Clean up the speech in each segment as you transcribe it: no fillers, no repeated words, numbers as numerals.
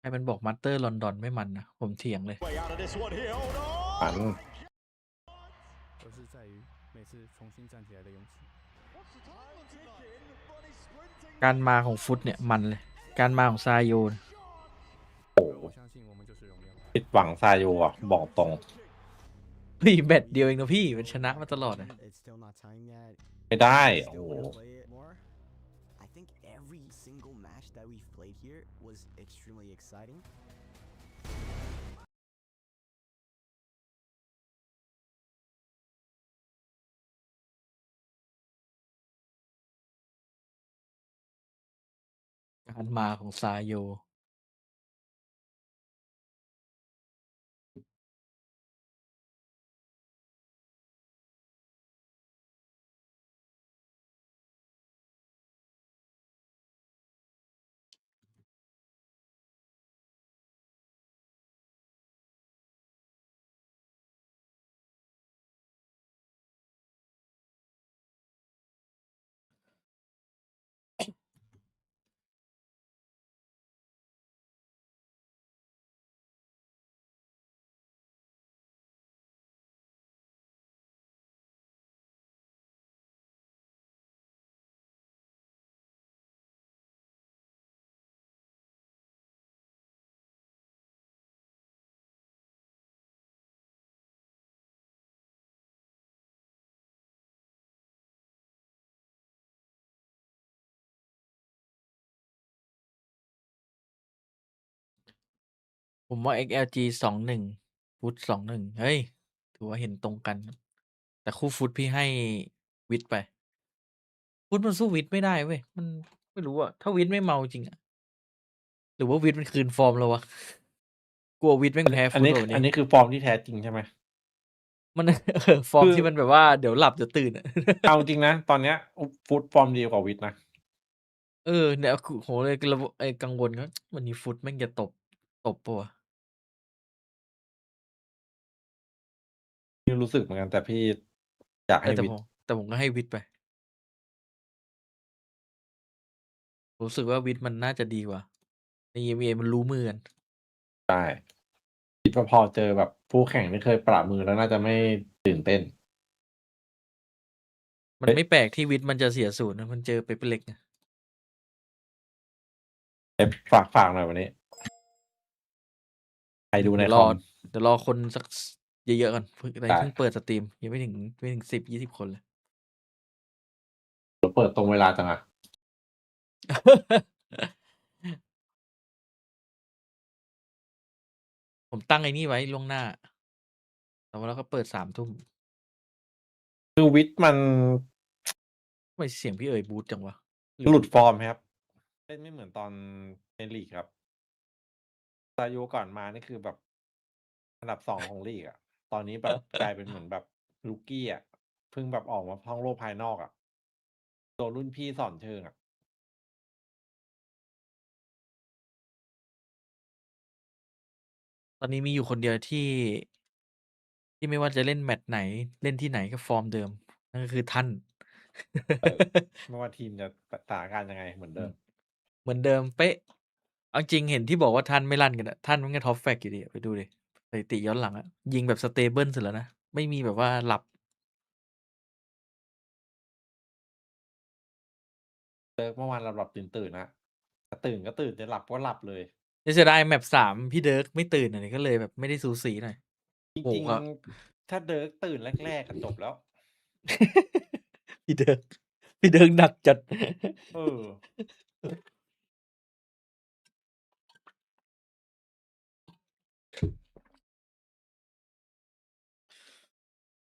ใครมันบอกมาสเตอร์ลอนดอนไม่มันนะผมเถียงเลยฝัน而是在于每次重新站起来的勇气。การมาของฟุตเนี่ยมันเลยการมาของซาโยน我相信我们就是荣耀。ผิดหวังซาโยอ่ะบอกตรง เฮ้ยแบตเดียวเองนะพี่มันชนะมาตลอดนะ ไม่ได้โอ้โห I think every single match that we've played here was extremely exciting. การมาของซาโยผมว่า XLG 21ฟุต21เฮ้ยถือว่าเห็นตรงกันครับแต่คู่ฟุตพี่ให้วิทย์ไปฟุตมันสู้วิทย์ไม่ได้เว้ยมันไม่รู้อะถ้าวิทย์ไม่เมาจริงอะหรือว่าวิทย์มันคืนฟอร์มแล้ววะกลัววิทย์แม่งแพ้ อั ฟุ น ต นี้ กว่า อัน นี้ นี้คือฟอร์มที่แท้จริงใช่ไหม มัน ฟอร์ม คือ ที่มันแบบว่าเดี๋ยวหลับเดี๋ยวตื่นอะ เอาจริงนะ ตอนเนี้ยฟุตฟอร์มดีกว่าวิทย์นะ เนี่ยคือโหเลยเราไอ้กังวลก็วันนี้ฟุตแม่งจะตบปะวะ พี่รู้สึกเหมือนกันแต่พี่อยากให้ แต่ วิ ผ ท ม ย์ แต่ผมก็ให้วิทย์ไปผมรู้สึกว่าวิทย์มันน่าจะดีกว่าใน EMA มันรู้มือกัน ใช่คิดว่าพอเจอแบบผู้แข่งที่เคยประมือแล้วน่าจะไม่ตื่นเต้น มันไม่แปลกที่วิทย์มันจะเสียศูนย์นะมันเจอเปเปอร์เล็กนะ ฝากหน่อยวันนี้ ใครดูใน เดี๋ยว ค ร อ อ ม เดี๋ยวรอคนสักเยอะๆก่อนเพิ่ง ได้ เพิ่งเปิดสตรีมยังไม่ถึง10-20 คนเลย เดี๋ยวเปิดตรงเวลาจังอะ ผมตั้งไอ้นี่ไว้ล่วงหน้า แต่ว่าเราก็เปิด3 ทุ่ม คือวิทย์มัน ทำไมเสียงพี่เอ๋ยบูทจังวะ หลุดฟอร์มครับเล่นไม่เหมือนตอนในลีกครับซาโยก่อนมานี่คือแบบอันดับ2ของลีกอะตอนนี้แบบ กลายเป็นเหมือนแบบลูกกี้อะเพิ่งแบบออกมาท่องโลกภายนอกอะโดนรุ่นพี่สอนเชิงอะ ตอนนี้มีอยู่คนเดียวที่ไม่ว่าจะเล่นแมตช์ไหนเล่นที่ไหนก็ฟอร์มเดิม นั่นก็คือท่าน ไม่ว่าทีมจะสถานการณ์ยังไงเหมือนเดิม เหมือนเดิมเป๊ะเอาจริงเห็นที่บอกว่าท่านไม่ลั่นกันอะท่านมันก็ท็อปแฟกอยู่ดีไปดูดิสถิติย้อนหลังอะยิงแบบสเตเบิลสุดแล้วนะ ไม่มีแบบว่าหลับ เลิกเมื่อวานหลับตื่นนะตื่นก็ตื่นจะหลับก็หลับเลย เสียดายแมป3พี่เดิร์กไม่ตื่นอันนี้ก็เลยแบบไม่ได้สูสีหน่อย จ โอ้ ริง ก็ ๆ ถ้าเดิร์กตื่นแรกๆก็จบแล้ว พี่เดิร์กหนักจัด เออ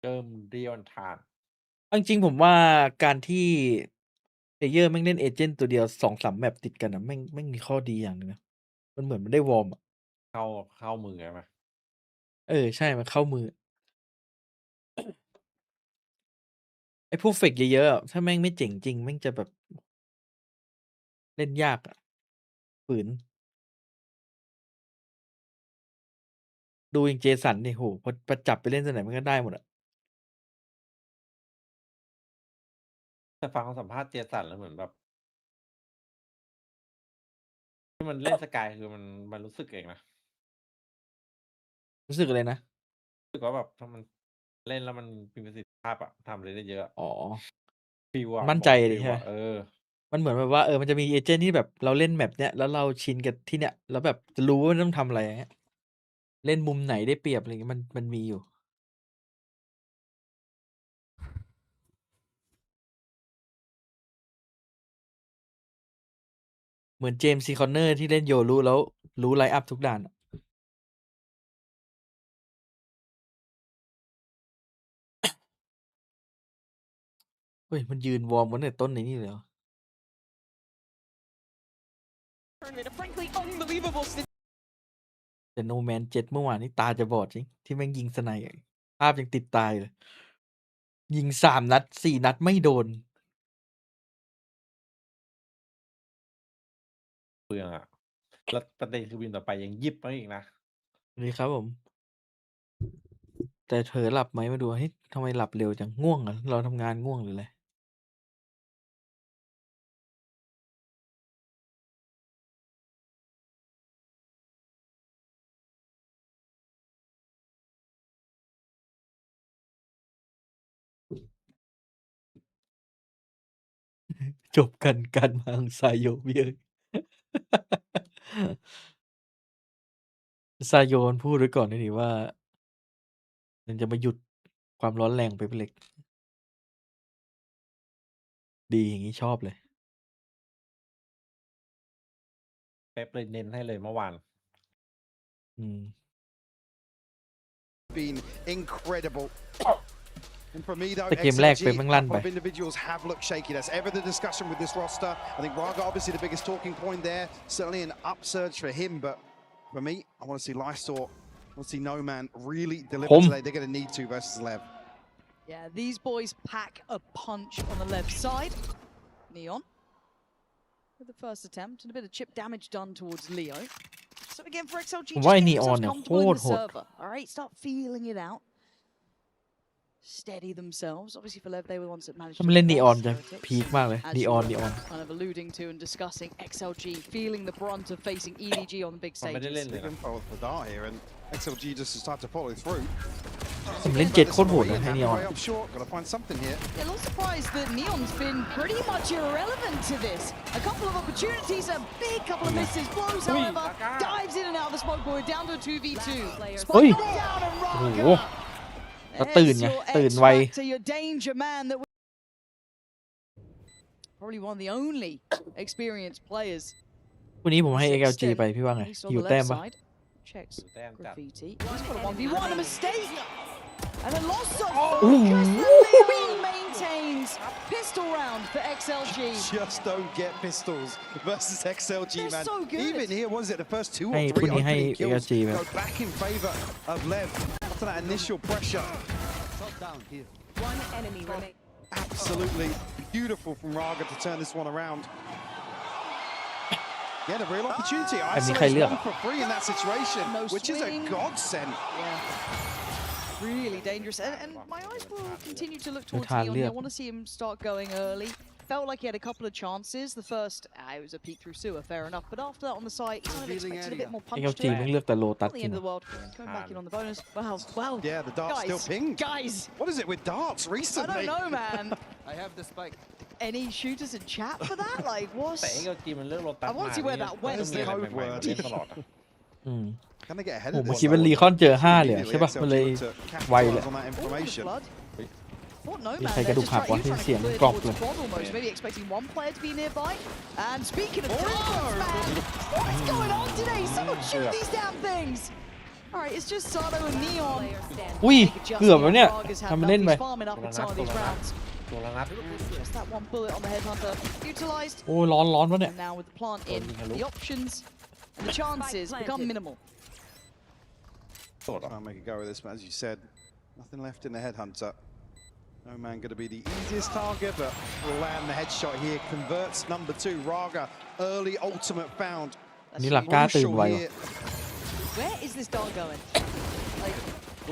เริ่มเรียนทาน เอาจริงๆผมว่าการที่เพลเยอร์แม่งเล่นเอเจนต์ตัวเดียว 2-3 แมปติดกันอะแม่งมีข้อดีอย่างหนึ่งนะ มันเหมือนมันได้วอร์มอะ เข้ามือใช่ไหม ใช่มันเข้ามือ ไอ้พวกเฟกเยอะๆอะถ้าแม่งไม่เจ๋งจริงแม่งจะแบบ เล่นยากอะฝืน ดูอย่างเจสันดิโหพอจับไปเล่นตัวไหนมันก็ได้หมดอะ แต่ฟังสัมภาษณ์เจสันแล้วเหมือนแบบ ที่มันเล่นสกายคือมันรู้สึกเองนะ รู้สึกอะไรนะ รู้สึกว่าแบบถ้ามันเล่นแล้วมันมีประสิทธิภาพอะทำอะไรได้เยอะอะ อ๋อ ฟิลอะ มั่นใจ บอก ดิ ฟิล ใช่ไหม อะ มันเหมือนแบบว่ามันจะมีเอเจนต์ที่แบบเราเล่นแมปเนี้ยแล้วเราชินกับที่เนี้ยแล้วแบบจะรู้ว่าต้องทำอะไรอย่างเงี้ยเล่นมุมไหนได้เปรียบอะไรเงี้ยมันมีอยู่ เหมือนเจมส์ซีคอนเนอร์ที่เล่นโยรู้แล้วรู้ไลน์อัพทุกด่านอะเฮ้ยมันยืนวอร์มกันตั้งแต่ต้นในนี่เลยเหรอ แต่โนแมน7เมื่อวานนี้ตาจะบอดจริงที่แม่งยิงสไนป์อะภาพยังติดตาอยู่เลย ยิง3 นัด 4 นัดไม่โดน เปลืองอะแล้วประเด็นคือวินต่อไปยังยิบมาอีกนะ นี่ครับผม แต่เธอหลับไหมมาดูเฮ้ยทำไมหลับเร็วจังง่วงเหรอเราทำงานง่วงหรืออะไรจบกันการมังซายโยเบียซายโยนพูดไว้ก่อนนี่ว่า มันจะมาหยุดความร้อนแรงไปเป็นเล็ก ดีอย่างนี้ชอบเลย เป๊ปเลยเน้นให้เลยเมื่อวาน อืม been incredible. And for me though, แต่เกมแรก XLG, เป็นแม่งลั่น couple ไป of individuals have looked shaky. That's ever the discussion with this roster. I think Raga obviously the biggest talking point there. Certainly an upsurge for him, but for me, I want to see Lysor, I want to see No Man really deliver today. They're going to need to versus Lev. Yeah, these boys pack a punch on the left side. Neon with the first attempt and a bit of chip damage done towards Leo. So again for XLG, ผมว่า just ไอ้ get Neon themselves เนี่ย comfortable in the โคตรโหด server. All right, start feeling it out. Steady themselves. Obviously for Lev, they were the ones that managed ถ้า to มันเล่น get นี their ออนจะ heretics. พีคมากเลย As นี you ออน were นีออน kind of alluding to and discussing, XLG feeling the brunt of facing EDG on the big มันไม่ได้ stages. เล่นเลย Big นะ info for Dart here, and XLG just start to follow through. ผมเล่น7โคตรโหดเลยให้นีออน Way up short, got to find something here. Yeah, a little surprised that Neon's been pretty much irrelevant to this. A couple of opportunities, a big couple of misses, blows however, dives in and out of the smoke boy, down to a 2v2. Spike Oi. knocked down and โอ้โห Raga. แล้วตื่น There's ไง your ตื่น X ไว factor, your danger man that probably one of the only experienced players. วันนี้ผมให้ XLG ไปพี่ว่าไง At least on หิว the แต้ม left ปะ side. Checks แต้มจัด graffiti. He's got a 1v1, a mistake. And a loss of Ooh. focus. The Leon maintains pistol round for XLG. Just don't get pistols versus XLG, They're man. so good. Even here, was it the first 2 or ให้ 3 คุณนี่ให้ opening kills XLG ไป go back in favor of Lev after that initial pressure. One enemy remaining. Absolutely beautiful from Raga to turn this one around. Yeah, the real opportunity. Have you played Isolates Leo? one for free in that situation, No which is a swing. godsend. Yeah. Really dangerous. And my eyes will continue to look towards They're Leon here. I tired. want to see him start going early. Felt like he had a couple of chances. The first, it was a peek through sewer, fair enough. But after that on the side, he kind of Revealing expected a bit area. more punch XLG to แม่ it. งเลือกแต่โลตัส Not the จริ end ง of the world. Coming back in on the bonus. Well, Yeah, the dart's still guys, pinged. guys, What is it with darts I recently? don't know, man. I have the spike. Any shooters in chat for that? Like, แต่ what's... XLG มันเลือกโรตัส I want to see where that มัน went. ต้องมีอะไรใหม่ๆมาเล่นตลอดอะ อืม Can they get ahead โอ้ of เมื่อ this? กี้มันรีคอนเจอ5เลยอะใช่ปะ Immediately, มันเลย XLG looked to ไวเลย capitalize on that Oh, the information. flood. Thought no Ni manใคร there, กระดูก just หัก trying วะ to ที่ clear เสียง towards กรอบเลย quad almost. Maybe expecting one player to be nearby. And speaking of diamonds, man, what is going on today? Someone shoot these damn things. All right, it's just Sato and Neon. Player standing. อุ้ย Make adjustment เกือบแล้วเนี่ย on Raga's had ทำมัน enough. เล่นไป He's farming up in some of these rounds. ตัวละนัด Just that one bullet on the headhunter utilized. โอ้ยร้อนร้อนวะเนี่ย And now with the plant in, the options and the chances become minimal. โสดเหรอ Try and make a go of this, but as you said, nothing left in the headhunter. No man going to be the easiest target, but will land the headshot here. Converts number 2. Raga, early ultimate found. นี่หลักกล้าตื่น Crucial ไวว่ะ here. Where is this dart going? Like,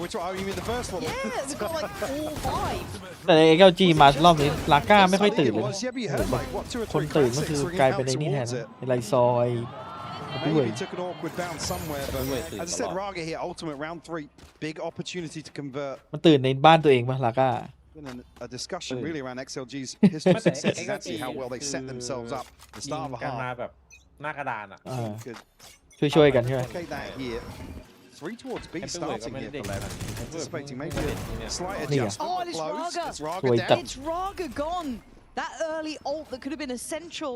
Which one? Oh, you mean the first one? yeah, they've got like all 5. แต่ใน XLG มารอบนี้ลาก้าไม่ค่อยตื่นเลย Was, yeah, but you heard, like, what, 2 or คน 3 ตื่นก็คือ classics กลาย ringing เป็น out ไอ้นี่แทน towards it. ไอ้ไรซอย Maybe took an awkward bounce somewhere, but Wait, as I said, Raga here, ultimate round 3, big opportunity to convert. มันตื่นในบ้านตัวเองป่ะลาก้า Been a discussion Wait. really around XLG's history of success is actually how well they set themselves up at the ยิ start ง of a กันมา half. แบบหน้ากระดานอ่ะ Could ช่วยๆกันใช่ไหม replicate that here. 3 towards B Heavyweight starting got here many for days. Lev. Anticipating maybe Yeah. a slight Yeah. adjustment. Oh, but it's close. Raga. It's Raga Wait, down. It's Raga gone. That early ult that could have been essential,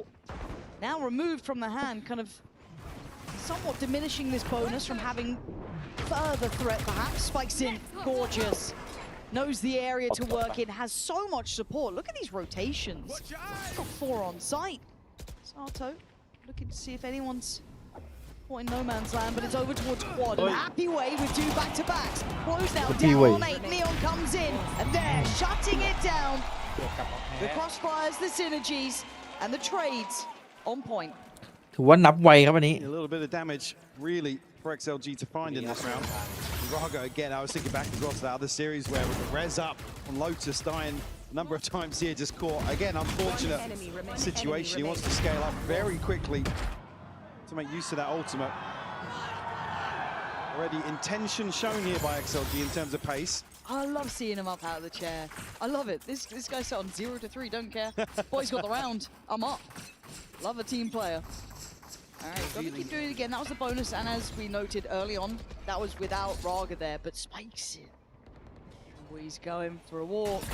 now removed from the hand, kind of somewhat diminishing this bonus from having further threat perhaps. Spikes in, gorgeous. Knows the area to work in, has so much support. Look at these rotations. Got 4 on site. Sato looking to see if anyone's caught in no man's land, but it's over towards Quad. And Happy Way with 2 back-to-backs. Close now, Happy down Way. on 8. Neon comes in, and they're shutting it down. กลับมาแพ้ The crossfires, the synergies, and the trades on point. ถือว่านับไวครับอันนี้ A little bit of damage, really, for XLG to find in this round. Raga, again, I was thinking back as well to that other series where with the res up on Lotus dying a number of times here, just caught. Again, unfortunate situation. He wants to scale up very quickly to make use of that ultimate. Already intention shown here by XLG in terms of pace. I love seeing him up out of the chair. I love it. This guy's set on 0 to 3, don't care. Boy's got the round. I'm up. Love a team player. All right, got to keep doing it again. That was the bonus, and as we noted early on, that was without Raga there, but Spikes in. Oh, he's going for a walk.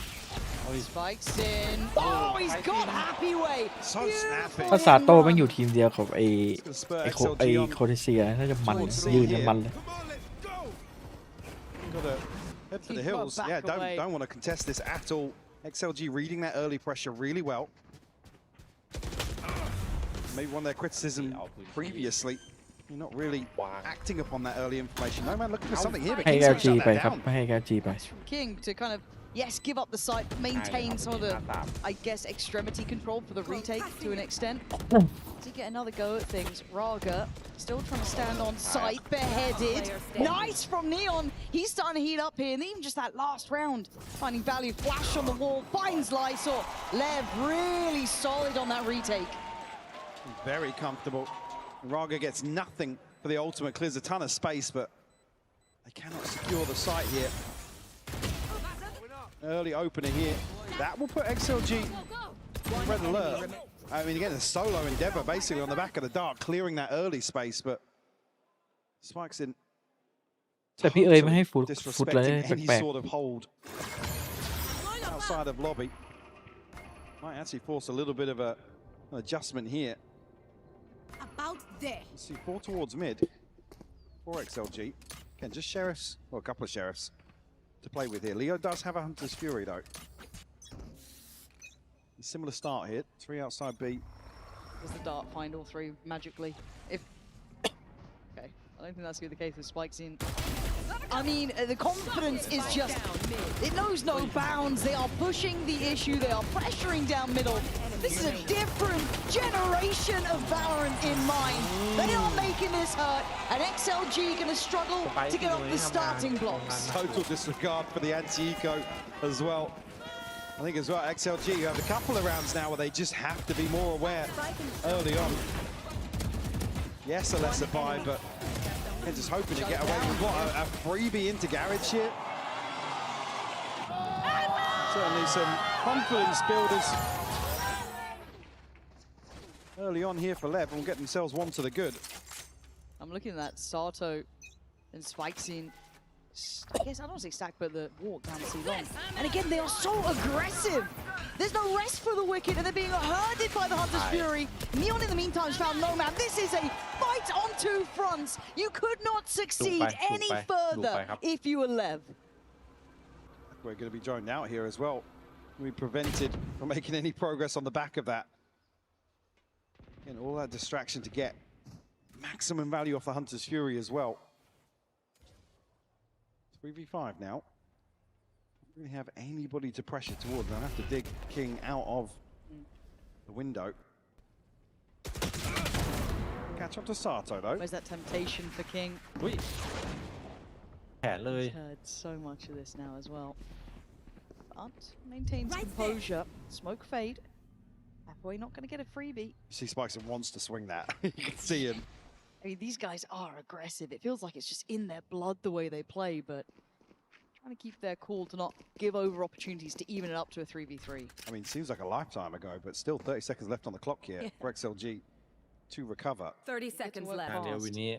Spikes in. Oh, he's got Happy Way. So snappy. ถ้าซาโต้แม่งอยู่ทีมเดียวกับไอ้ It's gonna spur ไอ้ XLG on. โคเทเซียน่าจะมันยืนกันมันเลย Got to head for the Keep hills. back Yeah, away. don't want to contest this at all. XLG reading that early pressure really well. Maybe one of their criticism previously. You're not really acting upon that early information. No man looking for something here, but ให้ King's แก gonna จี shut ไป that ครับ down. ให้แกจีไป From King to kind of, yes, give up the site, but maintain some of the, I guess, extremity control for the retake to an extent. To get another go at things, Raga still trying to stand on site, beheaded. Nice from Neon. He's starting to heat up here, and even just that last round, finding value. Flash on the wall, finds Lysor. Lev really solid on that retake. Very comfortable. Raga gets nothing for the ultimate. Clears a ton of space, but they cannot secure the site here. Early opener here. That will put XLG on red alert. I mean, again, a solo endeavor basically on the back of the dark, clearing that early space, but Spikes in แต่พี่เอ๋ยไม่ให้ฟุตเลย disrespecting any แปลก sort of hold outside of lobby. Might actually force a little bit of an adjustment here. About there. Let's see, 4 towards mid for XLG. Again, just sheriffs, well, a couple of sheriffs to play with here. Leo does have a Hunter's Fury though. A similar start here, 3 outside B. Does the dart find all 3 magically? If okay, I don't think that's gonna be the case with Spikes in. I mean, the confidence is just, it knows no bounds. They are pushing the issue. They are pressuring down middle. This is a different generation of Valorant in mind. They are making this hurt, and XLG gonna struggle to get off the starting blocks. Total disregard for the anti-eco as well. I think as well, XLG, you have a couple of rounds now where they just have to be more aware early on. Yes, a lesser buy, but they're just hoping to get away with what, a freebie into Garage here. Certainly some confidence builders early on here for Lev and will get themselves one to the good. I'm looking at that Sato and Spikes in. I guess I don't say stack, but the walk down the long. And again, they are so aggressive. There's no rest for the Wicked, and they're being herded by the Hunter's Fury. Neon, in the meantime, has found no man. This is a fight on 2 fronts. You could not succeed any further if you were Lev. We're going to be droned out here as well. We prevented from making any progress on the back of that. Again, all that distraction to get maximum value off the Hunter's Fury as well. 3v5 now. Don't really have anybody to pressure towards. They'll have to dig King out of the window. Catch up to Sato though. Where's that temptation for King? อุ้ยแผนเลย He's heard so much of this now as well. But maintains composure. Smoke fade. Halfway not going to get a freebie. You see Spikes wants to swing that. You can see him I mean, these guys are aggressive. It feels like it's just in their blood the way they play, but trying to keep their cool to not give over opportunities to even it up to a 3v3. I mean, seems like a lifetime ago, but still 30 seconds left on the clock here for XLG to recover. 30 seconds work left. เดี๋ยว fast. วินนี้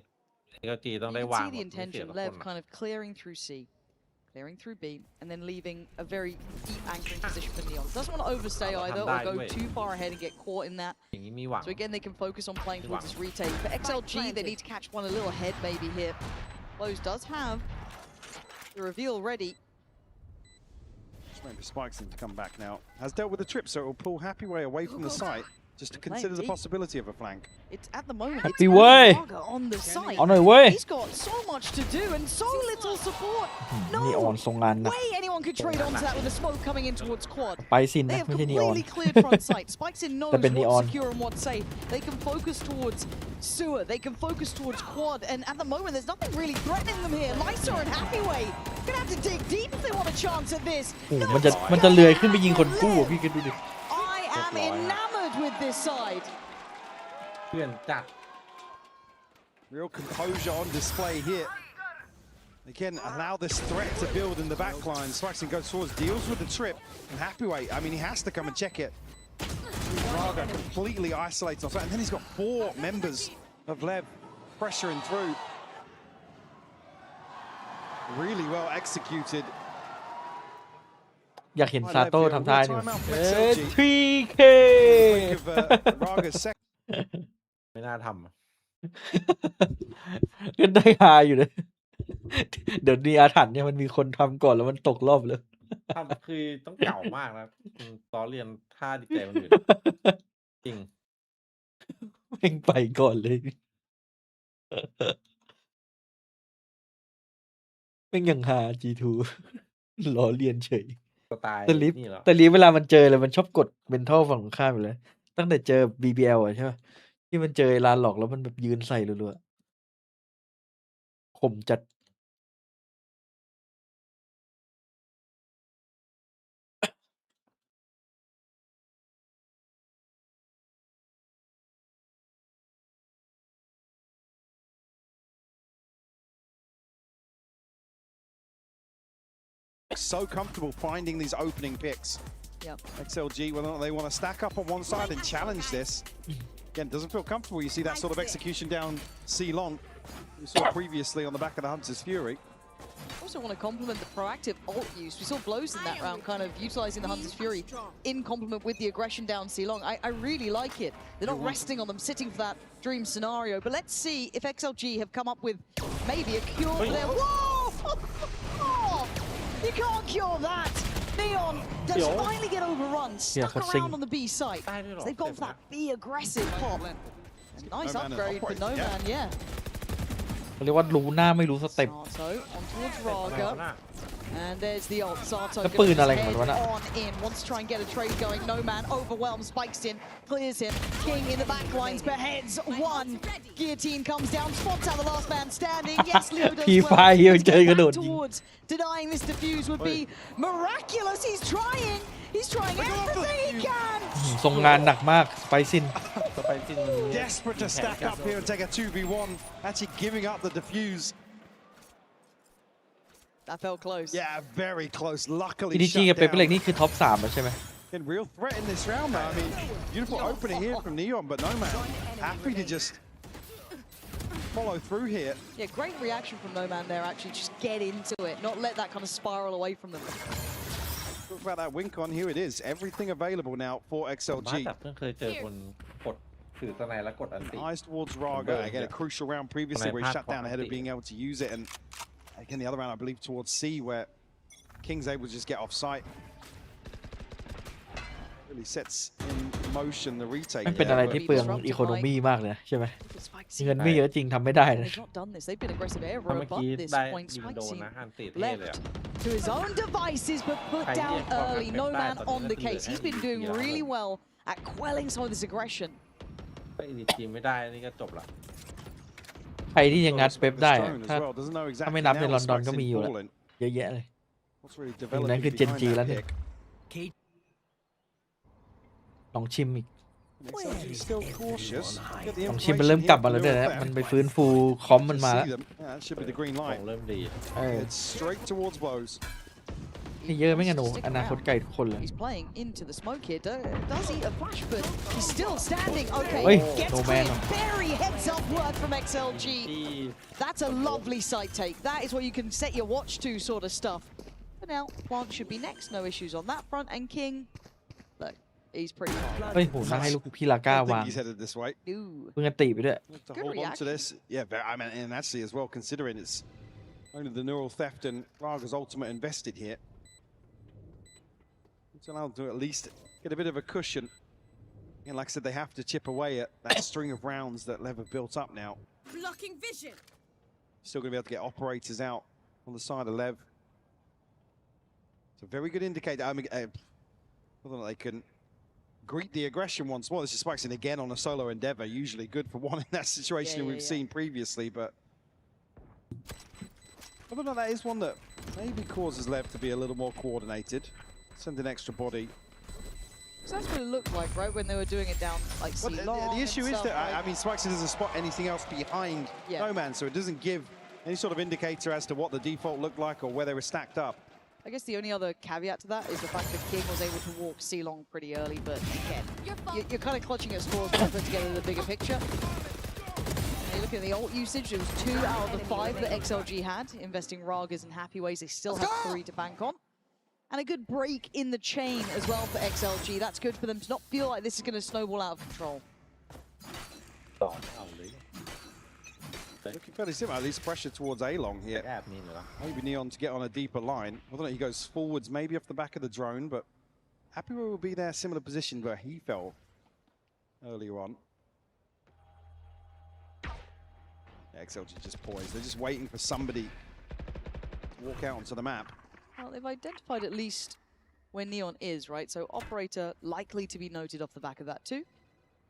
XLG ต้อง You ได้ can วาง see the แบบไม่เสีย intention, ละค Lev นอะ kind of clearing through C, clearing through B, and then leaving a very deep anchoring position for Neon. Doesn't want to overstay either or go too far ahead and get caught in that. อย่างนี้มีหวัง So again, they can focus on playing towards this retake. For XLG, they need to catch one a little ahead maybe here. Lowe's does have the reveal ready. Just waiting for Spikes to come back now. Has dealt with the trip, so it will pull Happy Way away from the site, just to consider the possibility of a flank. It's at the moment, Happy it's Way. only Raga on the site. เอาหน่อยเว้ย He's got so much to do and so little support. นีออน No ทรงงานนะ way anyone could trade onto that with a smoke coming in towards quad. ไปสิน They นะ have ไม่ใช่นีออน completely cleared front sight. Spikes in knows But then what's Neon. secure and what's safe. They can focus towards sewer. They can focus towards quad. And at the moment, there's nothing really threatening them here. Lysa and Happyway gonna have to dig deep if they want a chance at this. โอ้โห No, มันจะเลื้อยขึ้นไปยิงคนกู้อะพี่คิดดูดิ I am enamored with this side. เพื่อนจัด Real composure on display here. Again, allow this threat to build in the back line. Spikes goes towards, deals with the trip. And Happyway, I mean, he has to come and check it. Raga completely isolates off that. And then he's got 4 members of LEV pressuring through. Really well executed. อยากเห็นซาโต้ทำท่านี่ 3K Wake of Raga's second. ไม่น่าทำอะ ก็ได้ฮาอยู่เลย เดี๋ยวนี้อาถรรพ์เนี่ยมันมีคนทำก่อนแล้วมันตกรอบเลย ทำคือต้องเก่ามากนะล้อเลียนท่าดีใจมันอื่นจริง แม่งไปก่อนเลย แม่งยังฮา G2 ล้อเลียนเฉย สไตล์ แต่ลิฟ นี่เหรอ แต่ลิฟเวลามันเจอเลยมันชอบกดเมนทัลฝั่งตรงข้ามอยู่เลย ตั้งแต่เจอ BBL อ่ะใช่ป่ะที่มันเจอลานหลอกแล้วมันแบบยืนใส่รัวๆข่มจัด So comfortable finding these opening picks. Yep. XLG, whether or not they want to stack up on one side and challenge this. Again, doesn't feel comfortable. You see that sort of execution down C long. We saw previously on the back of the Hunter's Fury. Also want to compliment the proactive ult use. We saw blows in that round, kind of utilizing the Hunter's Fury in complement with the aggression down C long. I really like it. They're not resting on them, sitting for that dream scenario. But let's see if XLG have come up with maybe a cure for their. Whoa! Oh, you can't cure that. Neon does finally get overrun, stuck around on the B site. So they've gone for that B aggressive pop. Nice upgrade for No Man, yeah. เขาเรียกว่ารู้หน้าไม่รู้สเต็ป Sato on towards Raga. And there's the ult. Sato แล้วปืนอะไรของมันวะน่ะ on in. Wants to try and get a trade going. No Man overwhelms, spikes in, clears him. King in the back lines, beheads one. Guillotine comes down, spots out the last man standing. Yes, Leo does พีไฟ well. เยอะ Let's เจ get อกระโด back ดยิง towards denying this defuse would be miraculous. He's trying. He's trying everything he can. ทรงงานหนักมากไปสิน สไปซิน Desperate to stack up here and take a 2v1. Actually giving up the defuse. That felt close. Yeah, very close. Luckily พีดีจี shut กับเปเปอร์เล็ก down. นี่คือท็อป 3 แล้วใช่ไหม In real threat in this round, though. I mean, beautiful opening here from Neon, but No Man happy to just follow through here. Yeah, great reaction from No Man there, actually. Just get into it, not let that kind of spiral away from them. Talk about that wink on. Here it is. Everything available now for มา XLG. แต่เพิ่งเคยเจอคนกดถือสไนแล้วกดอันติ Eyes towards Raga. Again, a crucial round previously where he shut down ahead of being able to use it. And again, the other round, I believe, towards C, where King's able to just get off site. Really sets in motion the retake. มันเป็นอะไรที่เปลืองอีโคโนมีมากเลยนะใช่ไหม Spikes เงินไม่เยอะจริงทำไม่ได้นะ They've not done this. They've been aggressive air ถ้า row เมื่อ above กี้ this ได้ point. ยิง Spikes โดน seem นะอันติเท่เลย left อะ to his own devices, but put down early. No Man on the case. He's been doing really well at quelling some of this aggression. ถ้าอีดีทีไม่ได้นี่ก็จบละ ใครที่ยังงัดเป๊ปได้อะ Stone as ถ้า well. Doesn't know ถ้าไม่ exactly นับใน now ลอนดอน Spikes ก็ in มีอยู่แล้ว fallen. เยอะแยะเลย What's really นั้น developing คือเจน behind จี that แล้วเนี่ย pick. ลองชิมอีก XLG still cautious. Get the ของชิมมัน information เริ่มกลับ here มาแล้ว from ด้วยนะ Lil มัน Fef. ไปฟื้นฟูคอมมันมา See แล้ว them. Yeah, that should be the green ขอ light. งเริ่มดี It's straight towards blows. นี่เยอะไหมกันหนู Stick อนาคต around. ไกลทุกคนเลย He's playing into the smoke here. Does he a flash, but he's still standing. Okay, Oi, gets no cleared. man. Very heads up work from XLG. ที่ That's a lovely side take. That is what you can set your watch to, sort of stuff. But now Plant should be next. No issues on that front. And King, look, he's pretty hard. เฮ้ยโหน่าให้ลูกพี่ลาก้า I วาง think he's headed this way. Ooh. เพิ่งกันตีไปด้วย Look to Good hold on to reaction. this. Yeah, I mean, and actually as well, considering it's only the neural theft and Raga's ultimate invested here. It's allowed to at least get a bit of a cushion. And like I said, they have to chip away at that string of rounds that LEV have built up now. Blocking vision. Still going to be able to get operators out on the side of LEV. It's a very good indicator. I mean, whether they can greet the aggression once more. This is Spikes in again on a solo endeavor. Usually good for one in that situation we've seen previously, but I don't know. That is one that maybe causes LEV to be a little more coordinated. Send an extra body. So that's what it looked like, right, when they were doing it down like But C-long. the issue is that I mean, Spikes doesn't spot anything else behind Yeah. No Man, so it doesn't give any sort of indicator as to what the default looked like or where they were stacked up. I guess the only other caveat to that is the fact that King was able to walk C-long pretty early, but again, you're kind of clutching at scores when you put together the bigger picture. And you look at the ult usage, it was 2 out of the 5 that XLG had, investing Ragas and Happy Ways. They still have 3 to bank on. And a good break in the chain as well for XLG. That's good for them to not feel like this is going to snowball out of control. ต่อไม่เอาเลย Looking fairly similar, at least pressure towards A-Long แอ here. บมีเหรอ Maybe Neon to get on a deeper line. I don't know, he goes forwards, maybe off the back of the drone, but Happy Way will be there, similar position where he fell earlier on. Yeah, XLG just poised. They're just waiting for somebody to walk out onto the map. Well, they've identified at least where Neon is, right? So operator likely to be noted off the back of that too.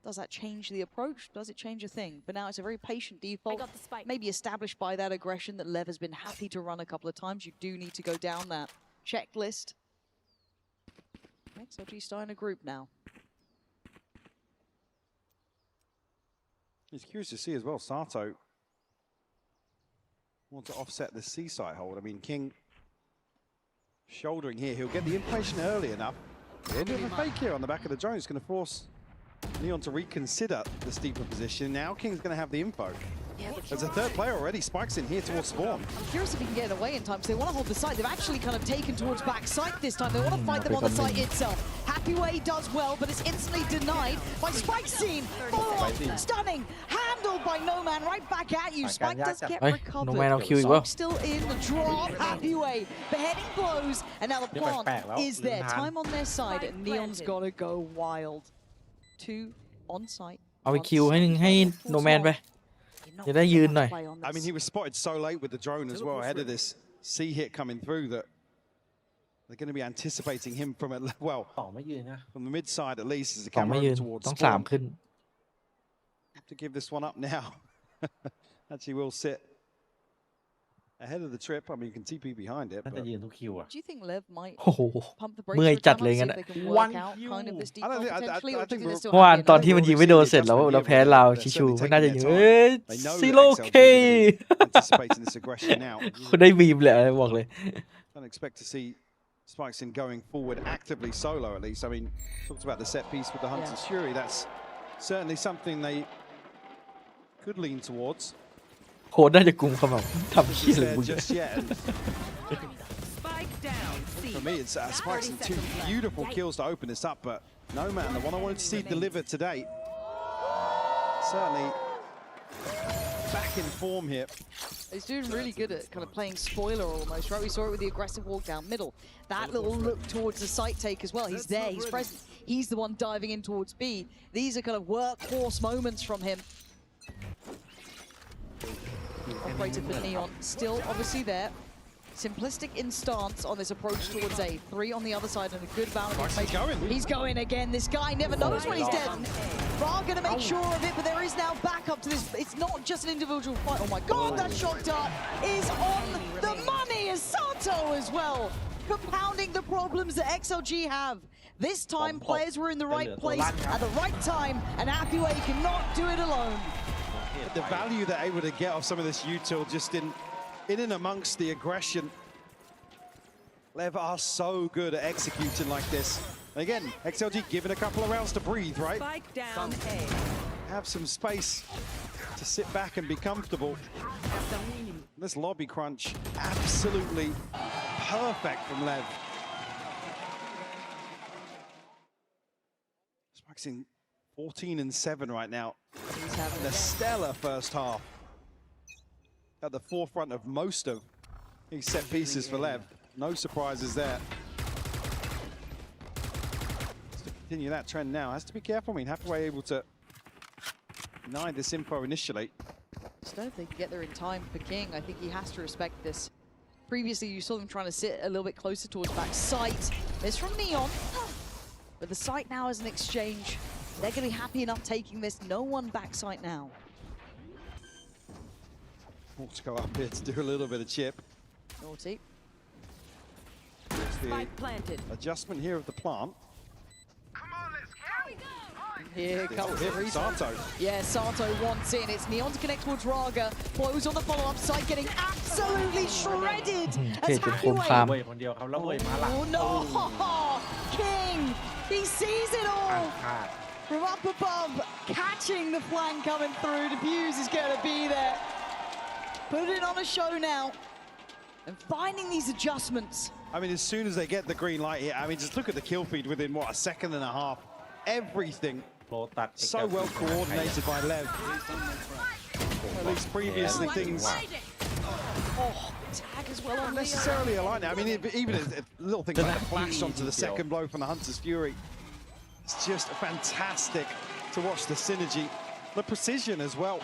Does that change the approach? Does it change a thing? But now it's a very patient default. I got the spike. Maybe established by that aggression that LEV has been happy to run a couple of times. You do need to go down that checklist. XLG starting a group now. It's curious to see as well, Sato want to offset the C-side hold. I mean, King shouldering here. He'll get the information early enough. A bit of a fake here on the back of the drone. It's going to force Neon to reconsider the steeper position. Now King's going to have the info. There's a third player already. Spikes in here towards spawn. I'm curious if he can get it away in time because they want to hold the site. They've actually kind of taken towards back site this time. They want to fight them on the site itself. Happy Way does well, but it's instantly denied by Spike Scene. Follow-up, stunning, handled by No Man right back at you. Spike does get Hey, recovered. No Manเอาคิวอีกวะ Spike still in the drop. Happy Way, beheading blows, and now the plant is there. Time on their side, and Neon's got to go wild. 2 on site. เอาไปคิวให้โนแมนไป จะได้ยืนหน่อย I mean, he was spotted so late with the drone as well ahead of this C hit coming through that they're going to be anticipating him from a, well, ต่อไม่ยืนนะ from the mid side at least as the สองไม่ camera ยืน towards ต้อง spawn. 3 ขึ้น Have to give this one up now. Actually, will sit ahead of the trip. I mean, you can TP behind it. น่า But จะยืนทุกคิวอ่ะ Do you think Lev might โอ้โห pump the เมื่อย brakes จัด for เลย a งั้น time, อะ see if they can work One out kind of this I don't default think- I potentially, or think do you think they're still เมื่อวาน happy ตอนที่ enough? มันยิงไม่โดนเสร็จแล้วเราแพ้ลาวชิวๆไม่น่าจะยิงเอ้ย They know ซี that โร่ XLG เค anticipating this aggression now. คนได้บีมเลยบอกเลย Don't expect to see Spikes in going forward actively solo at least. I mean, talked about the set piece with the Hunter's Fury. That's certainly something they could lean towards. โค้ดน่าจะกุมเขาแบบทำ Just ขี้อะไร there มึง just yet. And for me, it's Spikes and 2 beautiful kills to open this up, but No Man, the one I wanted to see deliver today. Certainly back in form here. He's doing really good at kind of playing spoiler almost, right? We saw it with the aggressive walk down middle. That little look towards the site take as well. He's there, he's present. He's the one diving in towards B. These are kind of workhorse moments from him. Operated for Neon, still obviously there. Simplistic in stance on this approach towards A. 3 on the other side and a good balance. He's going again. This guy never knows when he's dead. Bar gonna make sure of it, but there is now backup to this. It's not just an individual fight. Oh my god, that shot dart is on the money as Sato as well. compounding the problems that XLG have. This time, players were in the right place at the right time, and Apiway cannot do it alone. The value they're able to get off some of this util just in and amongst the aggression. LEV are so good at executing like this. And again, XLG given a couple of rounds to breathe, right? Spike down A. Have some space to sit back and be comfortable. This lobby crunch, absolutely perfect from LEV. Spike's in 14 and 7 right now. He's having A stellar first half. At the forefront of most of these set pieces for LEV. No surprises there. To continue that trend now, has to be careful. I mean, Hathaway able to deny this info initially. Just don't know if they can get there in time for King. I think he has to respect this. Previously, you saw them trying to sit a little bit closer towards back sight. It's from Neon, but the site now is an exchange. They're going to be happy enough taking this. No one back sight now. Let's go up here to do a little bit of chip. Naughty. There's the Spike planted. adjustment here of the plant. Here comes the reset. Sato. Yeah, Sato wants in. It's Neon to connect towards Raga. Flows on the follow-up side, getting absolutely shredded as เทศเป็นคนพาม เว้ยคนเดียวครับแล้วเว้ยมาหลัง Oh no! King! He sees it all! ขาด From up above, catching the flank coming through. Diffuse is going to be there. Put it on a show now. And finding these adjustments. I mean, as soon as they get the green light here, I mean, just look at the kill feed within, what, a second and a half. Everything โลตัด so well coordinated by LEV. At least previously things Oh, tag as well on not Leo. necessarily aligned. I mean, even little things like the flash onto the second blow from the Hunter's Fury. It's just fantastic to watch the synergy, the precision as well.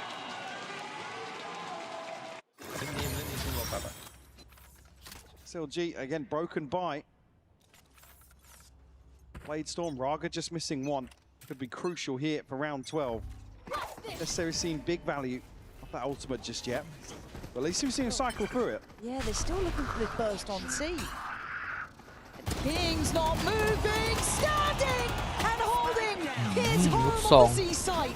เล่นนี้ชื่อโลตัดอะ XLG again broken by. Blade Storm, Raga just missing one. Could be crucial here for round 12. Not necessarily seen big value of that ultimate just yet. But at least we've seen him cycle through it. Yeah, they're still looking for the burst on C. And King's not moving, standing and holding his home on the C site.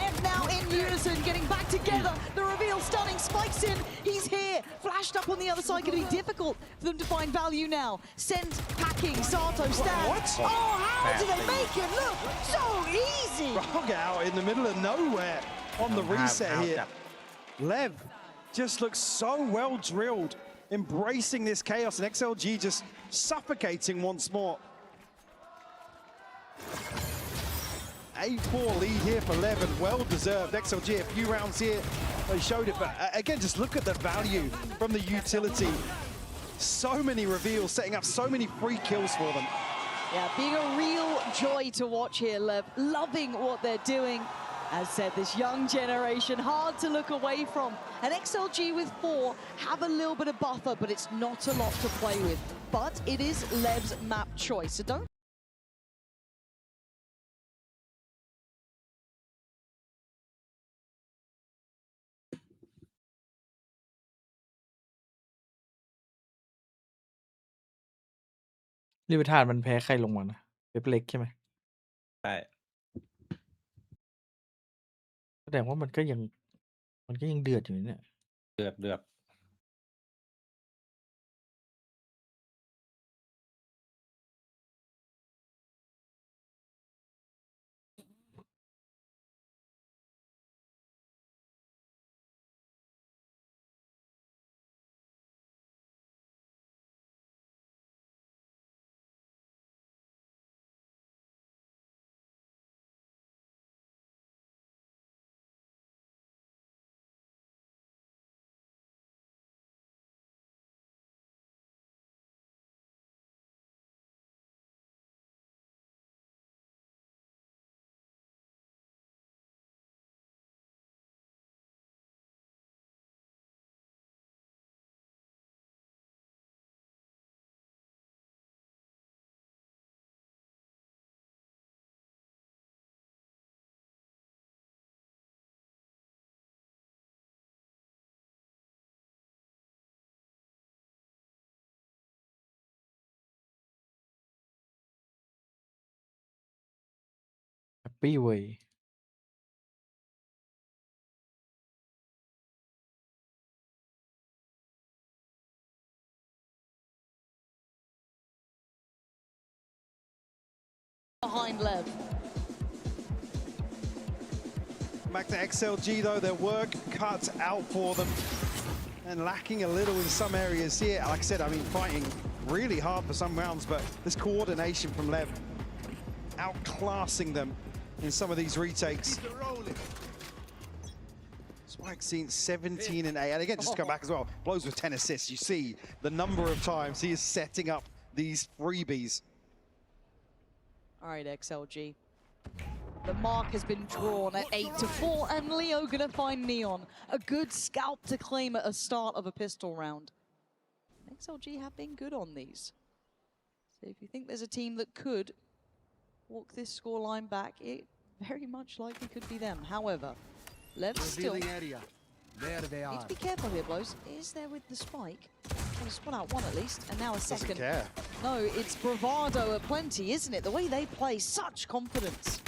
Left now in unison, getting back together. The reveal stunning, spikes in. He's here, flashed up on the other side. Going to be difficult for them to find value now. Sent packing, Sato stand. What? Oh, how do they make it look so easy? Raga out in the middle of nowhere on the reset here. LEV just looks so well drilled, embracing this chaos, and XLG just suffocating once more. 8-4 lead here for LEV, and well deserved. XLG a few rounds here, they showed it, but again, just look at the value from the utility. So many reveals, setting up so many free kills for them. Yeah, being a real joy to watch here, Lev. Loving what they're doing. As said, this young generation, hard to look away from. And XLG with 4 have a little bit of buffer, but it's not a lot to play with. But it is Lev's map choice, so don'tลิเวอร์ทานมันแพ้ใครลงมานะเว็บเล็กใช่ไหม ใช่ แสดงว่ามันก็ยังเดือดอยู่นี่เนี่ย เดือด ปี้เว้ย behind Lev. Back to XLG though, their work cut out for them and lacking a little in some areas here. Like I said, I mean, fighting really hard for some rounds, but this coordination from Lev outclassing them in some of these retakes. Spike seen 17 and 8, and again, just to go back as well, blows with 10 assists. You see the number of times he is setting up these freebies. All right, XLG. The mark has been drawn at 8-4, and Leo gonna find Neon. A good scalp to claim at a start of a pistol round. XLG have been good on these. So if you think there's a team that could walk this scoreline back, it very much likely could be them. However, Lev still area. There they need are. to be careful here, Blows. Is there with the spike? Well, spun out one at least, and now a Doesn't second. care. No, it's bravado at plenty, isn't it? The way they play, such confidence.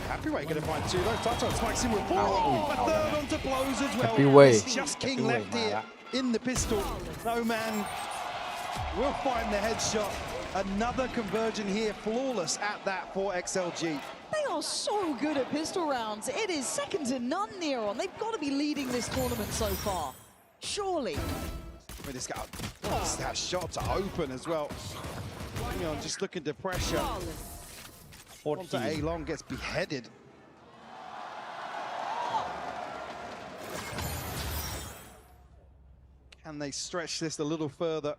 Happyway going to find two though. Touch on Spike's in with four. A third onto Blows as well. Happyway. It's just King left here in the pistol. No man will find the headshot. Another conversion here, flawless at that for XLG. They are so good at pistol rounds. It is second to none, Neon. They've got to be leading this tournament so far. Surely. But this guy, that shot to open as well. You know, just looking to pressure. Onto A-Long gets beheaded. Can they stretch this a little further?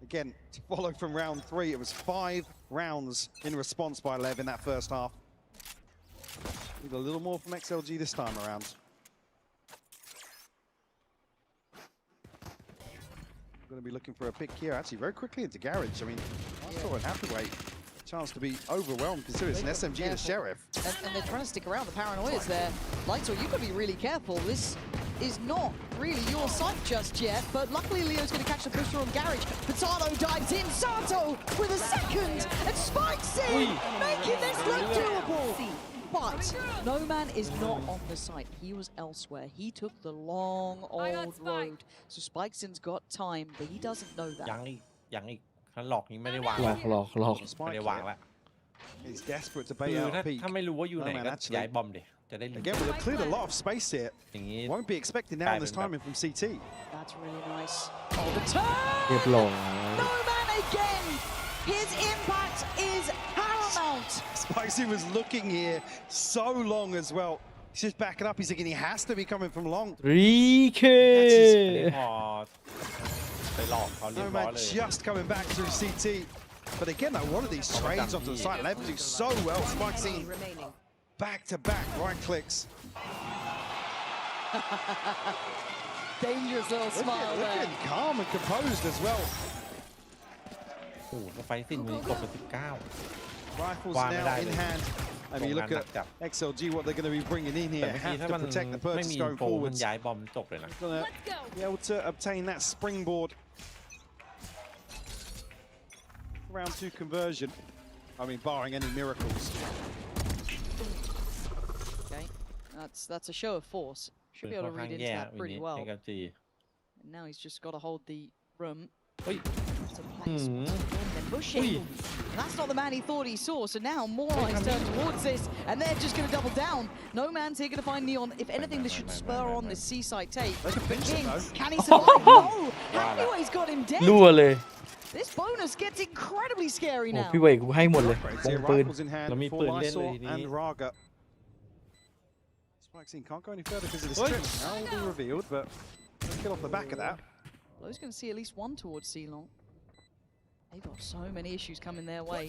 Again, to follow from round 3, it was 5 rounds in response by Lev in that first half. Need a little more from XLG this time around. Going to be looking for a pick here, actually very quickly into Garage. I mean, I saw an Hathaway chance to be overwhelmed considering it's an SMG and a Sheriff. And they're trying to stick around. The paranoia's there. Lightor, you've got to be really careful. This is not really your sight just yet, but luckily Leo's going to catch the pusher on Garage. Potato dives in, Sato with a second, and spikes in, making this look doable. But No Man is not on the site. He was elsewhere. He took the long old road. So Spikesen's got time, but he doesn't know that. ยังอีกถ้าหลอกนี้ไม่ได้วาง หลอก ไม่ได้วางแล้ว He's desperate to คื bait อ out ถ้า peak. ถ้าไม่รู้ว่าอยู่ไหน No man ก็ actually. ย้ายบอมดิจะได้ Again, but they've cleared a lot of space here. อย่างนี้ Won't be expecting now in this timing from CT. That's really nice. Oh, the turn! เรียบร้อย No Man again! His impact is paramount! Spikesy was looking here so long as well. He's just backing up. He's thinking he has to be coming from long. 3K พอไปหลอกเขาเรีย No บร้อย man เลย just coming back through CT. But again, though, one of these trades onto the side left do so well. Spikesy back-to-back right clicks. Dangerous little smile there. Looking calm and composed as well. โอ้โหไฟสิ้นวันนี้กดไป19 Rifles Wow, now that in is- hand. I mean, look at XLG, what they're going to be bringing in แต่ here. เมื่อกี้ Have ถ้า to มัน protect the ไม่ purchase มี going โปรมัน forwards. ย้ายบอมจบเลยนะ Gonna be able to obtain that springboard. Round 2 conversion. I mean, barring any miracles. Okay, that's a show of force. Should be able to read into that pretty well. XLG And now he's just got to hold the room. เฮ้ย To place then pushing. That's not the man he thought he saw. So now more eyes turn towards this, and they're just going to double down. No Man's here going to find Neon. If anything, this should spur on this seaside take. They can pinch him, King, though. can he survive? No, Hathaway's got him dead. รั่วเลย This bonus gets incredibly scary โอ้ now. พี่เวกกูให้หมดเลย Upgrades วง here, ปืน rifles in hand Let me for put it in Lysol there, and Dini. Raga. Spikesy can't go any further because of the strip. Now will be revealed, but let's get off the back of that. Lowe's going to see at least one towards Ceylon. They've got so many issues coming their way.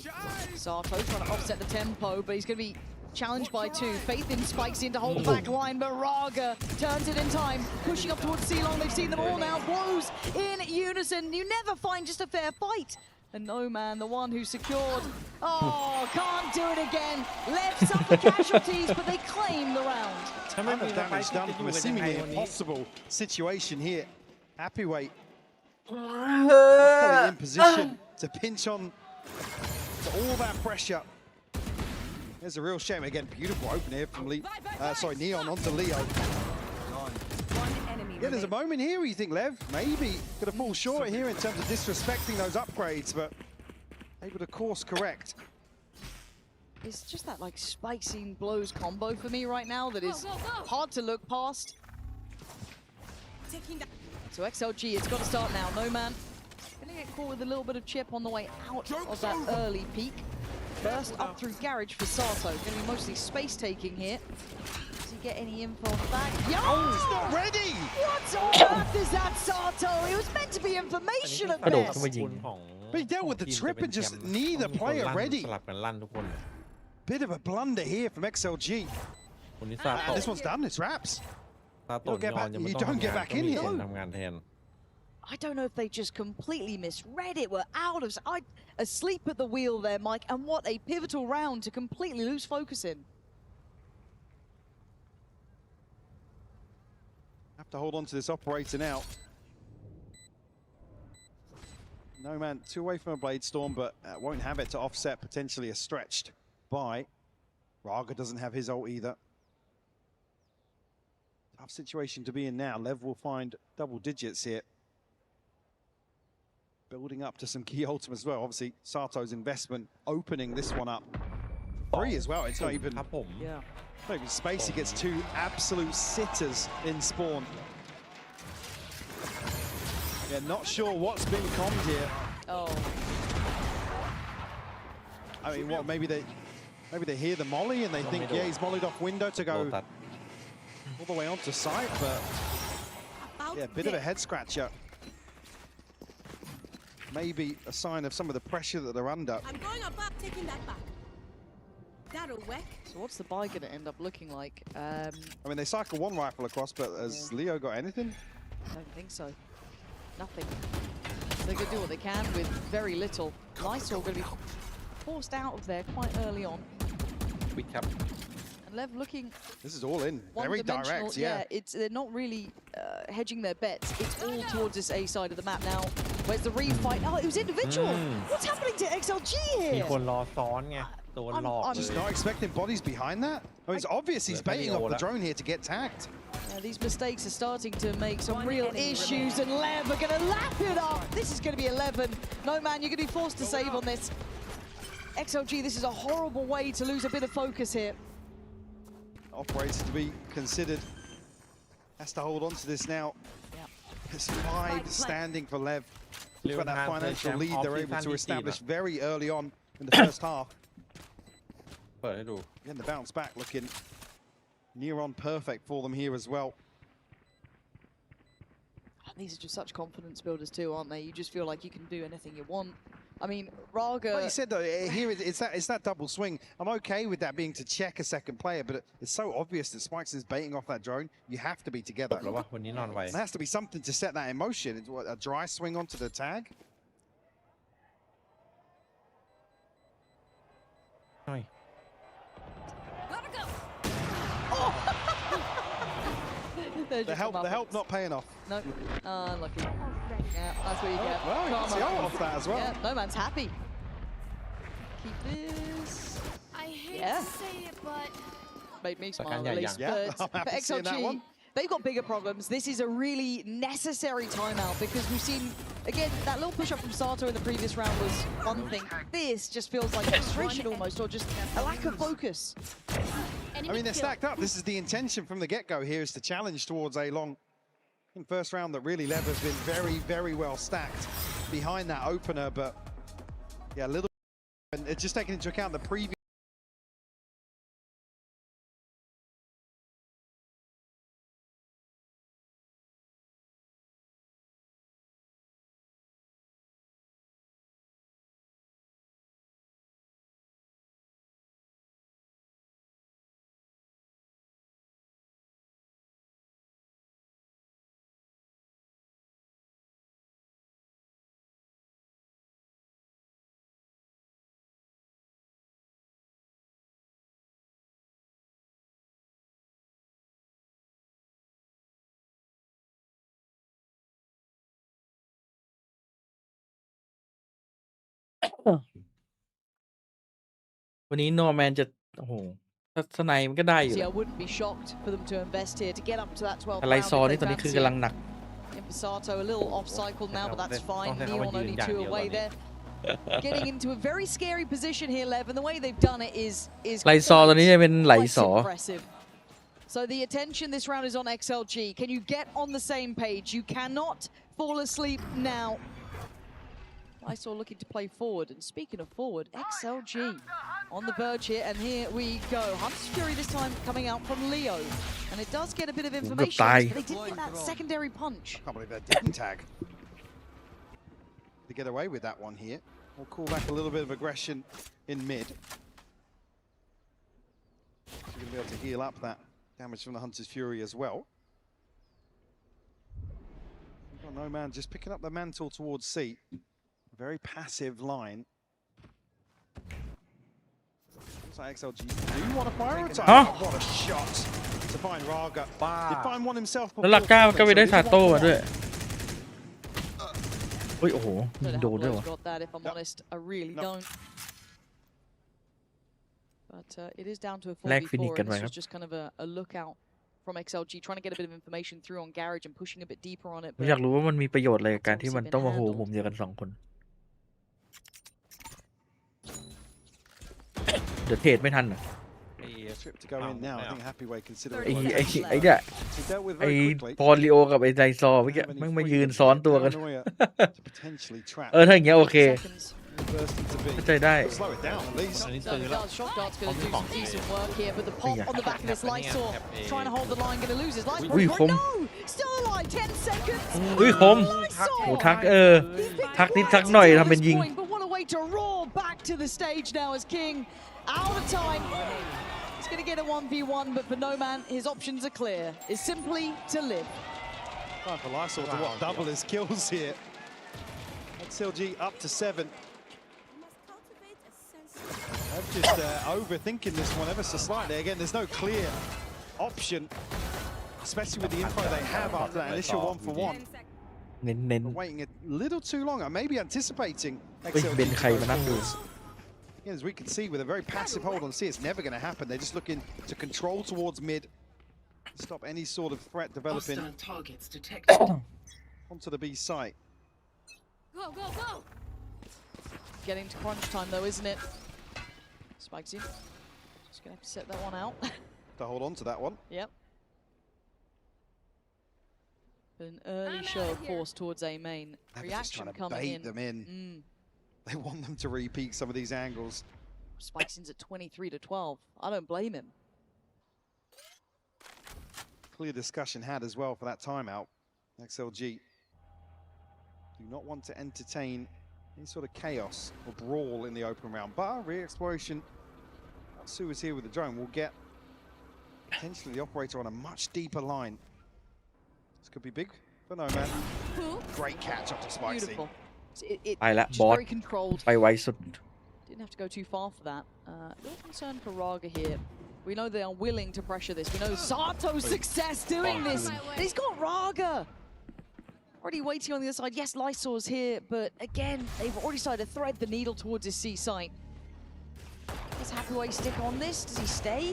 Sato trying to offset the tempo, but he's going to be challenged by 2. Faith in spikes in to hold the back line, but Raga turns it in time, pushing up towards Ceylon. They've seen them all now. Blows in unison. You never find just a fair fight. And No Man, the one who secured. Oh, can't do it again. Lev suffer casualties, but they claim the round. ถ้าไม่ Ton มี of ไฟ damage จะ done อยู่ from a กันยังไง seemingly วันนี้ impossible situation here. Happyweight luckily in position to pinch on to all that pressure. There's a real shame. Again, beautiful open here from Neon onto Leo. One enemy Yeah, there's a moment here where you think Lev maybe could have fallen short here in terms of disrespecting those upgrades, but able to course correct. It's just that like spike scene blows combo for me right now that is Go, go, go. hard to look past. Taking that. So XLG, it's got to start now. No man gonna get caught with a little bit of chip on the way out of that early peak. Burst up through garage for Sato. Gonna be mostly space taking here. Does he get any info on the back? Yo! He's not ready! What on earth is that, Sato? It was meant to be information at กระโดด best. เข้าไปยิง ของ But he dealt with the ทีม trip จะเป็ and น just แชมป์ neither ต้องมีคน player ลั่น ready. สลับกันลั่นทุกคน Bit of a blunder here from XLG. คนนี้ซาโต And this one's done, it's wraps. ซาโตะ Don't get ยอน back- ยังไม่ you ต้อง don't get ทำงาน back ต้อง in มี here. คนทำงานแทน I don't know if they just completely misread it. We're out of... asleep at the wheel there, Mike. And what a pivotal round to completely lose focus in. Have to hold on to this operator now. No man, two away from a Blade Storm, but won't have it to offset potentially a stretched buy. Raga doesn't have his ult either. Tough situation to be in now. Lev will find double digits here. Building up to some key ultimate as well. Obviously, Sato's investment opening this one up. Free as well. It's not even, ครับผม Yeah. not even space. He gets two absolute sitters in spawn. Yeah, not sure what's been conned here. Oh. I mean, what? Maybe they hear the molly and they think, yeah, he's mollied off window to โด go นตัด all the way onto site, but About yeah, bit of a there. head scratcher. Maybe a sign of some of the pressure that they're under. I'm going above, taking that back. That'll work. So what's the buy going to end up looking like? I mean, they cycle one rifle across, but has Leo got anything? I don't think so. Nothing. So they're going to do what they can with very little. Lysol going to be forced out of there quite early on. วิดครับ And Lev looking This is all in, very one-dimensional. direct, yeah. They're not really hedging their bets. It's all towards this A side of the map now. Where's the refight? Oh, it was individual. What's happening to XLG มี here? คนรอซ้อนไงโดนหลอก I'm เล Just ย not expecting bodies behind that. I mean, it's obvious he's baiting off the drone here to get tagged. These mistakes are starting to make some One real enemy issues, and Lev are going to lap it up. This is going to be 11. No, man, you're going to be forced to save on this. XLG, this is a horrible way to lose a bit of focus here. Operator to be considered. Has to hold on to this now. Yeah. There's five standing for Lev. Look at that financial lead they're able to establish very early on in the first half. เปิดให้ดู And the bounce back looking near on perfect for them here as well. These are just such confidence builders too, aren't they? You just feel like you can do anything you want. I mean, Raga... Like you said though, here it's that double swing. I'm okay with that being to check a second player, but it's so obvious that Spikes is baiting off that drone. You have to be together. แล้วว่าวันนี้นอนไว There has to be something to set that in motion. It's what, a dry swing onto the tag. หน่อย Gotta go. The help not paying off. No, unlucky. Yeah, that's what you get. Well, you can see Karma. off that as well. Yeah, no man's happy. Keep this. I hate Yeah. to say it, but Made me smile yeah, at least. yeah. But I'm happy for seeing that XLG, one. they've got bigger problems. This is a really necessary timeout because we've seen, again, that little push up from Sato in the previous round was one thing. This just feels like frustration almost, or just a lack of focus. enemy I mean, they're kill. stacked up. This is the intention from the get-go here, is to challenge towards a long in first round that really Lev has been very, very well stacked behind that opener, but yeah, a little, and it's just taking into account the previous.วันนี้โนแมนจะ โอ้โหถ้าสไนมันก็ได้อยู่ See, I wouldn't be shocked for them to invest here to get up to that 12 อะไร round ซอ if นี่ they ตอนนี้คื fancy อกำลั it. งหนัก Impisato a little off cycle now, but that's fine. Don't think Neon how only you 2 can away deal there. Getting into a very scary position here, Lev, and the way they've done it is ไหลซอตอนนี้จะเป็นไหล quite สอ impressive. So the attention this round is on XLG. Can you get on the same page? You cannot fall asleep now. I saw looking to play forward, and speaking of forward, XLG on the verge here, and here we go. Hunter's Fury this time coming out from Leo, and it does get a bit of information, but they didn't get that secondary punch. I can't believe that didn't tag. To get away with that one here. We'll call back a little bit of aggression in mid. So you're going to be able to heal up that damage from the Hunter's Fury as well. Oh, no man, just picking up the mantle towards C. Very passive line. Looks like XLG do want to prioritize. Huh? What a shot to find Raga. Did find one himself แล้วหลักก้าวก็ไปได้ so ซา did โต้ want มา one. ด้วยเฮ้ยโอ้โห Don't โด know น how ด้วย Blow's วะ got that, if I'm Yep. honest. I really No. don't. But it is down to a แลกฟินิก 4v4, กัน and ไว้ this ครั was บ just kind of a lookout from XLG, trying to get a bit of information through on Garage and pushing a bit deeper on it. ผมอยาก But รู้ว่ามันมีประโยชน์อะไรกับการ It's ที่มัน obviously ต้อง been มาโห handled. มุมเดียวกัน2 คน เดี๋ยวเทรดไม่ทันอ่ะ Trip to go in now. I think Happyway ไอ้ considering ไอ้ไอ้เนี่ย he dealt with ไอ้ very quickly. พอลิโอกับไอ้ไดซอเมื่อกี้ Have any แม่งมา freedom ยืน to ซ้อน get ตัวกัน paranoia to potentially trap ถ้าอย่างเงี้ยโอเค seconds. burst into B. เข้าใจได้ Slow it down at least. อันนี้ No, ซื้อ it แล้ว does. Shock Dart's going to do some decent Yeah. work here, but the pop Yeah. on the back of this Lysor, Yeah. trying to hold the line, going to lose his life. Ui, But không. no! Still alive, 10 seconds. อุ้ยคม Lysor! โหทักทักนิดทักหน่อยทำเป็นยิง But what a way to roar back to the stage now as King out of time. He's going to get a 1v1, but for No Man, his options are clear. It's simply to live. Time for Lysol to what, double his kills here. XLG up to 7. You must cultivate a sense of I'm just overthinking this one ever so slightly. Again, there's no clear option, especially with the info they have after that initial 1-for-1. 10 seconds. เน้น But waiting a little too long, or maybe anticipating เฮ้ย XLG เป็น to ใคร go มานั่งดู forwards. Again, as we can see, with a very passive hold on C, it's never going to happen. They're just looking to control towards mid, stop any sort of threat developing Hostile targets detected. onto the B site. Go, go, go! Getting to crunch time, though, isn't it? Spikes in. Just going to have to set that one out. To hold on to that one. Yep. But an early I'm show out of here. force towards A main. They're just Reaction trying to coming bait in. them in. Mm. They want them to repeat some of these angles. Spikes in's at 23-12. I don't blame him. Clear discussion had as well for that timeout. XLG do not want to entertain any sort of chaos or brawl in the open round. But re-exploration, Su is here with the drone, will get potentially the operator on a much deeper line. This could be big for No Man. Who? Great catch up to Spicy. Beautiful. It ไปละ just บอส very controlled. ไปไวสุด Didn't have to go too far for that. A little concern for Raga here. We know they are willing to pressure this. We know Sato's success doing this. And he's got Raga. Already waiting on the other side. Yes, Lysor's here, but again, they've already started to thread the needle towards his C site. Does Hathaway stick on this? Does he stay?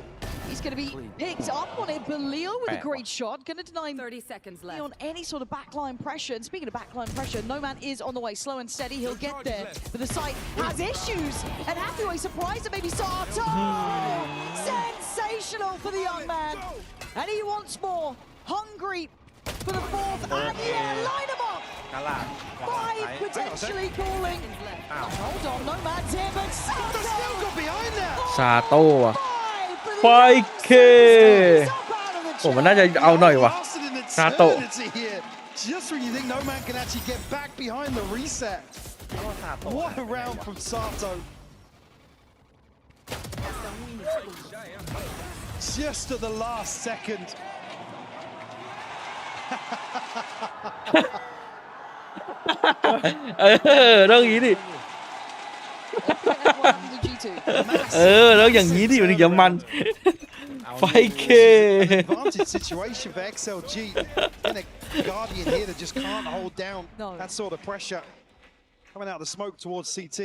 He's going to be picked up on it, but Leo with a great shot. Going to deny 30 seconds left. on any sort of backline pressure. And speaking of backline pressure, No Man is on the way, slow and steady. He'll get there, but the site has issues. And Hathaway surprised that maybe Sato. Sensational for the young man. And he wants more. Hungry for the fourth. And yeah, line him up. กาลาด Five potentially calling. Hold on, No Man's here, but They still Sato. got behind that. ซาโต้อะ Five. ไฟเค โอ้มันน่าจะเอาหน่อยวะ Lasted an Sato. eternity here. Just when you think No Man can actually get back behind the reset. What a round from Sato. Just at the last second. ต้องอย่างนี้ดิ ต้องอย่างนี้ดิมันถึงจะมัน ไฟเค Advantage situation for XLG. In a Guardian here that just can't hold down No. that sort of pressure. Coming out of the smoke towards CT.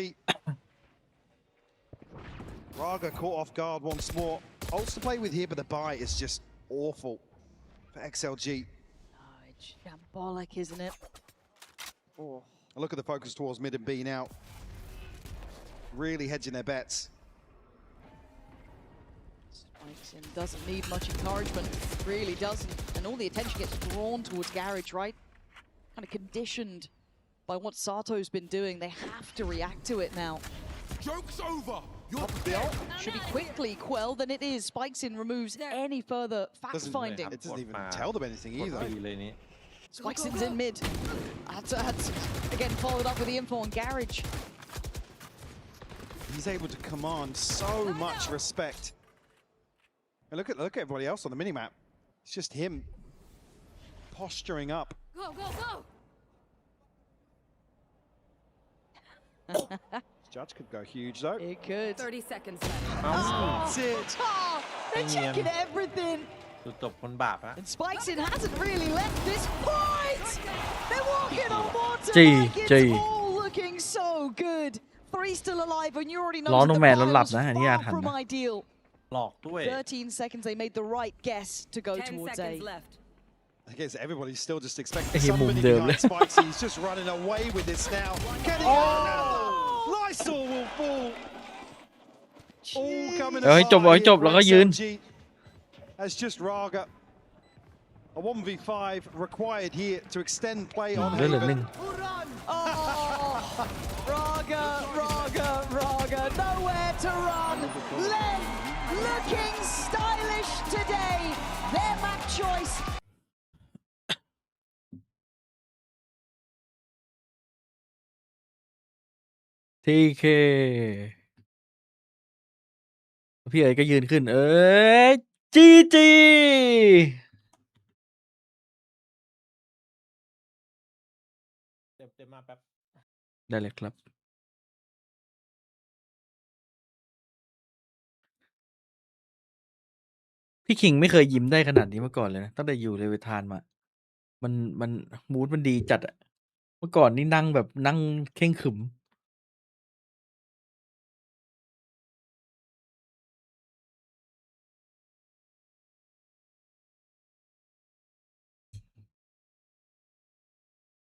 Raga caught off guard once more. Ults to play with here, but the buy is just awful for XLG. Oh, it's shambolic, isn't it? Oh. Look at the focus towards mid and B now. Really hedging their bets. Spikeson doesn't need much encouragement, really doesn't. And all the attention gets drawn towards Garage, right? Kind of conditioned by what Sato's been doing. They have to react to it now. Joke's over. Top of the ult should be quickly quelled, and it is. Spikeson removes any further fact-finding. It doesn't even tell them anything กด either. ดีเลยนี้ Spikeson's in mid. Had again followed up with the info on Garage. He's able to command so much respect. And look at everybody else on the minimap. It's just him posturing up. Go, go, go! Judge could go huge though. It could. 30 seconds left. That's it. Oh, they're checking everything. จุดจบคนบาปฮะ And Spikeson hasn't really left this point. They're walking on water. G, Like it's G. all looking so good. 3 still alive, and you already know ล้อ that น้อง the แมนแล้วหลับ fire นะ was อันนี้อา far ถรรพ์ from นะ ideal. หลอกด้วย 13 seconds, they made the right guess to go 10 towards seconds A. left. I guess everybody's still just expecting Hey, somebody mum behind devle. Spikes. He's just running away with this now. Can he? Oh! Lysol will fall. All coming เอ้ยจบ apart จบ here แล้ว for ก็ยืน XLG. As just Raga. A 1v5 required here to extend play on เหลือ Haven. หนึ่ง Oh, Raga, nowhere to run. Len looking stylish today. Their map choice. ทีเคพี่เอ๋ยก็ยืนขึ้น เอ้ยจีจี เต็มมาแป๊บ ได้เลยครับ พี่คิงไม่เคยยิ้มได้ขนาดนี้มาก่อนเลยนะ ตั้งแต่อยู่เลเวทานมา มันมูดมันดีจัดอะเมื่อก่อนนี่นั่งแบบนั่งเข่งขรึม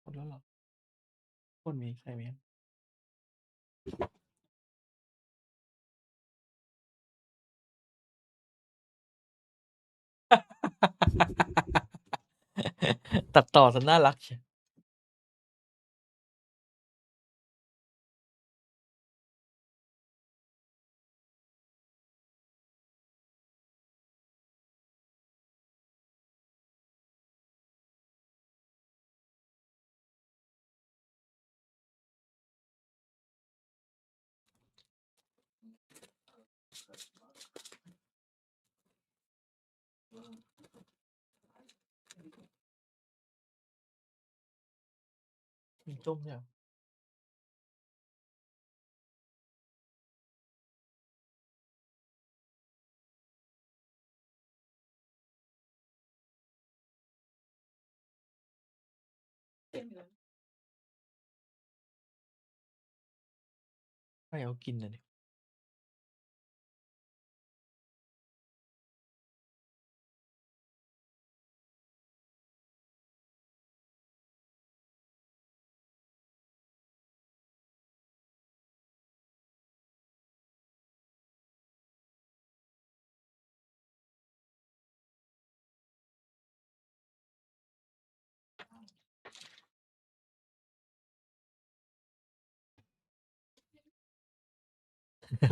หมดแล้วเหรอคนมีใครไหม ตัดต่อซะน่ารักเชียวมีต้มเนี่ย ไม่เอากินเลยดิ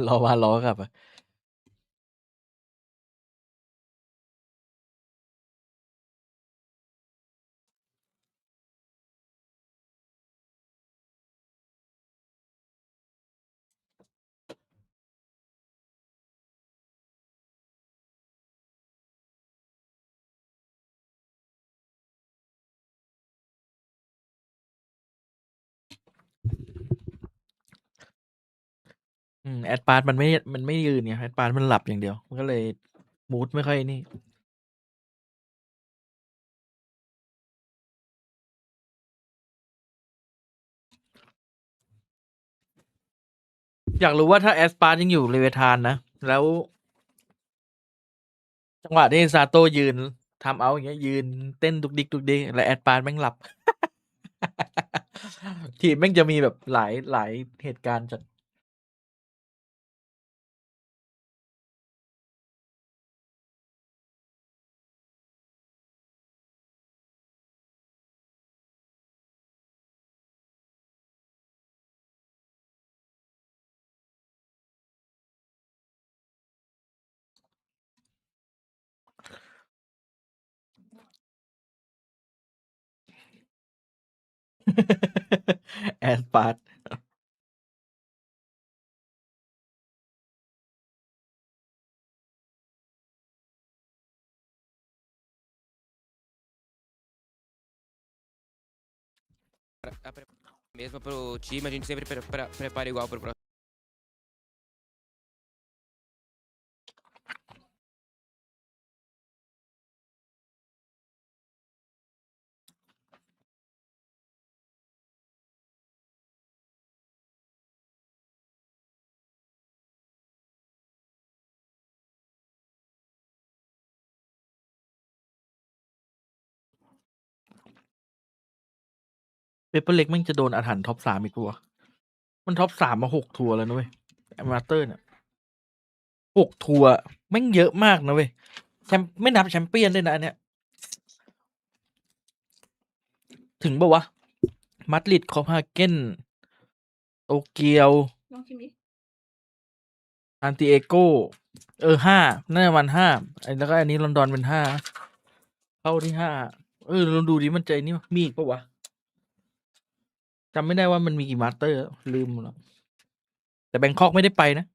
รอมารอกลับอ่ะแอดปาร์ตมันไม่ยืนเนี่ยแอดปาร์ตมันหลับอย่างเดียว มันก็เลยมูดไม่ค่อยนี่ อยากรู้ว่าถ้าแอสปาร์ยังอยู่เลเวทานนะ แล้ว จังหวะที่ซาโต้ยืนทำเอาอย่างเงี้ย ยืนเต้นดุกดิกดุกดิกแล้วแอดปาร์แม่งหลับ ทีมแม่งจะมีแบบหลายเหตุการณ์จัด แอดปาร์ Mesmo pro time, a gente sempre prepara igual pro próximo. เปเปอร์เล็กแม่งจะโดนอาถรรพ์ท็อป3อีกปะวะมันท็อป3มา6ทัวร์แล้วนะเว้ยมาสเตอร์เนี่ย6ทัวร์แม่งเยอะมากนะเว้ยไม่นับแชมเปี้ยนเลยนะอันเนี้ย ถึงปะวะ มาดริด โคเปนเฮเกน โตเกียว ลองชิมดิ ซานติเอโก 5 น่าจะวัน5แล้วก็อันนี้ลอนดอนเป็น5เข้าที่5ลองดูดิมันใจนี่มีอีกปะวะจำไม่ได้ว่ามันมีกี่มาสเตอร์ลืมหมดแล้วแต่แบงคอกไม่ได้ไปนะ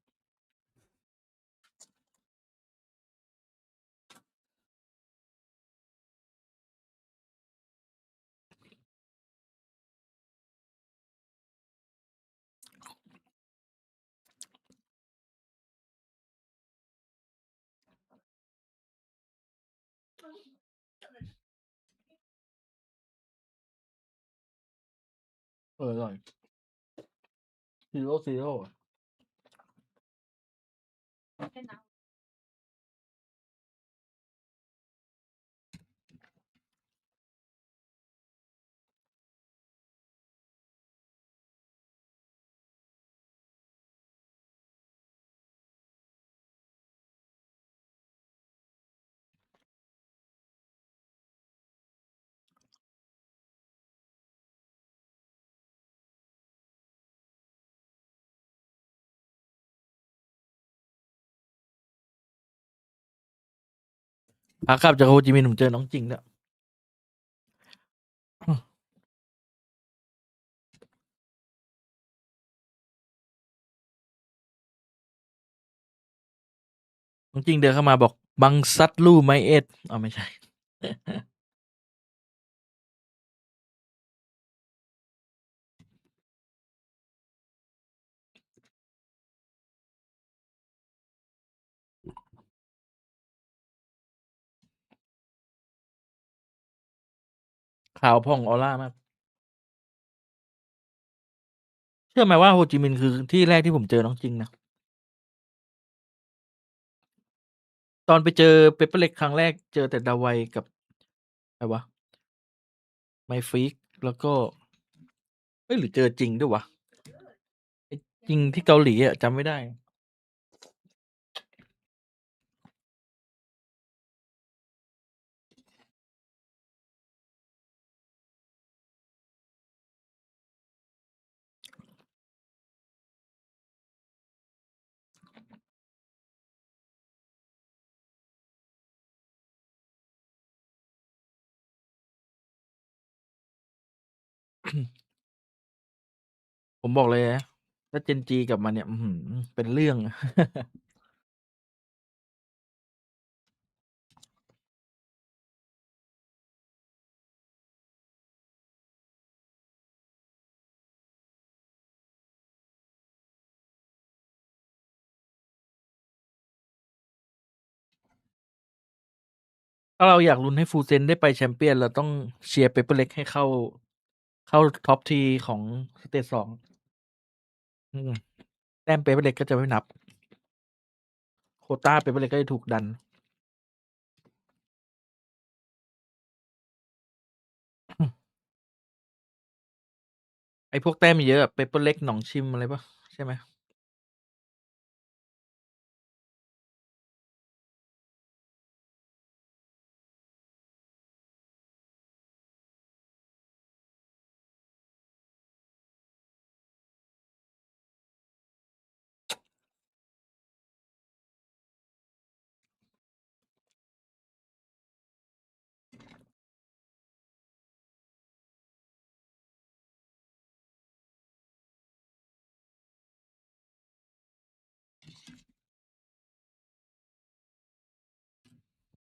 อร่อย0-0พากลับจากโฮจิมินห์ผมเจอน้องจริงแล้วน้องจริงเดินเข้ามาบอกบังซัดลู่ไมเอ็ดไม่ใช่ ขาวผ่องออร่ามาก เชื่อไหมว่าโฮจิมินห์คือที่แรกที่ผมเจอน้องจริงนะ ตอนไปเจอเปเปอร์เล็กครั้งแรกเจอแต่ดาไวกับอะไรวะไมฟิกแล้วก็หรือเจอจริงด้วยวะไอ้จริงที่เกาหลีอ่ะจำไม่ได้ ผมบอกเลยนะถ้าเจนจีกลับมาเนี่ย เป็นเรื่อง ถ้าเราอยากลุ้นให้ฟูเซนได้ไปแชมเปี้ยน เราต้องเชียร์เปเปอร์เล็กให้เข้าท็อปทีของสเตจ2 แต้มเปเปอร์เล็กก็จะไม่นับ โควต้าเปเปอร์เล็กก็จะถูกดัน ไอ้พวกแต้มเยอะเปเปอร์เล็กหนองชิมอะไรปะใช่ไหม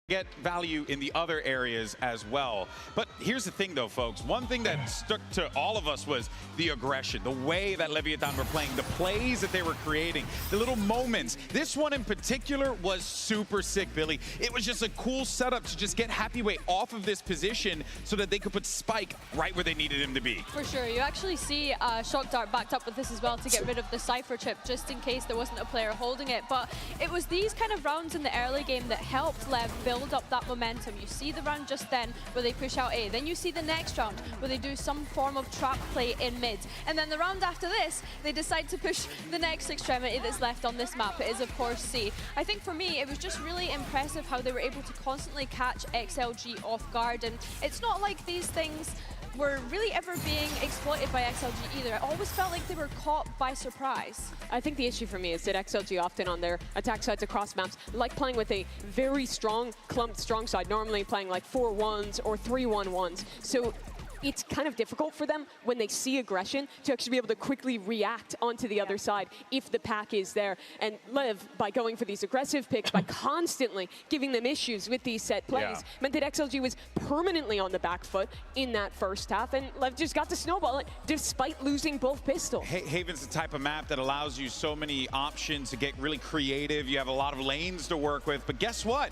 get value in the other areas as well. But here's the thing though, folks. One thing that stuck to all of us was the aggression, the way that Leviathan were playing, the plays that they were creating, the little moments. This one in particular was super sick, Billy. It was just a cool setup to just get Happyweight off of this position so that they could put Spike right where they needed him to be. For sure. You actually see Shock Dart backed up with this as well to get rid of the Cypher chip just in case there wasn't a player holding it. But it was these kind of rounds in the early game that helped Lev build up that momentum. You see the round just then where they push out A. Then you see the next round where they do some form of trap play in mid. And then the round after this, they decide to push the next extremity that's left on this map. It is, of course, C. I think for me, it was just really impressive how they were able to constantly catch XLG off guard. And it's not like these things were really ever being exploited by XLG either. It always felt like they were caught by surprise. I think the issue for me is that XLG often on their attack sides across maps like playing with a very strong clumped strong side, normally playing like 4-1s or 3-1-1s. So it's kind of difficult for them when they see aggression to actually be able to quickly react onto the other side if the pack is there. And Lev, by going for these aggressive picks, by constantly giving them issues with these set plays, meant that XLG was permanently on the back foot in that first half, and Lev just got to snowball it despite losing both pistols. Haven's the type of map that allows you so many options to get really creative. You have a lot of lanes to work with, but guess what?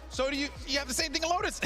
So do you have the same thing in Lotus.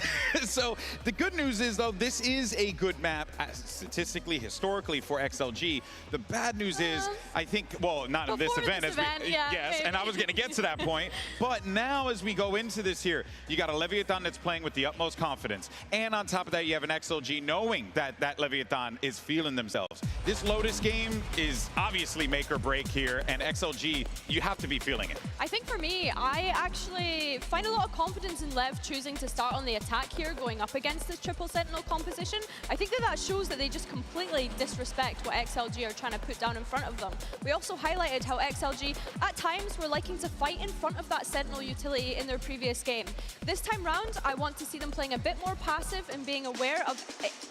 So the good news is, though, this is a good map statistically, historically for XLG. The bad news is, I think, well, not in this event, yes, and I was going to get to that point. But now as we go into this here, you got a Leviathan that's playing with the utmost confidence. And on top of that, you have an XLG knowing that that Leviathan is feeling themselves. This Lotus game is obviously make or break here, and XLG, you have to be feeling it. I think for me, I actually find a lot of confidence in Lev choosing to start on the attack here, going up against this triple sentinel composition. I think that shows that they just completely disrespect what XLG are trying to put down in front of them. We also highlighted how XLG at times were liking to fight in front of that sentinel utility in their previous game. This time round, I want to see them playing a bit more passive and being aware of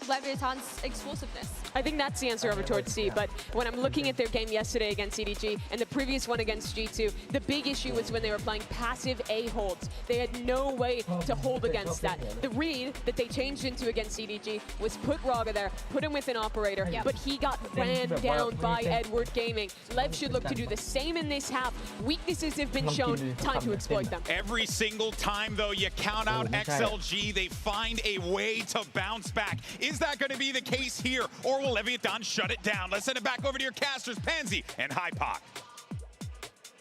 Leviathan's explosiveness. I think that's the answer over towards C, but when I'm looking at their game yesterday against CDG and the previous one against G2, the big issue was when they were playing passive A holds. They had no way to hold against that. The read that they changed into against CDG was put Raga there, put him with an operator, but he got ran down by Edward Gaming. Lev should look to do the same in this half. Weaknesses have been shown, time to exploit them. Every single time, though, you count out XLG, they find a way to bounce back. Is that going to be the case here, or will Leviathan shut it down? Let's send it back over to your casters, Pansy and Hypoc.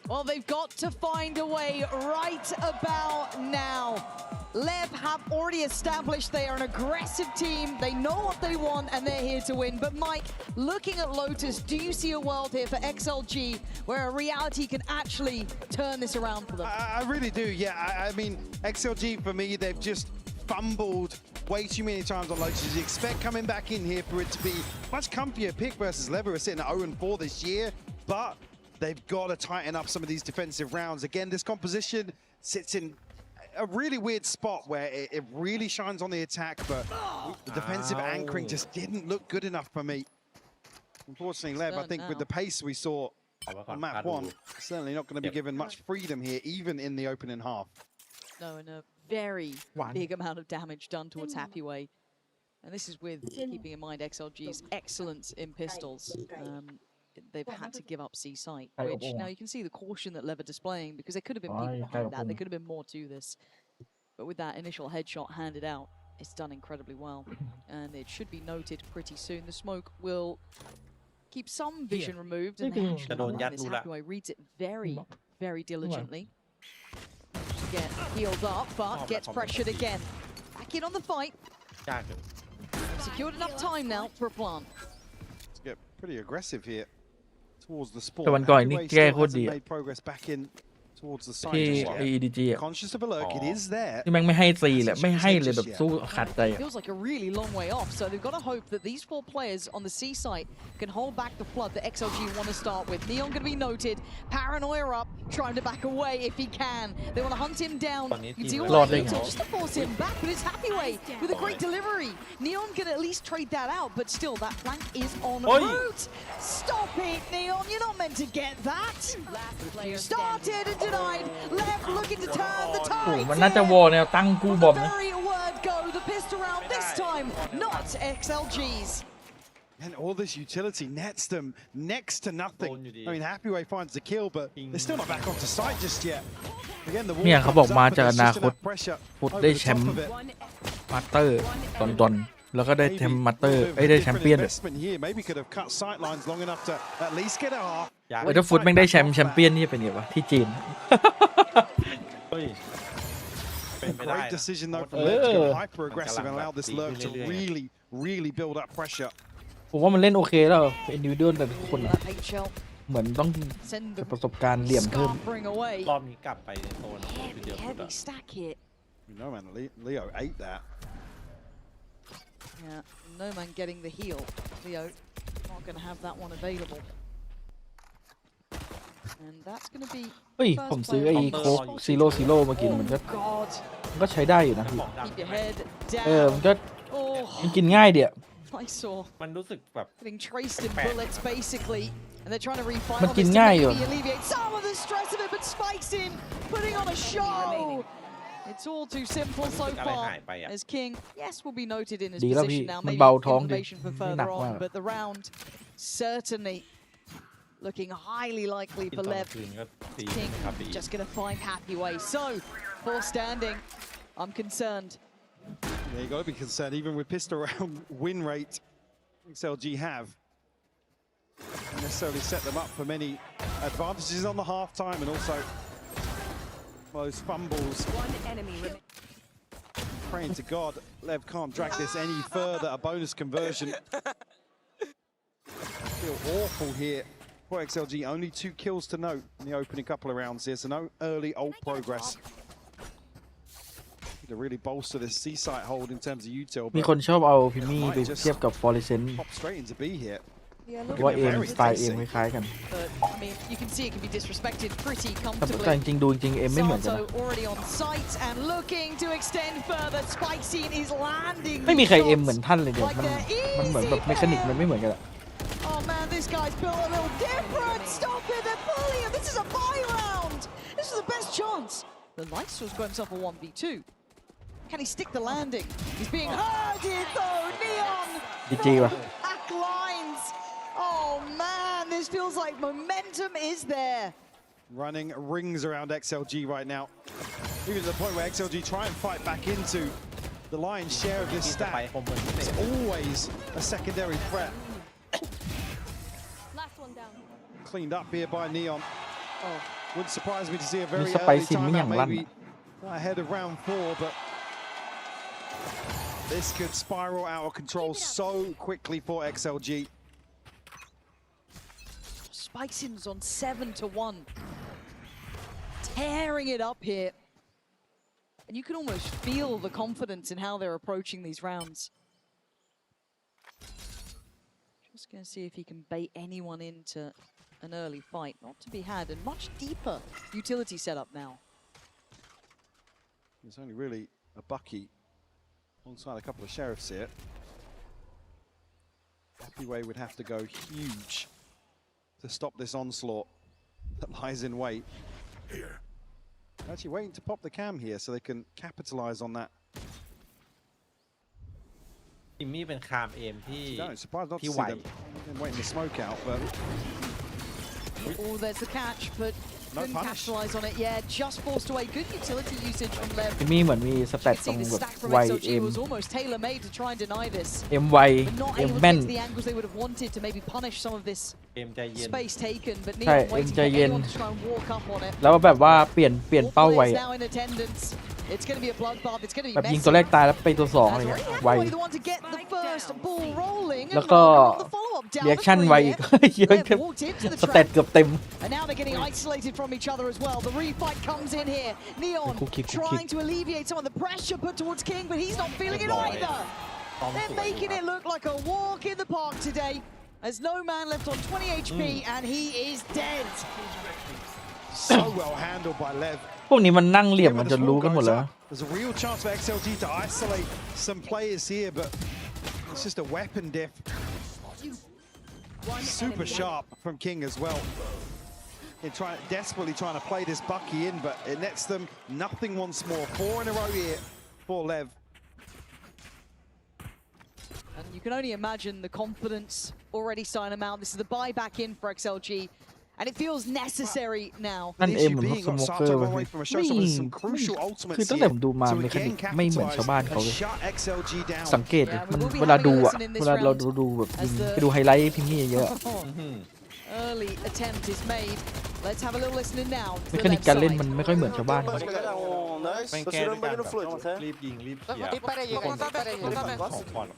Well, they've got to find a way right about now. Lev have already established they are an aggressive team. They know what they want and they're here to win. But Mike, looking at Lotus, do you see a world here for XLG where a reality can actually turn this around for them? I really do, yeah. I mean, XLG, for me, they've just fumbled way too many times on Lotus. You expect coming back in here for it to be much comfier pick versus Lev, who are sitting at 0-4 this year, but they've got to tighten up some of these defensive rounds. Again, this composition sits in a really weird spot where it really shines on the attack, but the defensive anchoring just didn't look good enough for me. Unfortunately, Lev, I think with the pace we saw on map 1, certainly not going to be given much freedom here, even in the opening half. No, and a very big amount of damage done towards Happyway. And this is with keeping in mind XLG's excellence in pistols. They've had to give up C site, which now you can see the caution that Lev are displaying, because there could have been people behind that. There could have been more to this. But with that initial headshot handed out, it's done incredibly well. And it should be noted pretty soon. The smoke will keep some vision removed, andจะ actually โดนยัด this ดูละ Happyway reads it very diligently. To get healed up, but gets pressured again. Back in on the fight. ยากอยู่ Secured enough time now for a plant. Let's get pretty aggressive here towards the sport. แต่วันก่อนนี่ Happyway แก้ still โคตร hasn't ดี made progress back in towards the ที่ side just yet. EDG อ่ะ Conscious of a lurk, it is there. ที่แม่งไม่ให้ซีแหละไม่ให้เลยแบบสู้ขาดใจอ่ะ Feels like a really long way off, so they've got to hope that these 4 players on the C site can hold back the flood that XLG want to start with. Neon going to be noted, paranoia up, trying to back away if he can. They want to hunt him down. You can see all that intel just to force him back, but it's Happyway with a great delivery. Neon can at least trade that out, but still, that flank is en route. Stop it, Neon, you're not meant to get that. You started and denied. Left looking to turn the โอ้ tide. มันน่าจะวอลแนวตั้งกู้บอมนะ Very word go, the pistol round this time, not XLG's. And all this utility nets them next to nothing. I mean, Happyway finds the kill, but they're still not back onto site just yet. Again, the wall เนี่ยเขาบอก comes มา up, but จากอ there's นา just คต enough pressure ฟุต over ได้ the แช top มป์ of it. มาสเตอร์ตอนแล้วก็ได้แชมป์มาสเตอร์ Maybe ได้ a แชม different เปี้ยน investment here. Maybe could have cut sight lines long enough to at least get a half. เว้ยถ้าฟุตแม่งได้แชมป์เปี้ยนนี่เป็นไงวะที่จีน เฮ้ย เป็นไปได้ Great นะ decision though เพ from ราะ Lev to go เออ hyper aggressive and allow this มันกำลัง lurk to แบบตีขึ้นเรื่อยๆ really build up pressure. ผมว่ามันเล่นโอเคแล้วเป็นอินดิวิวแต่ทุกคนอะ That HL เหมือนต้อง send เก็บ the ประสบการณ์เหลี่ยมเพิ่ม scarpering away. รอบนี้กลับไปในโซนทีเดียวสุด Heavy อะ stack hit. No man, Leo ate that. Yeah, no man getting the heal. Leo not going to have that one available. And that's going to be เฮ้ยผมซื้อไอ้โค้ก0 มากินมันก็ God. มันก็ใช้ได้อยู่นะ บอกดัง Keep your head มัน down. ก็ Oh, มันกินง่ายเดียว I saw มันรู้สึกแบบ getting traced in bullets basically. And they're trying to refile มัน this กิน to ง่ายอยู่ maybe alleviate some of the stress of it, but Spike's in, putting on a show. It's all too simple so อะไร far. หายไปอ่ะ As King, yes, will be noted in his ดีแล้วพี่ position now. มัน Maybe เบาท้องดิ information for ไม่หนั further กมาก on, but the round certainly looking highly likely กิน for ตอน Lev. คืนก็ตี King ครับอีก just going to find Happyway. So, for standing, I'm concerned. Yeah, you got to be concerned, even with pistol round win rate XLG have. Don't necessarily set them up for many advantages on the half time, and also those fumbles. Praying to God, Lev can't drag this any further. A bonus conversion. Feel awful here for XLG. Only 2 kills to note in the opening couple of rounds here, so no early ult progress. To really bolster this C site hold in terms of util. มีคนชอบเอาพิมมี่ไปเทียบกับฟอร์เรเซนต์ Pop straight into B here. Yeah, ว่าเอม very สไตล์เอม tasty. คล้ายๆกัน But, I mean, you can see it can be disrespected pretty แต่ comfortably. จริงๆดูจริงๆเอมไม่เหมือนกันนะ Sato already on site and looking to extend further. Spike scene is landing. ไม่มีใคร these เอมเหมือน shots ท่านเลยเดียว like มัน they're เหมือนแบบ easy เมคานิกมันไม่เหมือนกันอะ Oh man, this guy's built a little different. Stop it, they're pulling him. This is a buy round. This is the best chance. The Lightsource got himself a 1v2. Can he stick the landing? He's being herded though. Neon. GGว่ะ Back lines. Oh man, this feels like momentum is there. Running rings around XLG right now. Even to the point where XLG try and fight back into the lion's share of this สไป stack. คอมบนพิเศษ Always a secondary threat. Last one down. Cleaned up here by Neon. Oh, wouldn't surprise me to see a มี very สไป early ซินไม่อย่าง timeout, ลั่น maybe อะ ahead of round 4, but this could spiral out of control so quickly for XLG. Spikeson's on 7-1. Tearing it up here. And you can almost feel the confidence in how they're approaching these rounds. Just going to see if he can bait anyone into an early fight. Not to be had, and much deeper utility setup now. There's only really a Bucky alongside a couple of sheriffs here. Happyway would have to go huge to stop this onslaught that lies in wait. Here. Actually waiting to pop the cam here so they can capitalize on that. จิมมี่เป็นคามเอมที่ No, surprised not to ที่ see ไหว them. Been waiting to smoke out, but Oh, there's the catch, but No couldn't punish. capitalize on it. Yeah, just forced away. Good utility usage from Lev. มีเหมือนมีสเตต You ตรง see the แบบ stack from ไว XLG เอ็ม was almost tailor-made to try and deny this. เอ็มไว But not เอ็ม able to แม่น get to the angles they would have wanted to maybe punish some of this เกมใจเย็น space taken. But ใช่ Neon เอ็ม waiting ใจ for เย็น anyone to try and walk up on it. แล้วแบบว่าเปลี่ยน All เป้าไว players อะ now in attendance. It's going to be a bloodbath. It's going to be แบบยิง messy. ตัวแรกตายแล้วไปตัวสองอะไร As เงี้ย Ray ไว Hathaway, the one to get the first ball rolling. แล้วก็ เรีแอคชั่นไวอีกเยอะ Lev walked into the สเตต trap. เกือบเต็ม And now they're getting isolated from each other as well. The refight comes in here. Neon Cool kick. trying to alleviate some of the pressure put towards King, but he's not feeling it either. They're making it look like a walk in the park today. There's no man left on 20 HP, and he is dead. So well handled by Lev. พวกนี้มันนั่งเหลี่ยม When กัน the จนรู้ swarm กันหมด goes แล้ว up, There's a real chance for XLG to isolate some players here, but it's just a weapon diff. Super sharp from King as well. Desperately trying to play this Bucky in, but it nets them nothing once more. 4 in a row here for Lev. And you can only imagine the confidence already sign them out. This is the buyback in for XLG, and it feels necessary now. นั่น The เอ็ม issue เหมือน being ส got โมเกอ Sato ร์ away from a show ไม่ some with some crucial ultimates คือตั้งแต่ here ผมดูมา to เมคานิ again กไม่เหมือนชาวบ้าน capitalize เขาเลย and shut XLG down. สังเกตดิ Yeah, we มัน will be เวลา having ดู a อะ listen in this เวลาเรา round ดูแบบ as the ไปดูไฮไลท์พิมพ์นี่เยอะ early attempt is made. Let's have a little listening now. เมคานิกการเล่นมันไม่ค่อยเหมือนชาวบ้านเขา เป็นแก้ด้วยการแบบรีบยิงรีบเคลียร์ คนของก่อน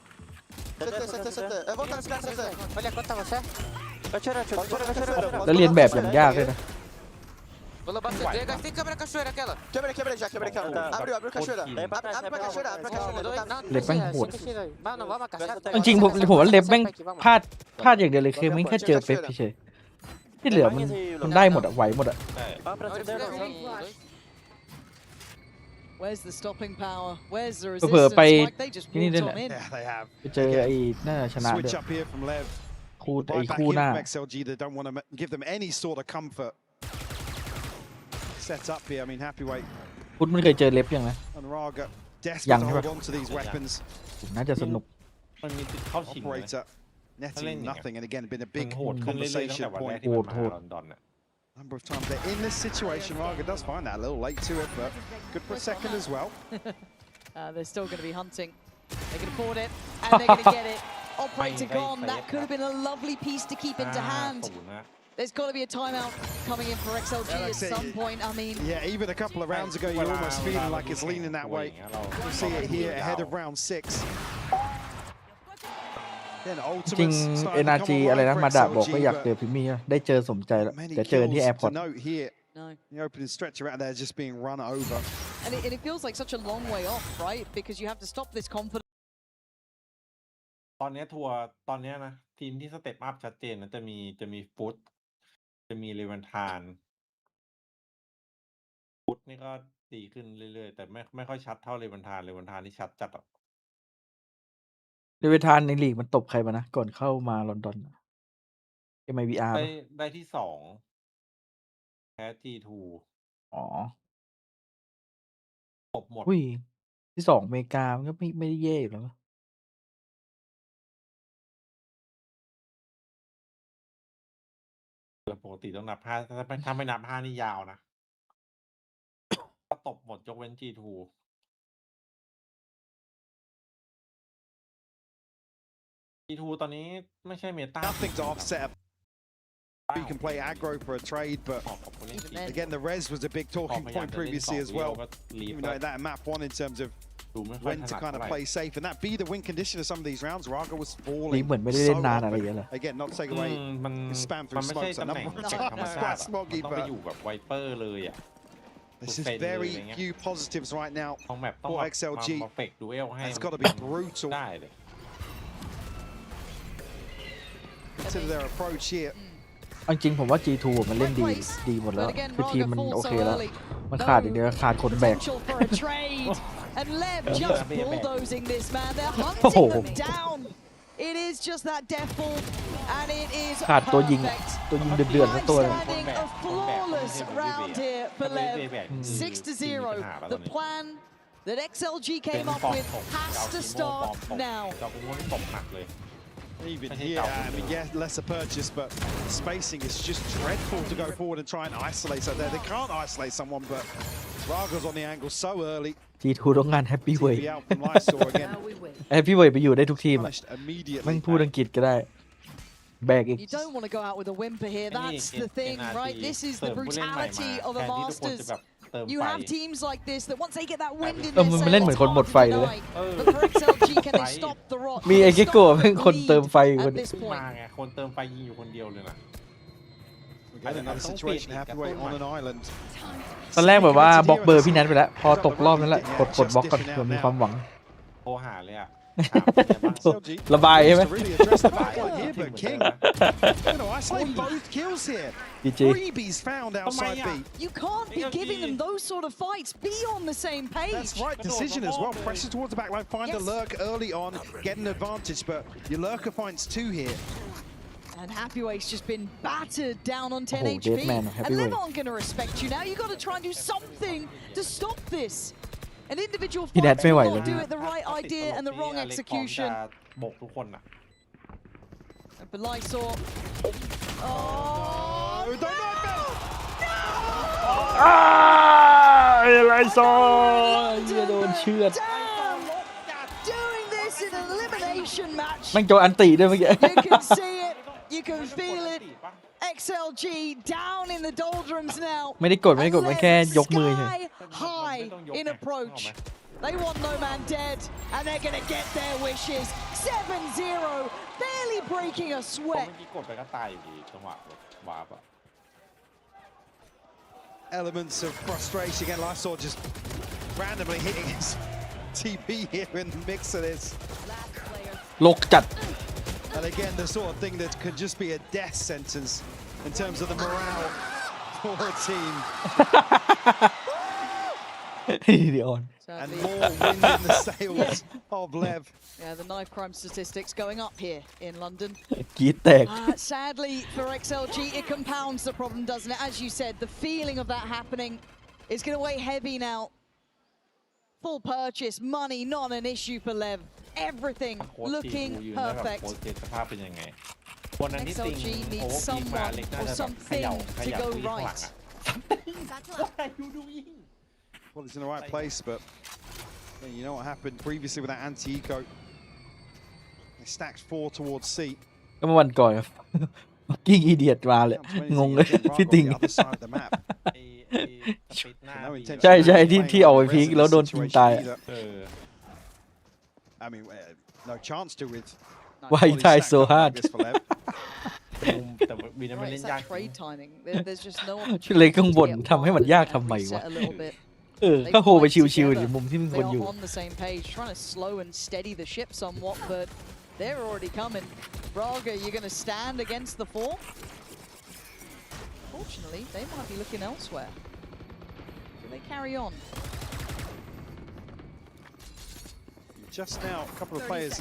แล้วเรียนแบบอย่างยากเลยนะ Tem câmera cachoeira aquela. Quebra já, Abriu cachoeira. Abre pra cachoeira, Não, เล็บแม่งโหด Não, vamos caçar. จริงๆผมว่าเล็บแม่งพลาดอย่างเดียวเลยคือแม่งแค่เจอเป๊ปเฉยๆที่เหลือมันได้หมดอะไหวหมดอะ Where's the stopping power? Where's the เผื่อ resistance? ไป Mike, they just ที่นี่ walked ด้วยแหละ on in. Yeah, they have. ไปเจอไอ้น่าจะชนะด้วย Switch up here from Lev. คู่ The ไอ้ buyback คู่ in หน้า from XLG. They don't want to give them any sort of comfort. Set up here. I mean, Happyweight พุทธมันเคยเจอเล็บยังนะ and Raga desperate Young, to hold right? on to these weapons. น่าจะสนุก มันมีติดเข้าชิงไหม Operator netting nothing, and again, been a มัน big โหดขึ้นเรื่อยๆตั้งแต่ conversation วันแรก point. ที่มันมาลอนดอนอ่ะ Number of times they're in this situation. Raga does find that a little late to it, but good for a second as well. They're still going to be hunting. They can afford it, and they're going to get it. Operator gone. That could have been a lovely piece to keep into hand. There's got to be a timeout coming in for XLG Yeah, like I at say, some point. I mean, Yeah, even a couple of rounds ago, you're almost feeling like it's leaning that way. We'll see it here ahead of round 6. Then จริง ultimates starting to NRG come อะไร alive นะ for มาดาบอก XLG, ก็อยาก but เจอพิมมี่ได้เจอสมใจแล้ว many เดี๋ยวเจอที่ kills แอร์พอร์ to ต note here. no. The opening stretch around there just being run over. And it feels like such a long way off, right? Because you have to stop this confidence. ตอนนี้ทัวร์ตอนนี้นะทีมที่สเต็ปอัพชัดเจนนะจะมีฟุตจะมีเลวันทานฟุตนี่ก็ดีขึ้นเรื่อยๆแต่ไม่ค่อยชัดเท่าเลวันทานที่ชัดจัดอ่ะ เดวิดทานในลีกมันตบใครมานะ ก่อนเข้ามาลอนดอน MIVR ได้ที่2แพ้ G2 อ๋อ ตบหมด อุ้ยที่สองอเมริกามันก็ไม่ได้แย่อยู่แล้ว ปกติต้องนับ5ถ้าไม่นับ5นี่ยาวนะก็ตบหมดยกเว้น G2 G2 ตอนนี้ไม่ใช่เมตา Nothing to offset. You can play aggro for a trade, but again, the res was a big talking point previously as well. Even though that map one in terms of when to kind of play safe, and that be the win condition of some of these rounds. Raga was นี่ falling เหมือนไม่ได้เล่น so นานอะไร often. อย่างเงี้ยเลย Again, not to take away มัน spam มัน through ไม่ใช่ smokes. ตำแหน่ง Another ธรรมชา quite ติ smoggy, ต้องไป but อยู่แบบไวเปอร์เลยอ่ะ this is very few positives right now ต้องแบบต้อง for มา XLG. เฟกดูเอลให้ It's got to be brutal ได้เลย to their approach here. เอาจริงผมว่า G2 มันเล่นดีหมดแล้ว คือทีมมันโอเคแล้ว มันขาดอย่างเดียวขาดคนแบก Potential for a trade. And Lev just bulldozing this man. They're hunting them down. It is just that death ball, and it is ขาดตัวยิง perfect. ตัวยิงเดือดๆสักตัว Standing a flawless round here for Lev. 6-0. The plan that XLG came up with has to start now. จอกงูนี่ตบหนักเลย Even here, I mean, yeah, lesser purchase, but spacing is just dreadful to go forward and try and isolate. So they can't isolate someone, but Raga's on the angle so early. G2 ต้องงานแฮปปี้เวย์ TP out from Lysor again. แฮปปี้เวย์ไปอยู่ได้ทุกทีมอ่ะ Punished immediately. แม่งพูดอังกฤษก็ได้แบกอีก You don't want to go out with a whimper here. That's the thing, right? This is the brutality of a Masters. You have teams like this that once they get that wind in their มันเล่นเหมือนคนหมดไฟเลย but for XLG, can they stop the rot? มีไอ้เกโก้เป็นคนเติมไฟคน At this มา point. ไงคนเติมไฟยิงอยู่คนเดียวเลยนะ We got another situation halfway on an island. ตอนแรกแบบว่าบล็อกเบอร์พี่แนทไปแล้วพอตกรอบนั้นแหละกดบล็อกก่อนเผื่อมีความหวัง โทรหาเลยอ่ะ ระบายใช่ไหม To really address the backline here, but King, you know, isolate both kills here. GG. Freebies found outside B. You can't be giving them those sort of fights. Be on the same page. That's right decision as well. Pressure towards the backline, find a lurk early on, get an advantage, but your lurker finds two here. And Happywaite's just been battered down on 10 Oh, HP. dead man, And Happyweight. LEV aren't going to respect you now. You've got to try and do something to stop this. An individual He fight had me will right not there. do it the right idea and the wrong execution. บกทุกคนอ่ะ But Lysor. Oh, don't know that. อะไรซอโดนเชือด Damn! Doing this in an elimination match. แม่งโจอันติด้วยเมื่อกี้ You can see it. You can feel it. XLG down in the doldrums now. ไม่ได้กดมันแค่ยกมือเฉย Sky high in approach. They want no man dead, and they're going to get their wishes. 7-0, barely breaking a เมื่ sweat. อกี้กดไปก็ตายอยู่ดีจังหวะวาร์ปอ่ะ Elements of frustration again. Lysor just randomly hitting his TP here in the mix of this. โลกจัด And again, the sort of thing that could just be a death sentence in terms of the morale for a team. เดี๋ยว And Sadly, more wind in the sails of Lev. yeah, the knife crime statistics going up here in London. กรีดแตก Sadly for XLG, it compounds the problem, doesn't it? As you said, the feeling of that happening is going to weigh heavy now. Full purchase, money not an issue for Lev. Everything โค้ชทีม looking กูยืนได้แบบ perfect. โค้ชเจสภาพเป็นยังไงวันนั้นที่ติง XLG โอ้ needs พีมา someone เล็กน่า or จะแบบเขย่า something เข to ย่า go ที่ข้างหลัง right. อ่ะ Well, it's in the right place, but you know what happened previously with that anti-eco. They stacked 4 towards C. ก็เมื่อวันก่อนครับกิ้งอีเดียตมาเลย งงเลยพี่ติง The other side of the map. ไอ้สปิดหน้า No พี่ intention ใช่ of ใช่ playing ที่ออกไป on the พีค resident แล้วโดนยิง situation ตาย either. เออ I mean, no chance to with. Why you try so hard? มุมแต่วีนั้นมัน Right, เล่ it's นยาก that จริง trade timing. There's just no เลยข้างบน opportunity to get ทำให้มัน wide ยาก and ทำไมวะ reset a little bit. ก็โหไปชิวๆอยู่มุมที่มีค They นอยู่ are on the same page, trying to slow and steady the ship somewhat, but they're already coming. Braga, you're going to stand against the 4? Fortunately, they might be looking elsewhere. Do they carry on? Just now, a couple of players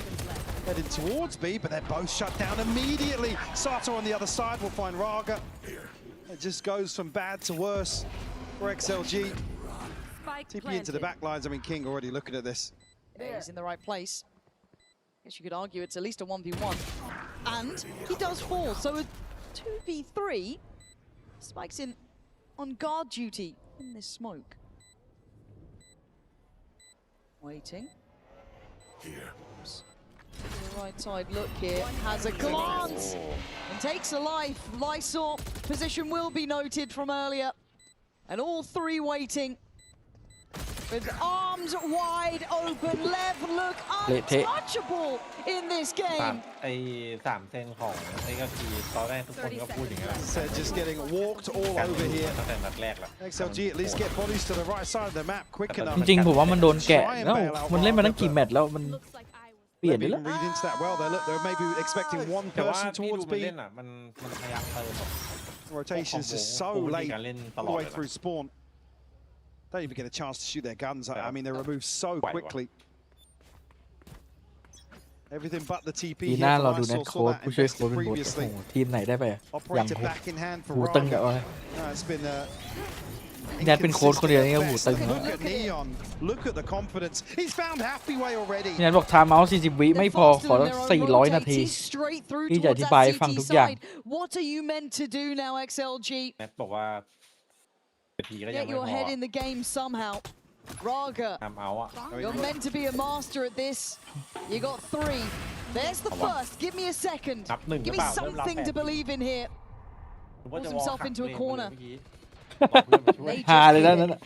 headed towards B, but they're both shut down immediately. Sato on the other side will find Raga. It just goes from bad to worse for XLG. TP into the back lines. I mean, King already looking at this. Yeah, he's in the right place. Guess you could argue it's at least a 1v1. And he does fall, so a 2v3. Spike's in on guard duty in this smoke. Waiting. To the right side look here, has a glance and takes a life. Lysor position will be noted from earlier. And all 3 waiting. With arms wide open, Lev look untouchable in this สาม game. ไอ้3 เซนของไอ้ก็คือตอนแรกทุกคนก็พูดอย่างนั้น Said just getting walked all over here. ตั้งแต่นัดแรกแล้ว XLG at least get bodies to the right side of the map quick enough. จริงๆผมว่ามันโดนแกะแล้วมันเล่นมาตั้งกี่แมตช์แล้วมันเปลี่ยนไป Maybe แล้ว read into that well. They're maybe expecting one แต่ว่า person พี่ดู towards มัน B. เล่นอ่ะมันพยายามเติมแบบ Rotations just so วิธี late การเล่นต all ล the อด way เลย through spawn. Don't even get a chance to shoot their guns. I mean, they're removed so quickly. Everything but the TP ปี here หน้า for เราดู Lysor. เน็ตโค้ Saw ด that ผู้ช่วยโค้ด invested เป็นบทโอ้ previously. โหทีมไหนได้ไปอย่าง Operator back in hand for หูตึงกับ Raga. อะไร No, it's been แดดเป็นโค้ชคนเดียวนี่ก็หูตึง Look at Neon. Look at the confidence. He's found happy way already. แดดบอกไทม์เอาท์40 วิไม่พอขอตั้ง400 นาที ที่จะอธิบายให้ฟังทุกอย่าง What are you meant to do now, XLG? แมทบอกว่าเวทีก็ยัง Get ไม่ your พอ head in the game somehow. Raga, ทำเอาอ่ะ you're meant to be a master at this. You got 3. There's the first. Give me a second. นับหนึ่ง Give หรือ me เปล่าเริ่มรับ something แป to ด believe in here. ผมว่าจะ Pulls himself วอล into a ขั corner. เมื่อกี้บอกเพื่อนมาช่วย They ฮา just เลยนะ hit นั่ it. นน่ะ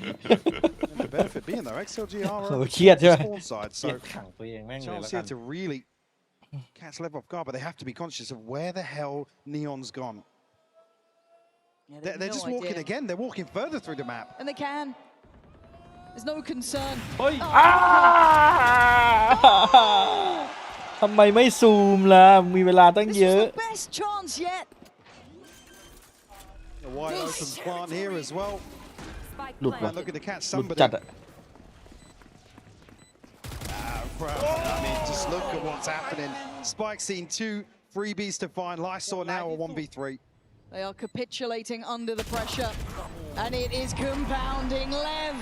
The benefit being though, XLG are โอ้ on เครียดใช่ไหม the spawn side, เกลีย so ดขังตัวเองแม่งเลย chance แล้วกั here น to really catch Lev off guard, but they have to be conscious of where the hell Neon's gone. Yeah, they They're have just no walking idea. again. They're walking further through the map. And they can. There's no concern. เฮ้ย อ้าทำไมไม่ซูมล่ะ มีเวลาตั้ง This เย was อะ the best chance yet. A wide open plant here as well. หลุด Man ว่ะ looking to catch หลุด somebody. จัดอะ I mean, just look at what's happening. Spike seen 2 freebies to find. Lysor now a 1v3. They are capitulating under the pressure. And it is compounding. Lev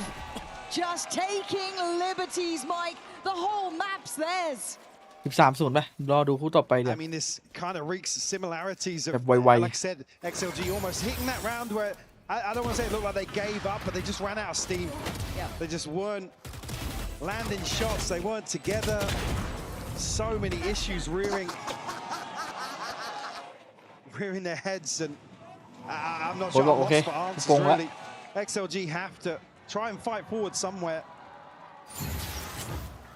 just taking liberties, Mike. The whole map's theirs. 13-0 ไปรอดูคู่ต่อไปเล I ย mean, this kind of reeks similarities of,แบบไวๆ like I said, XLG almost hitting that round where I don't want to say it looked like they gave up, but they just ran out of steam. Yeah. They just weren't landing shots. They weren't together. So many issues rearing their heads, and I'm not sure. I'm Okay. lost for answers, Pong really. XLG have to try and fight forward somewhere.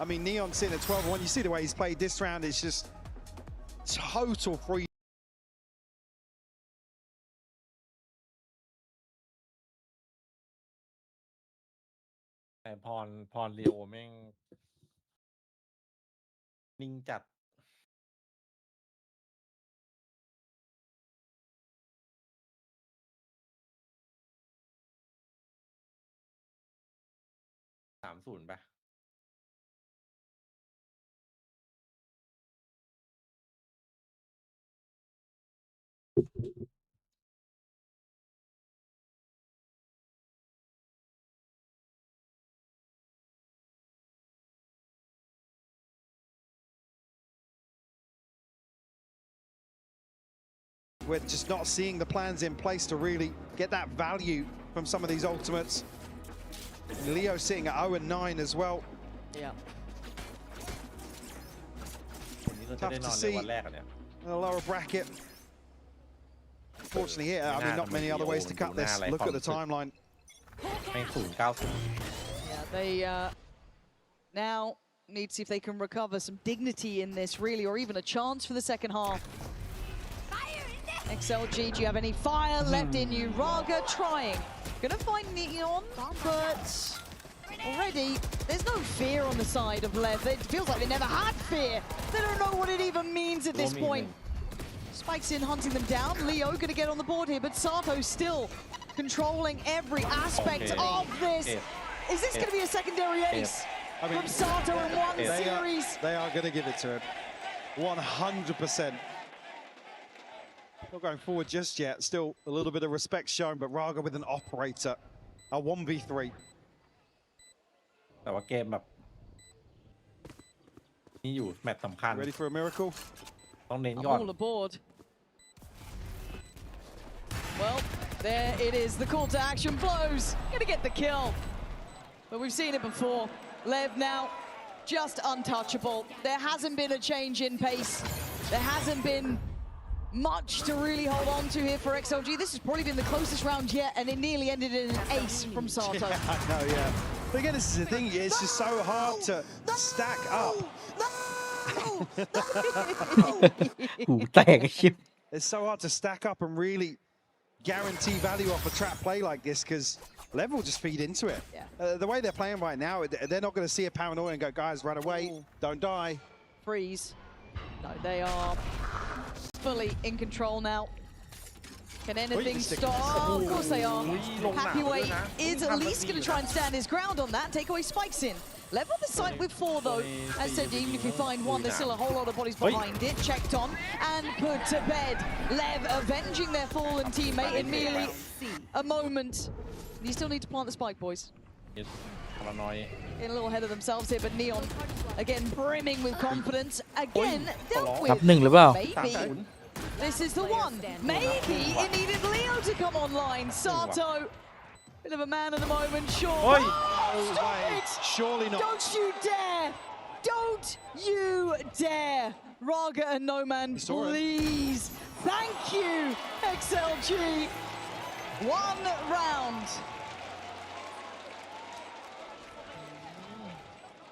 I mean, Neon sitting at 12-1. You see the way he's played this round. It's just total free. แต่พรเรียวแม่งนิ่งจัด3-0ไป We're just not seeing the plans in place to really get that value from some of these ultimates. Leo sitting at 0-9 as well. Yeah. วันนี้เราจะได้นอนในวันแรกอ่ะเนี่ย A lower bracket. Fortunately here, I mean, not many other ways to cut this. Look at the timeline. แม่ง0-9-0 Yeah, they now need to see if they can recover some dignity in this, really, or even a chance for the second half. XLG, do you have any fire left in you? Raga trying. Gonna find Neon, but already there's no fear on the side of Lev. It feels like they never had fear. They don't know what it even means at this point. Spikes in, hunting them down. Leo gonna get on the board here, but Sato still controlling every aspect of this. Is this gonna be a secondary ace from Sato in one series? They are going to give it to him. 100%. Not going forward just yet. Still a little bit of respect shown, but Raga with an operator. A 1v3. แต่ว่าเกมแบบนี่อยู่แมตช์สำคัญ Ready for a miracle? ต้องเน้น I'm ก่อน all aboard. Well, there it is. The call to action blows. Gonna get the kill. But we've seen it before. Lev now just untouchable. There hasn't been a change in pace. There hasn't been much to really hold on to here for XLG. This has probably been the closest round yet, and it nearly ended in an ace from Sato. Yeah, I know, yeah. But again, this is the thing. It's just so hard to stack up. หูแตกไอ้ชิบ It's so hard to stack up and really guarantee value off a trap play like this because Lev will just feed into it. Yeah. The way they're playing right now, they're not going to see a paranoia and go, guys, run away, don't die. Freeze. No, they are fully in control now. Can anything stop? Oh, of course they are. Happyweight is at least going to try and stand his ground on that. Take away Spikes in. Lev on the site with 4 though. As said, even if you find 1, there's still a whole lot of bodies behind it. Checked on and put to bed. Lev avenging their fallen teammate in merely a moment. You still need to plant the spike, boys. พารานอย Getting a little ahead of themselves here, but Neon, again, brimming with confidence. Again, dealt นับ with. หนึ่งหรือเปล่า Maybe this is the one. Maybe it needed Leo to come online. Sato, bit of a man at the moment, sure. Oi. Oh, stop it! Surely not. Don't you dare! Don't you dare! Raga and Noman, saw it. please. Thank you, XLG. One round.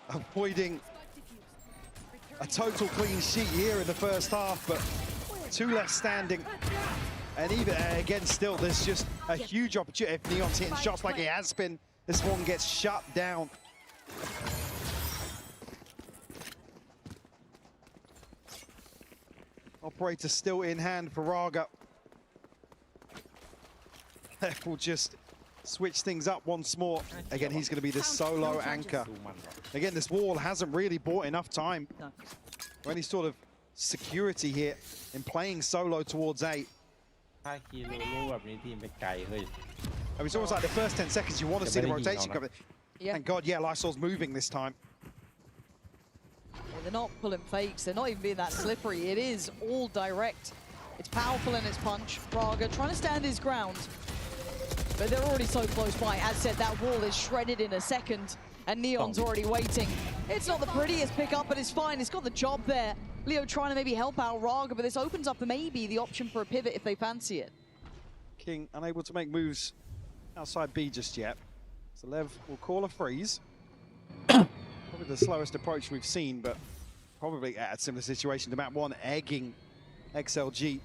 Avoiding a total clean sheet here in the first half, but 2 left standing. And even again, still, there's just a huge opportunity. If Neon's hitting shots like he has been, this one gets shut down. Operator still in hand for Raga. That will just switch things up once more. Again, he's going to be the solo anchor. ดูมันครับ Again, this wall hasn't really bought enough time No. or any sort of security here in playing solo towards A. ถ้าคีโรลูแบบนี้ทีมไปไกลเฮ้ย I mean, it's almost like the first 10 seconds you want to see the rotation come. Yeah. Thank God, yeah, Lysol's moving this time. They're not pulling fakes. They're not even being that slippery. It is all direct. It's powerful in its punch. Raga trying to stand his ground. But they're already so close by. As said, that wall is shredded in a second. And Neon's already waiting. It's not the prettiest pickup, but it's fine. It's got the job there. Leo trying to maybe help out Raga, but this opens up maybe the option for a pivot if they fancy it. King unable to make moves outside B just yet. So Lev will call a freeze. Probably the slowest approach we've seen, but probably at a similar situation to map 1, egging XLG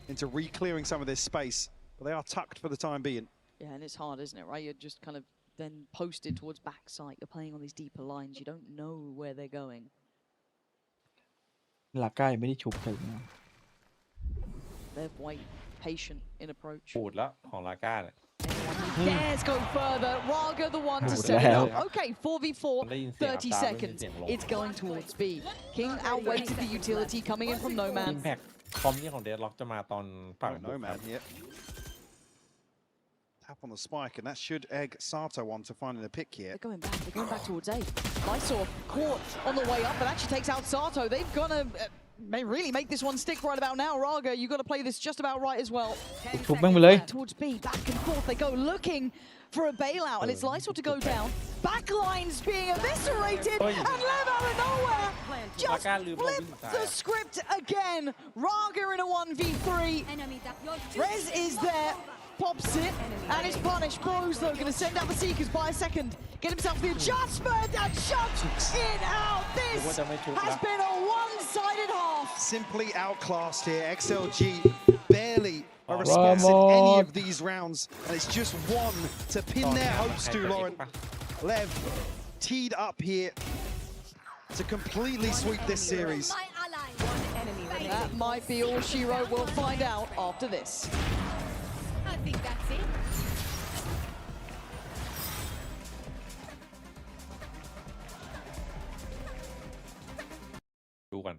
into re-clearing some of this space. But they are tucked for the time being. Yeah, and it's hard, isn't it, right? You're just kind of then posted towards backside. You're playing on these deeper lines. You don't know where they're going. ลาก้ายังไม่ได้ฉุบถึงนะ They're white, patient in approach. ปูดแล้วของลาก้าเนี่ย Dares go further. Raga the one to Oh, set it hell. up. Okay, 4v4, 30 seconds. It's going towards B. King outweighted the utility coming in from อิ Noman. มแพคคอมนี่ของเดดล็อกจะมาตอนฝั่ง Oh, บุก no ครับ man here. Tap on the spike, and that should egg Sato on to finding a pick here. They're going back. They're going back towards A. Lysor caught on the way up, but actually takes out Sato. They've got to may really make this one stick right about now. Raga, you've got to play this just about right as well. ฉุบแม่งไปเลย Towards B, back and forth they go, looking for a bailout, and it's Lysor to go down. Backlines being eviscerated, and Lev out of nowhere just flipped the script again. Raga in a 1v3. Enemy that your Rez is there, pops it, and is punished. Bros though, going to send out the Seekers by a second. Get himself the adjustment and shot in out. This has been a one-sided half. Simply outclassed here. XLG barely a response in any of these rounds, and it's just one to pin their hopes to, Lauren. Lev teed up here to completely sweep this series. my ally. That might be all she wrote. We'll find out after this. I think that's it. ดูกัน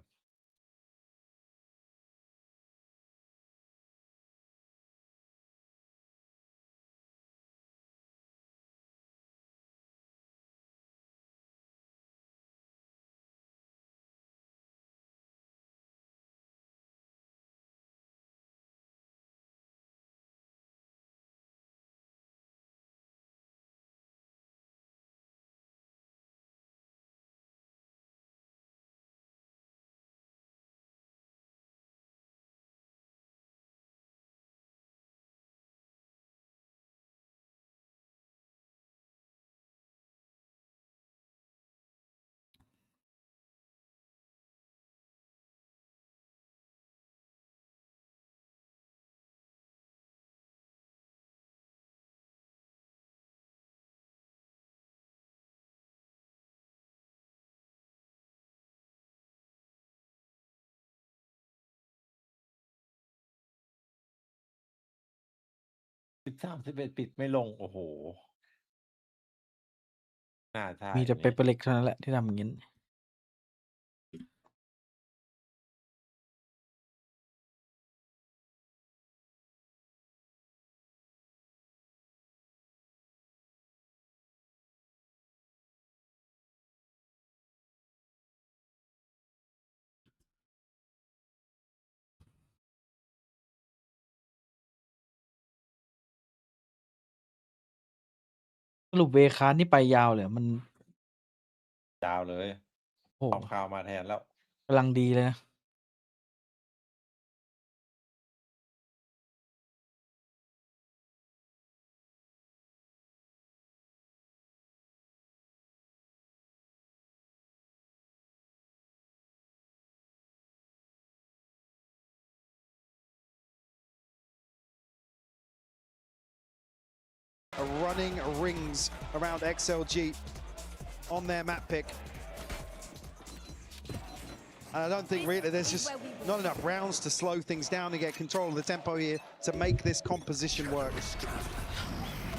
13-11ปิดไม่ลง โอ้โห น่าใช่ มีแต่ อัน เป นี้ เปอร์เล็กเท่านั้นแหละที่ทำอย่างนี้ รุปเวคานนี่ไปยาวเลยมัน ยาวเลย โอ้ เอาข่าวมาแทนแล้ว กำลังดีเลยนะ Running rings around XLG on their map pick. And I don't think really there's just not enough rounds to slow things down and get control of the tempo here to make this composition work.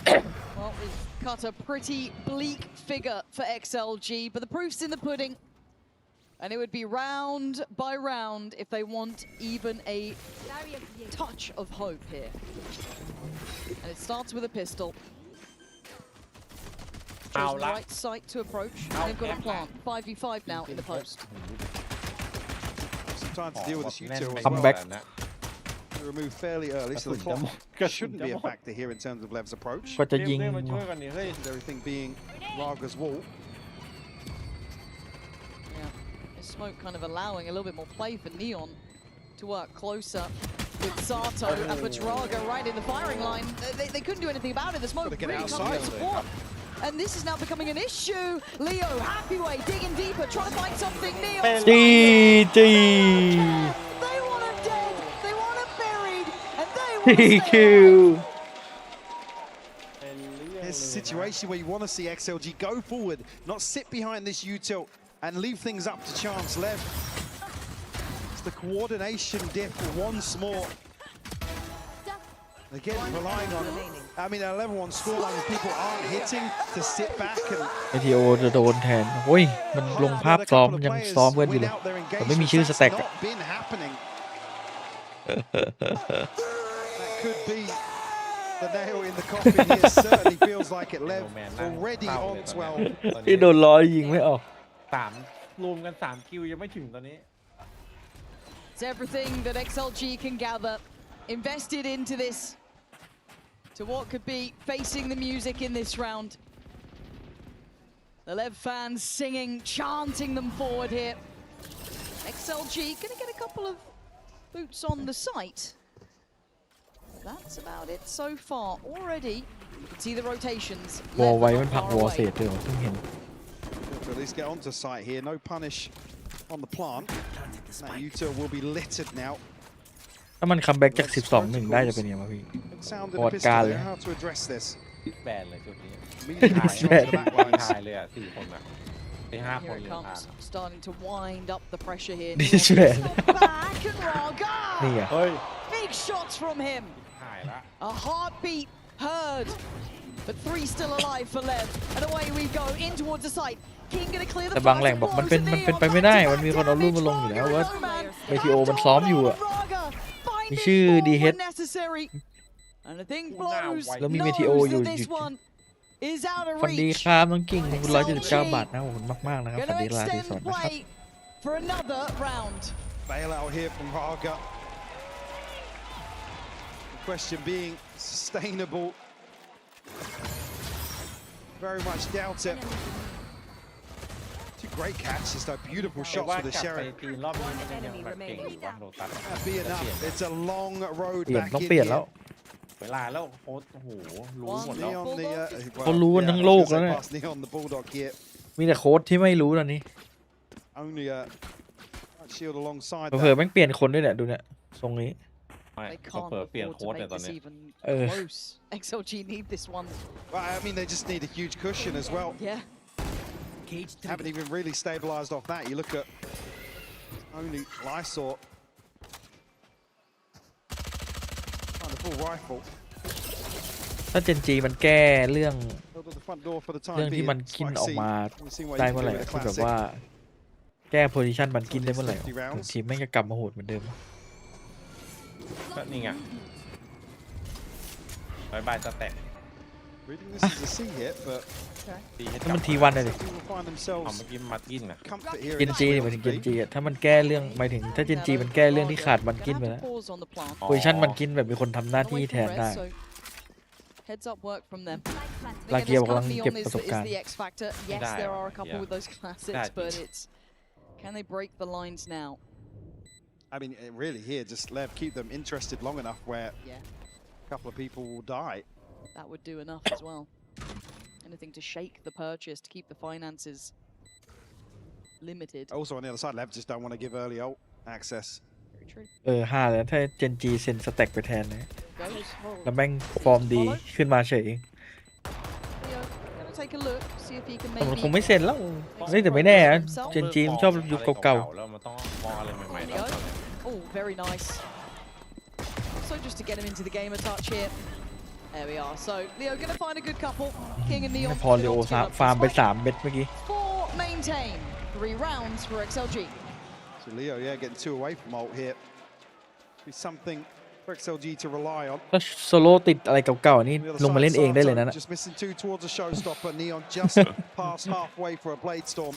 Well, we've cut a pretty bleak figure for XLG, but the proof's in the pudding. And it would be round by round if they want even a touch of hope here. And it starts with a pistol. Chosen the right site to approach. And they've got a plant. 5v5 now in the post. Some time to deal with this util as Come well. back. They're removed fairly early, so the clock shouldn't be a factor here in terms of Lev's approach. ก็จะยิง มาช่วยกันดิเฮ้ย And everything being Raga's wall. Yeah, this smoke kind of allowing a little bit more play for Neon to work closer with Sato and Patraga right in the firing line. They couldn't do anything about it. The smoke Gotta get really outside comes to support. And this is now becoming an issue. Leo, happy way, digging deeper, trying to find something. Neon. จีจี They want him dead. They want him buried. And they ที want to คิ stay ว alive. Here's a situation where you want to see XLG go forward, not sit behind this util and leave things up to chance. Lev, it's the coordination diff once more. Again, relying on, I mean, a level 1 scoreline, people aren't hitting to sit back and ไอทีโอจะโดนแทนโอ้ยมันลงภาพซ้อมยังซ้อมกันอยู่เลยแต่ไม่มีชื่อสแต็ก Not been happening. That could be the nail in the coffin here. Certainly feels like it. Lev already on 12. ที่โดนล้อยิงไม่ออก รวมกัน3คิวยังไม่ถึงตอนนี้ It's everything that XLG can gather, invested into this, to what could be facing the music in this round. The Lev fans singing, chanting them forward here. XLG gonna get a couple of boots on the site. That's about it so far. Already, you can see the rotations. วอล Lev ไว้ are มัน not ผลัก far วอล away. เศษด้วยเหรอเพิ่งเห็น To at least get onto site here. No punish on the plant. That util will be littered now. ถ้ามันคัมแบ็กจาก 12-1 ได้จะเป็นยังไงวะพี่ Sound What and a pistol gal? there. How to address this? แบนเลยชุดนี้ Immediately This onto bad. the back วาง lines. ทายเลยอ่ะ4 คนอ่ะไอ้5 ค Here น it เลย comes, starting to wind up the pressure here. This Neon man. stop back and Raga! นี่ไง เฮ้ย Big shots from him. หายละ A heartbeat heard, but 3 still alive for Lev. And away we go in towards the site. King gonna clear the แต่บางแหล่งบอกมันเป็นไปไม่ได้มันมีคนเอารูปมาลงอยู่แล้วว่าเมทีโอมันซ้อมอยู่อะมีชื่อ DH And I think blows แล้วมีเมทีโอ knows อยู่ that this one is out of ฟันดี reach. ครับน้องกิ่งคุณ179 บาทนะขอบคุณมากๆนะครับฟัน Gonna ดีลาดี extend สอนนะครับ play for another round. Bailout here from Raga. The question being sustainable. Very much doubt it. 2 great catches though. Beautiful แต่ shots ว่า for the กลับไป Sheriff. จีนรอบนี้มันยังแบบเก่งอยู่ว่าโรตัส That'd be enough. It's a long road เปลี่ยน back ต้อง in เปลี่ยน here. แล้ว เวลาแล้วโค้ชโอ้โหรู้หมดแล้ว Neon the, well, เขารู้กันทั้งโลกแล้วเนี่ย past Neon the Bulldog here. มีแต่โค้ชที่ไม่รู้ตอนนี้ Only a shield alongside เผลอ that. ๆแม่งเปลี่ยนคนด้วยเนี่ยดูเนี่ยทรงนี้ ไม่ They เขา can't เปิดเปลี่ยน afford โค้ช to เนี่ย make ตอน this นี้ even Uh. close. XLG need this one. Well, I mean, they just need a huge cushion as well. Yeah. Haven't even really stabilized off that. You look at only Lysor. Find a full rifle. ถ้าเจนจีมันแก้เรื่อง Held at the front door for the time เรื่องที่ being. มันกิน Spike ออก C. มา We've seen what ได้ he เมื่อ can ไหร่ do with a ที่แบบ classic. ว่า แก้โพซิชันมันกินได้เมื่อไหร่ทีมแม่งจะกลับมาโหดเหมือนเดิม ก็นี่ไงบายสแต็ก Reading this as a C hit, but ตีให้ ถ้ามันทีวันเลยดิ people will find เอา themselves เมื่อกี้มากินนะ comfort here. เจนจีหมายถึงเจนจีอะถ้ามันแก้เรื่องหมายถึงถ้าเจนจีมันแก้เรื่องที่ขาดมันกินไปแล้ว Pause on the plant. โพซิชันมันกินแบบมีคนทำหน้าที่ Away แท from น Res, ได้ so Heads up work from them. ลา Again, เกียว this กำลัง kind of เก็บ neon ประสบ is การณ์ the X factor. Yes, there are a couple with those classics, but it's can they break the lines now? I mean, really here, just Lev keep them interested long enough where a couple of people will die. That would do enough as well. Anything to shake the purchase, to keep the finances limited. Also on the other side, Lev just don't want to give early ult access. Very true. 5แล้วถ้าเจนจีเซ็นสแต็กไปแทนเลย Goes. แล้วแม่งฟอร์มดีขึ้นมาเฉย Leo, gonna take a look, see if he can แต่มัน maybe คงไม่เซ็นแล้วเฮ้ยแต่ไม่แน่อะเจนจีมันชอบยุคเก่า แล้วมันต้องมองอะไรใหม่ๆ Leo. Oh, very nice. So just to get him into the game a touch here. There we are. So Leo gonna find a good couple. King and ๆ Neon. พอเลโอฟาร์มไป3เม็ดเมื่อกี้ For maintain. 3 rounds for XLG. So Leo, getting 2 away from ult here. Be something for XLG to rely on. ถ้าโซโล่ติดอะไรเก่าๆนี่ On the other ลงมา side, เล่นเองได้เลย Sato นะ just missing 2 towards a showstopper. Neon just past halfway for a blade storm.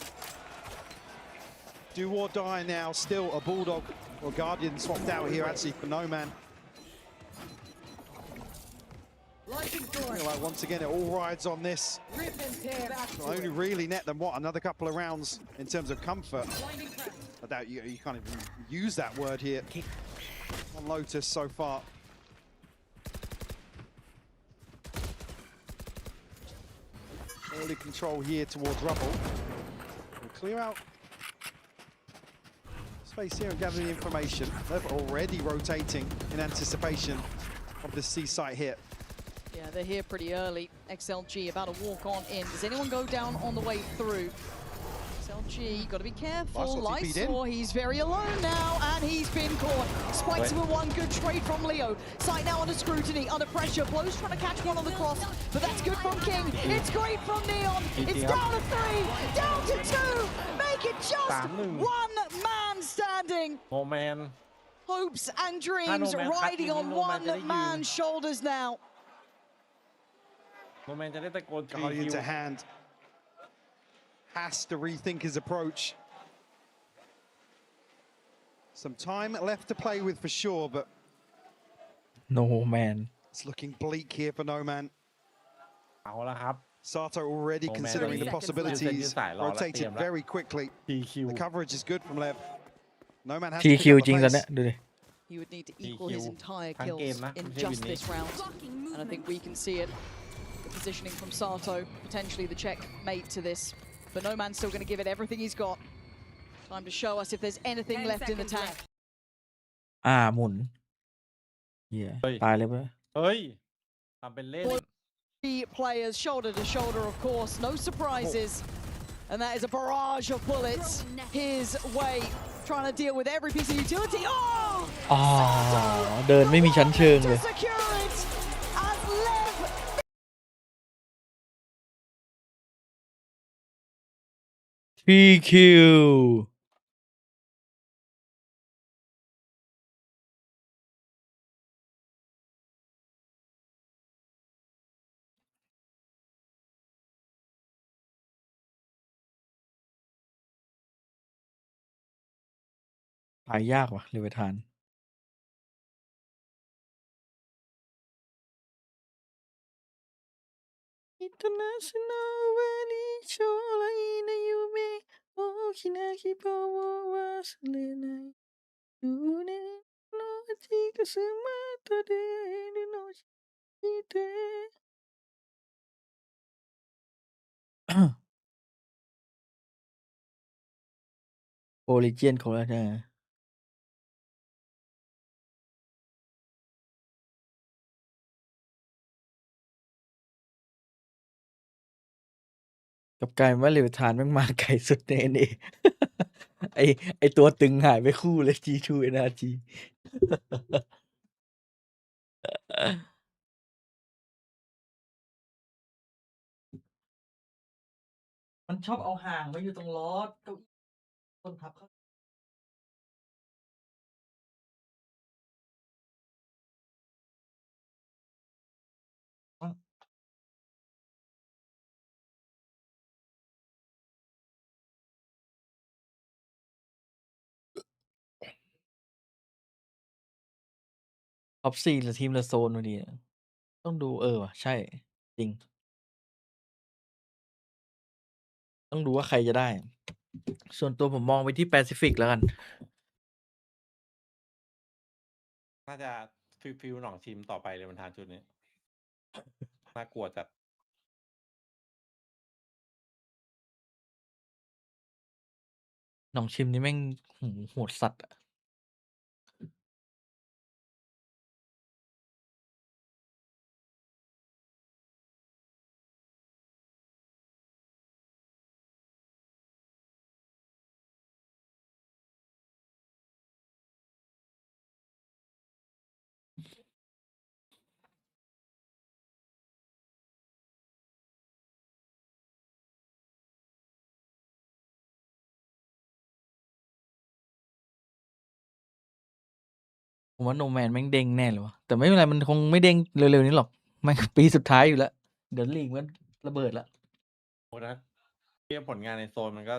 Do or die now. Still a bulldog or guardian swapped out here actually for no man. Like once again, it all rides on this. Only really net them another couple of rounds in terms of comfort. I doubt you can't even use that word here on Lotus so far. Early control here towards Rubble. We'll clear out space here and gather the information. They're already rotating in anticipation of the C site hit. Yeah, they're here pretty early. XLG about to walk on in. Does anyone go down on the way through? XLG, got to be careful. Lysor, he's very alone now, and he's been caught. Spikes with one good trade from Leo. Sight now under scrutiny, under pressure. Blows trying to catch one on the cross, but that's good from King. It's great from Neon. It's down to 3, down to 2. Make it just one man standing. No man. Hopes and dreams riding on one man's shoulders now. No man จะได้ตะโกน Guardian to hand. Has to rethink his approach. Some time left to play with for sure, but no man it's looking bleak here for no man. เอาละครับ Sato already No man. considering the 30 possibilities. seconds left. Rotated very quickly. TQ The coverage is good from Lev. No man has to TQ pick up จริง the ตอน pace. เนี้ยดูดิ He would need to equal his entire ทั้ง kills เกมนะ in ไม่ใช่ just วินนี้ this round. And I think we can see it. The positioning from Sato, potentially the checkmate to this. But no man's still going to give it everything he's got. Time to show us if there's anything 10 left in the seconds tank. หมุนเหี้ย เฮ้ย ตายเลยปะ เฮ้ยทำเป็นเล่น Three players shoulder to shoulder, of course. No surprises. And that is a barrage of bullets his way. Trying to deal with every piece of utility. Oh! อ๋อเดินไม่มีชั้นเชิง To เลย secure it as Lev TQ ตายยากว่ะเลเวทาน International Valley 将来の夢大きな希望を忘れない10年の8月また出るの知ってโอริเจียนของเราเนี่ยกับกลายเป็นว่าเลเวทานแม่งมาไกลสุดใน NA ไอตัวตึงหายไปคู่เลย G2 NRG มันชอบเอาห่างมาอยู่ตรงล้อเก้าอี้ต้นทับเขาท็อป4หรือทีมละโซนพอดี ต้องดูว่ะใช่ จริง ต้องดูว่าใครจะได้ ส่วนตัวผมมองไปที่แปซิฟิกแล้วกัน น่าจะฟิลหนองชิมต่อไปเลยมันทานชุดนี้น่ากลัวจัด หนองชิมนี่แม่งโหดสัตว์อะ ผมว่าโนแมนแม่งเด้งแน่เลยวะแต่ไม่เป็นไรมันคงไม่เด้งเร็วๆนี้หรอกมันปีสุดท้ายอยู่แล้ว เดี๋ยวลีกมันระเบิดละ โอ้นะเทียบผลงานในโซนมันก็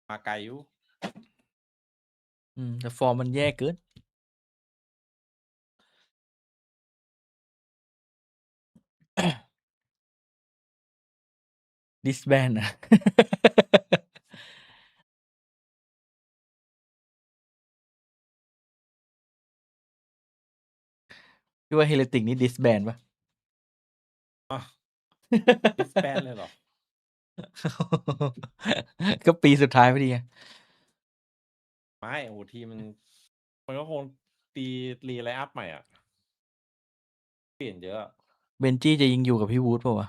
มาไกลอยู่ แต่ฟอร์มมันแย่เกิน ดิสแบนอะ พี่ว่าเฮเลติกนี่ดิสแบนปะ ดิสแบนเลยเหรอ ก็ปีสุดท้ายพอดีไง ไม่โอ้ทีมันก็คงตีรีไลน์อัพใหม่อ่ะ เปลี่ยนเยอะ เบนจี้จะยิงอยู่กับพี่วูดป่าวะ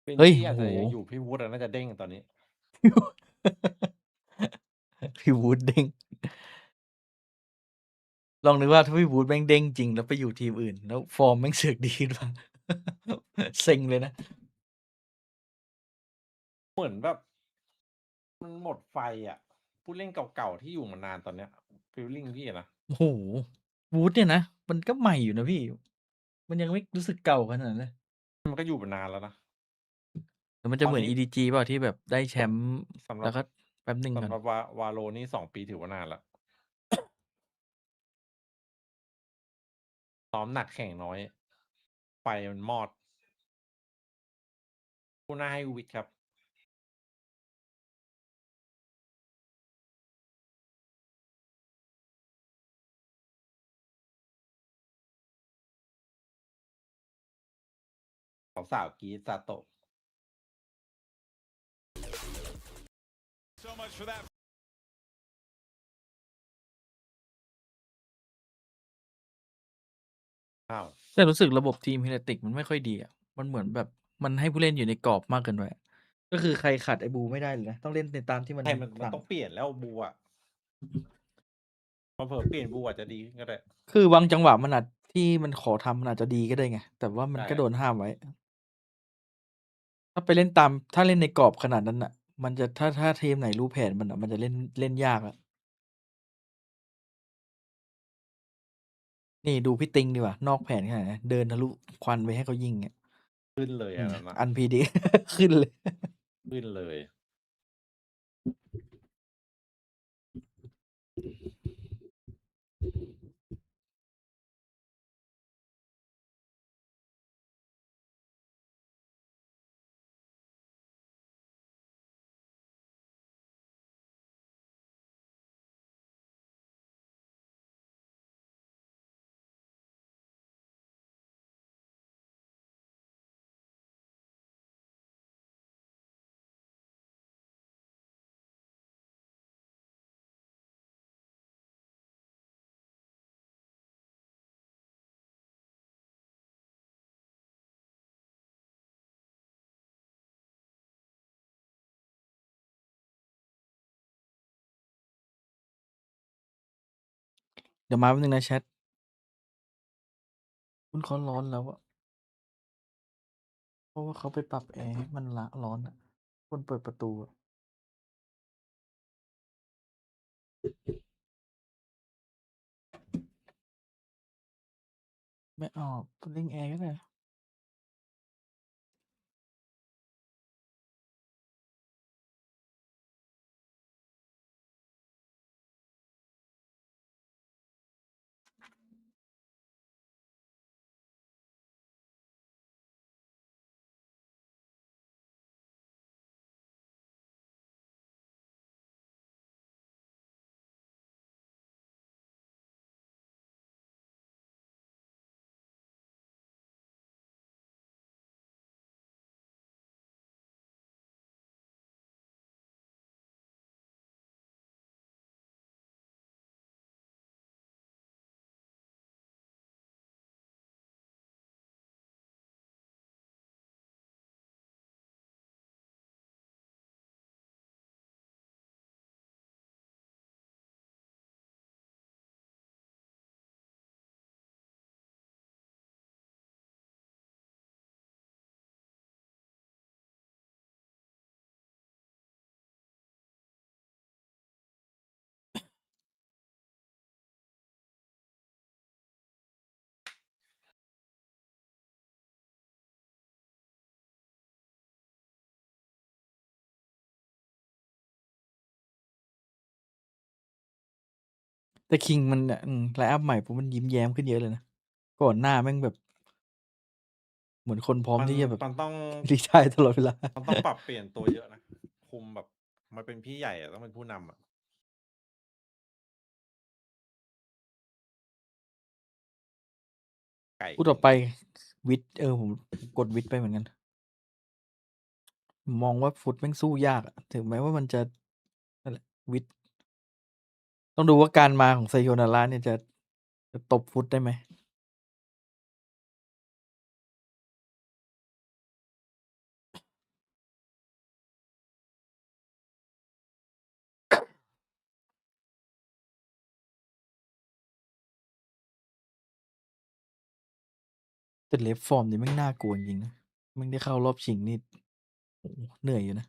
เป็น เฮ้ย ที่อาจจะ โห ยังอยู่พี่วูดน่าจะเด้งตอนนี้ พี่วูดเด้ง ลองนึกว่าถ้าพี่วูดแม่งเด้งจริงแล้วไปอยู่ทีมอื่น แล้วฟอร์มแม่งเสือกดีขึ้นมา เซ็งเลยนะ เหมือนแบบ มันหมดไฟอ่ะ ผู้เล่นเก่าๆที่อยู่มานานตอนเนี้ยฟีลลิ่งพี่นะ โอ้โหวูดเนี่ยนะ มันก็ใหม่อยู่นะพี่ มันยังไม่รู้สึกเก่าขนาดนั้นเลย มันก็อยู่มานานแล้วนะ แต่มันจะเหมือน ตอนนี้ EDG เปล่าที่แบบได้แชมป์ สำหรับ แล้วก็แป๊บหนึ่งก่อน สำหรับวาโลนี่2 ปีถือว่านานละซ้อมหนักแข่งน้อย ไฟมันมอดผู้น่าให้วิทย์ครับ สาวกรีดซาโตะ So much for that. อ้าว แต่รู้สึกระบบทีมเฮเลติกมันไม่ค่อยดีอ่ะ มันเหมือนแบบมันให้ผู้เล่นอยู่ในกรอบมากเกินไปอะก็คือใครขัดไอ้บูไม่ได้เลยนะ ต้องเล่นในตามที่มัน ใช่มัน สั่ง ต้องเปลี่ยนแล้วบูอ่ะเผลอๆเปลี่ยนบูอาจจะดีขึ้นก็ได้ คือบางจังหวะมันอาจที่มันขอทำมันอาจจะดีก็ได้ไง แต่ว่ามัน ใช่ ก็โดนห้ามไว้ ถ้าไปเล่นตาม ถ้าเล่นในกรอบขนาดนั้นอ่ะ มันจะถ้าทีมไหนรู้แผนมันอ่ะ มันจะเล่นยากอะนี่ดูพี่ติงดีกว่า นอกแผนขนาดไหนเดินทะลุควันไปให้เขายิงอ่ะ ขึ้นเลยอันนั้นนะ อันพีดี ขึ้นเลย ขึ้นเลย เดี๋ยวมาแป๊บนึงนะแชท คุณเขาร้อนแล้วอะเพราะว่าเขาไปปรับแอร์ให้มันละร้อนอะคนเปิดประตูอะไม่ออกเร่งแอร์ก็ได้ แต่คิงมันไลน์อัพใหม่ผมมันยิ้มแย้มขึ้นเยอะเลยนะ ก่อนหน้าแม่งแบบ เหมือนคนพร้อม มัน ที่จะแบบ มันต้อง รีไทร์ตลอดเวลา มันต้องปรับเปลี่ยนตัวเยอะนะ คุมแบบมันเป็นพี่ใหญ่อะต้องเป็นผู้นำอะไก่ พูดต่อไปวิทผมกดวิทไปเหมือนกัน มองว่าฟุตแม่งสู้ยากอะถึงแม้ว่ามันจะนั่นแหละวิทต้องดูว่าการมาของไซโยนาระเนี่ยจะตบฟุตได้ไหม แต่เลฟฟอร์มนี่แม่งน่ากลัวจริงๆนะแม่งได้เข้ารอบชิงนี่โอ้โหเหนื่อยอยู่นะ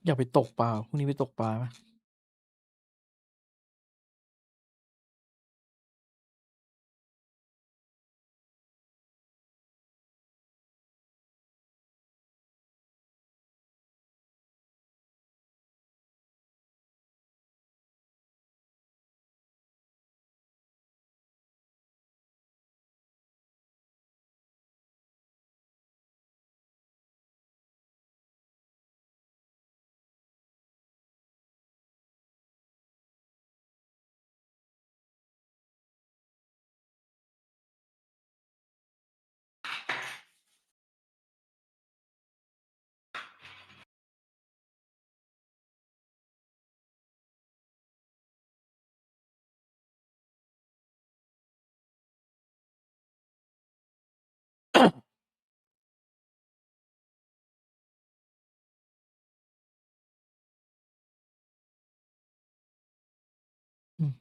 อยากไปตกปลาพรุ่งนี้ไปตกปลาไหมอืม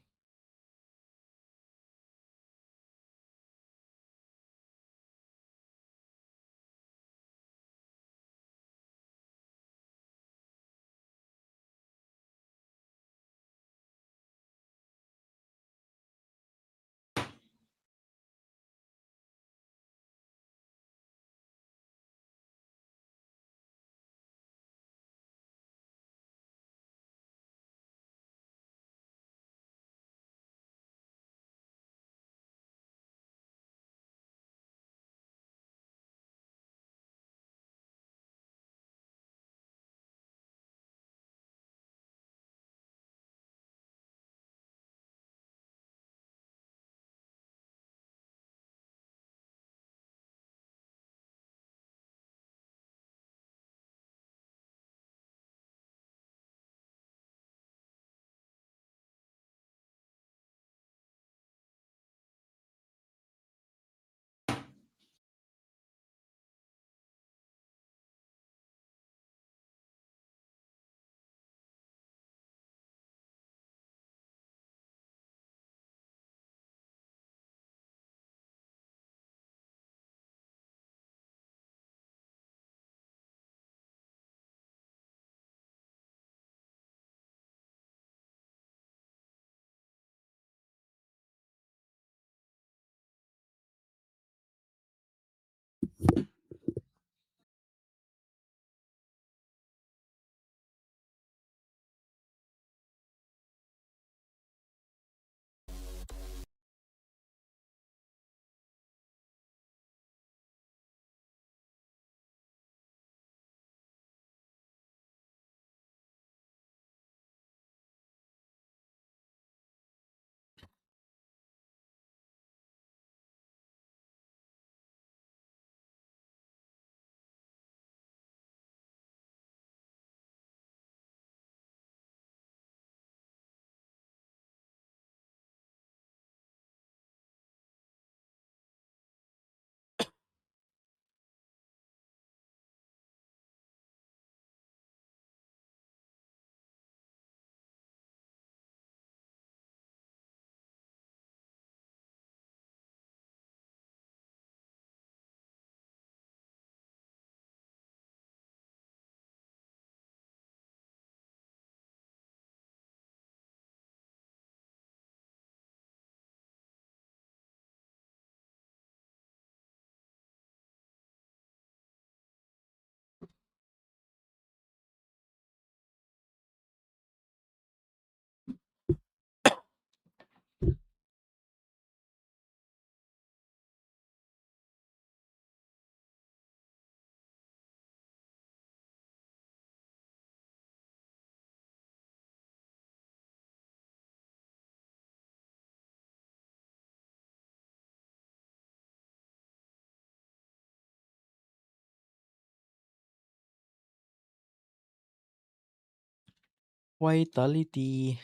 Vitality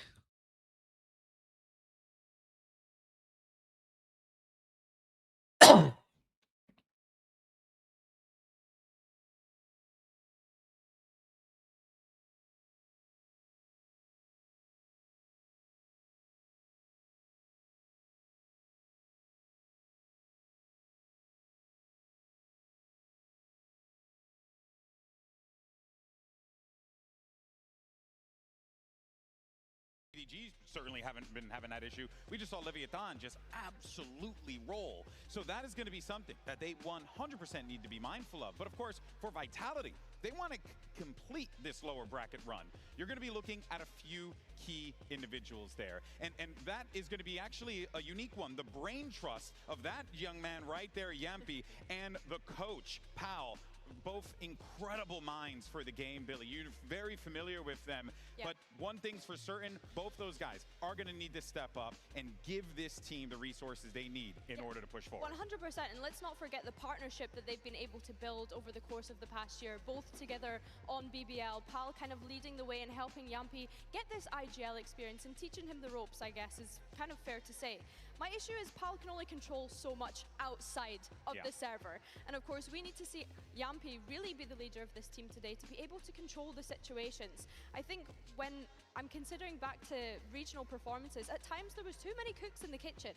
VCT certainly haven't been having that issue. We just saw Leviathan just absolutely roll. So that is going to be something that they 100% need to be mindful of. But of course, for Vitality, they want to complete this lower bracket run. You're going to be looking at a few key individuals there. And that is going to be actually a unique one. The brain trust of that young man right there, Yampi, and the coach, Pal. Both incredible minds for the game, Billy. You're very familiar with them. But one thing's for certain, both those guys are going to need to step up and give this team the resources they need in order to push forward. 100%, and let's not forget the partnership that they've been able to build over the course of the past year, both together on BBL, Pal kind of leading the way and helping Yampi get this IGL experience and teaching him the ropes, I guess, is kind of fair to say. My issue is Pal can only control so much outside of the server. And of course, we need to see Yampi really be the leader of this team today to be able to control the situations. I think when I'm considering back to regional performances, at times there was too many cooks in the kitchen.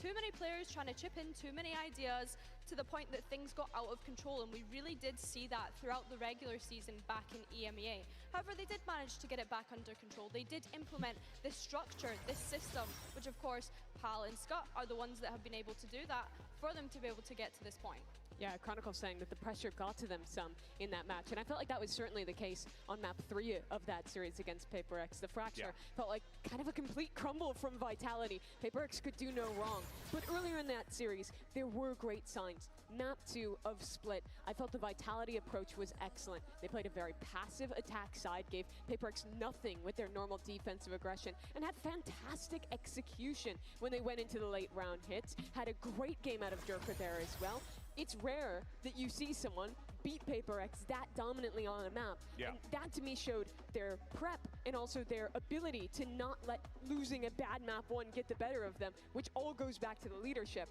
Too many players trying to chip in too many ideas to the point that things got out of control, and we really did see that throughout the regular season back in EMEA. However, they did manage to get it back under control. They did implement this structure, this system, which of course Pal and Scott are the ones that have been able to do that for them to be able to get to this point. Yeah, Chronicle saying that the pressure got to them some in that match, and I felt like that was certainly the case on map 3 of that series against Paper X. The Fracture felt like kind of a complete crumble from Vitality. Paper X could do no wrong, but earlier in that series, there were great signs. Map 2 of Split, I felt the Vitality approach was excellent. They played a very passive attack side, gave Paper X nothing with their normal defensive aggression, and had fantastic execution when they went into the late round hits. Had a great game out of Durka there as well. It's rare that you see someone beat Paper X that dominantly on a map. And that to me showed their prep and also their ability to not let losing a bad map 1 get the better of them, which all goes back to the leadership.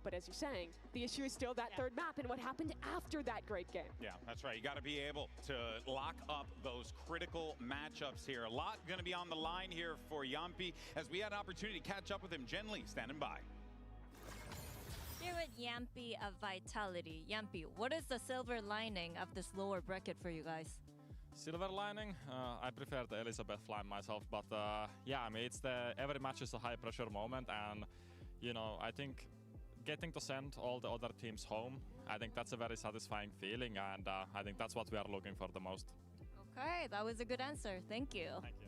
But as you're saying, the issue is still that third map and what happened after that great game. Yeah, that's right. You got to be able to lock up those critical matchups here. A lot going to be on the line here for Yampi as we had an opportunity to catch up with him. Jen Lee standing by. Here with Yampi of Vitality. Yampi, what is the silver lining of this lower bracket for you guys? Silver lining? I prefer the Elizabeth line myself, but yeah, I mean, every match is a high pressure moment, and you know, I think getting to send all the other teams home, I think that's a very satisfying feeling, and I think that's what we are looking for the most. Okay, that was a good answer. Thank you. Thank you.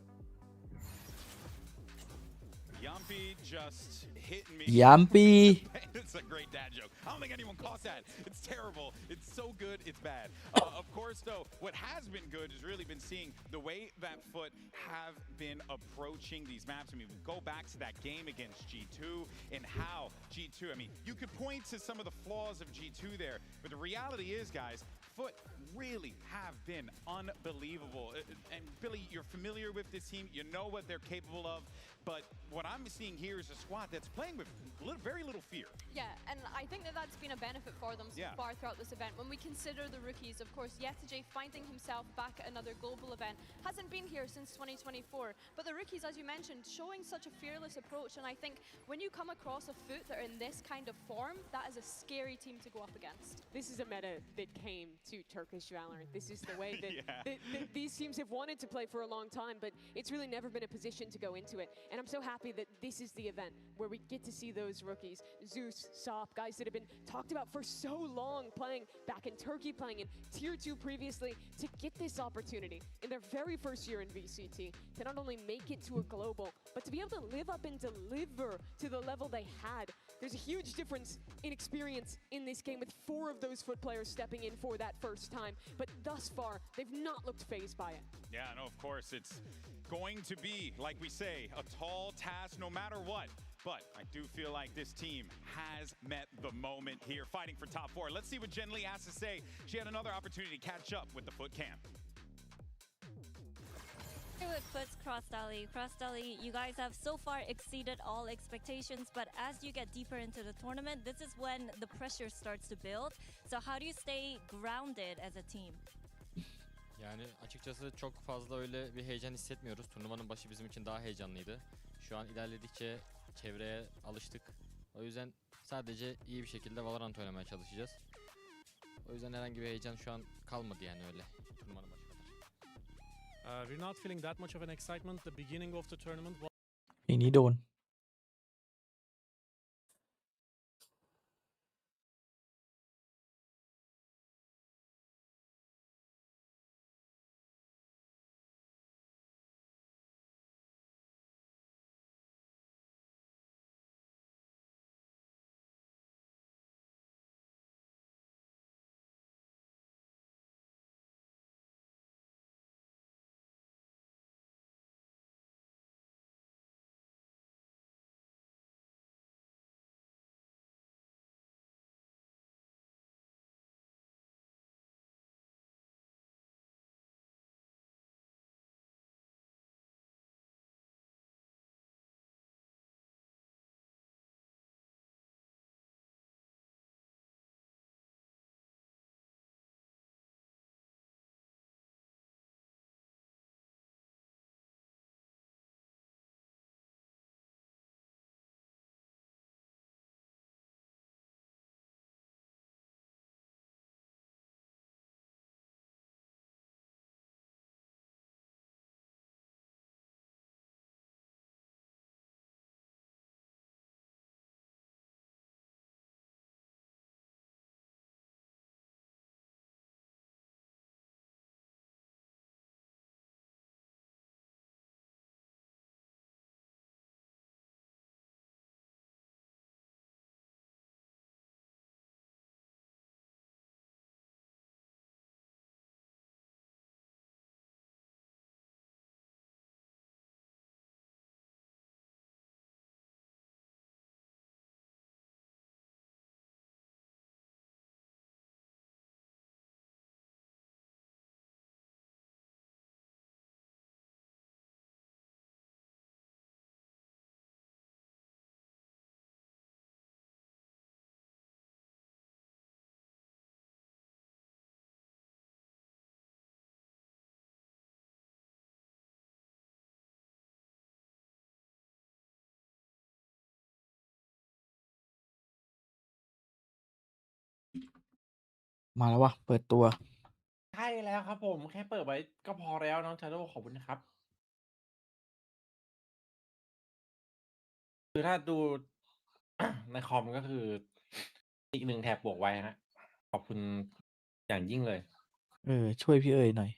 Yampi just hitting me. Yampi. It's a great dad joke. I don't think anyone caught that. It's terrible. It's so good, it's bad. Of course, though, what has been good has really been seeing the way that FUT have been approaching these maps. I mean, we go back to that game against G2 and how G2, I mean, you could point to some of the flaws of G2 there, but the reality is, guys, FUT really have been unbelievable. And Billy, you're familiar with this team. You know what they're capable of. But what I'm seeing here is a squad that's playing with very little fear. Yeah, and I think that that's been a benefit for them so far throughout this event. When we consider the rookies, of course, Yetijay finding himself back at another global event, hasn't been here since 2024. But the rookies, as you mentioned, showing such a fearless approach. And I think when you come across a FUT that are in this kind of form, that is a scary team to go up against. This is a meta that came to Turkish Valorant. This is the way that, that these teams have wanted to play for a long time, but it's really never been a position to go into it. And I'm so happy that this is the event where we get to see those rookies, Zeus, Sop, guys that have been talked about for so long, playing back in Turkey, playing in Tier 2 previously, to get this opportunity in their very first year in VCT, to not only make it to a global, but to be able to live up and deliver to the level they had. There's a huge difference in experience in this game with 4 of those FUT players stepping in for that first time, but thus far, they've not looked fazed by it. Yeah, no, of course, it's going to be, like we say, a tall task no matter what. But I do feel like this team has met the moment here, fighting for top 4. Let's see what Jen Lee has to say. She had another opportunity to catch up with the FUT camp. With FUT's Cross Dali, you guys have so far exceeded all expectations, but as you get deeper into the tournament, this is when the pressure starts to build. So how do you stay grounded as a team? Yani açıkçası çok fazla öyle bir heyecan hissetmiyoruz. Turnuvanın başı bizim için daha heyecanlıydı. Şu an ilerledikçe çevreye alıştık. O yüzden sadece iyi bir şekilde Valorant oynamaya çalışacağız. O yüzden herhangi bir heyecan şu an kalmadı yani öyle turnuvanın başı kadar. We're not feeling that much of an excitement. The beginning of the tournament was เพลงนี้โดน มาแล้ววะเปิดตัว ใช่แล้วครับผมแค่เปิดไว้ก็พอแล้วน้องชาโดขอบคุณนะครับ คือถ้าดู ในคอมก็คืออีกหนึ่งแถบบวกไว้ฮะขอบคุณอย่างยิ่งเลยช่วยพี่เอ๋ยหน่อย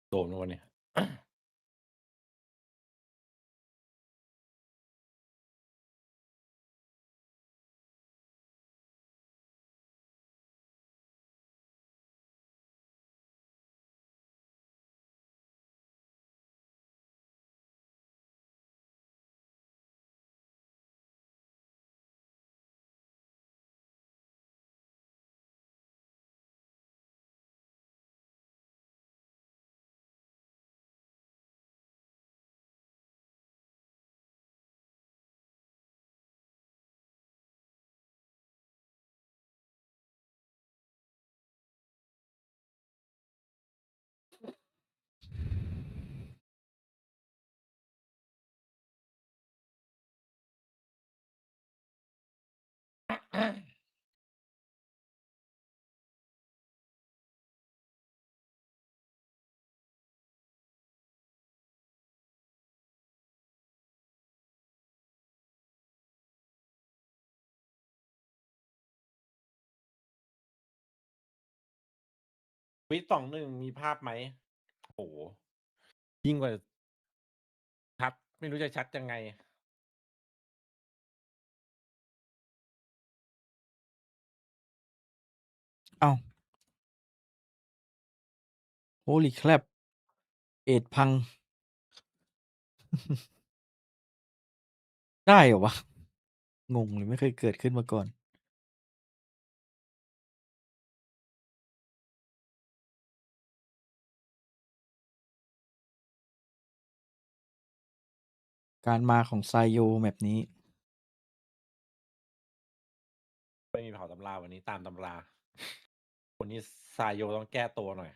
โดนวันนี้ วิท21มีภาพไหมโอ้โหยิ่งกว่าชัดไม่รู้จะชัดยังไง เอ้า Holy crap เอ็ดพัง ได้เหรอวะ งงเลยไม่เคยเกิดขึ้นมาก่อน การมาของไซโยแมปนี้ ไม่มีเผาตำราวันนี้ตามตำราวันนี้ซายโยต้องแก้ตัวหน่อย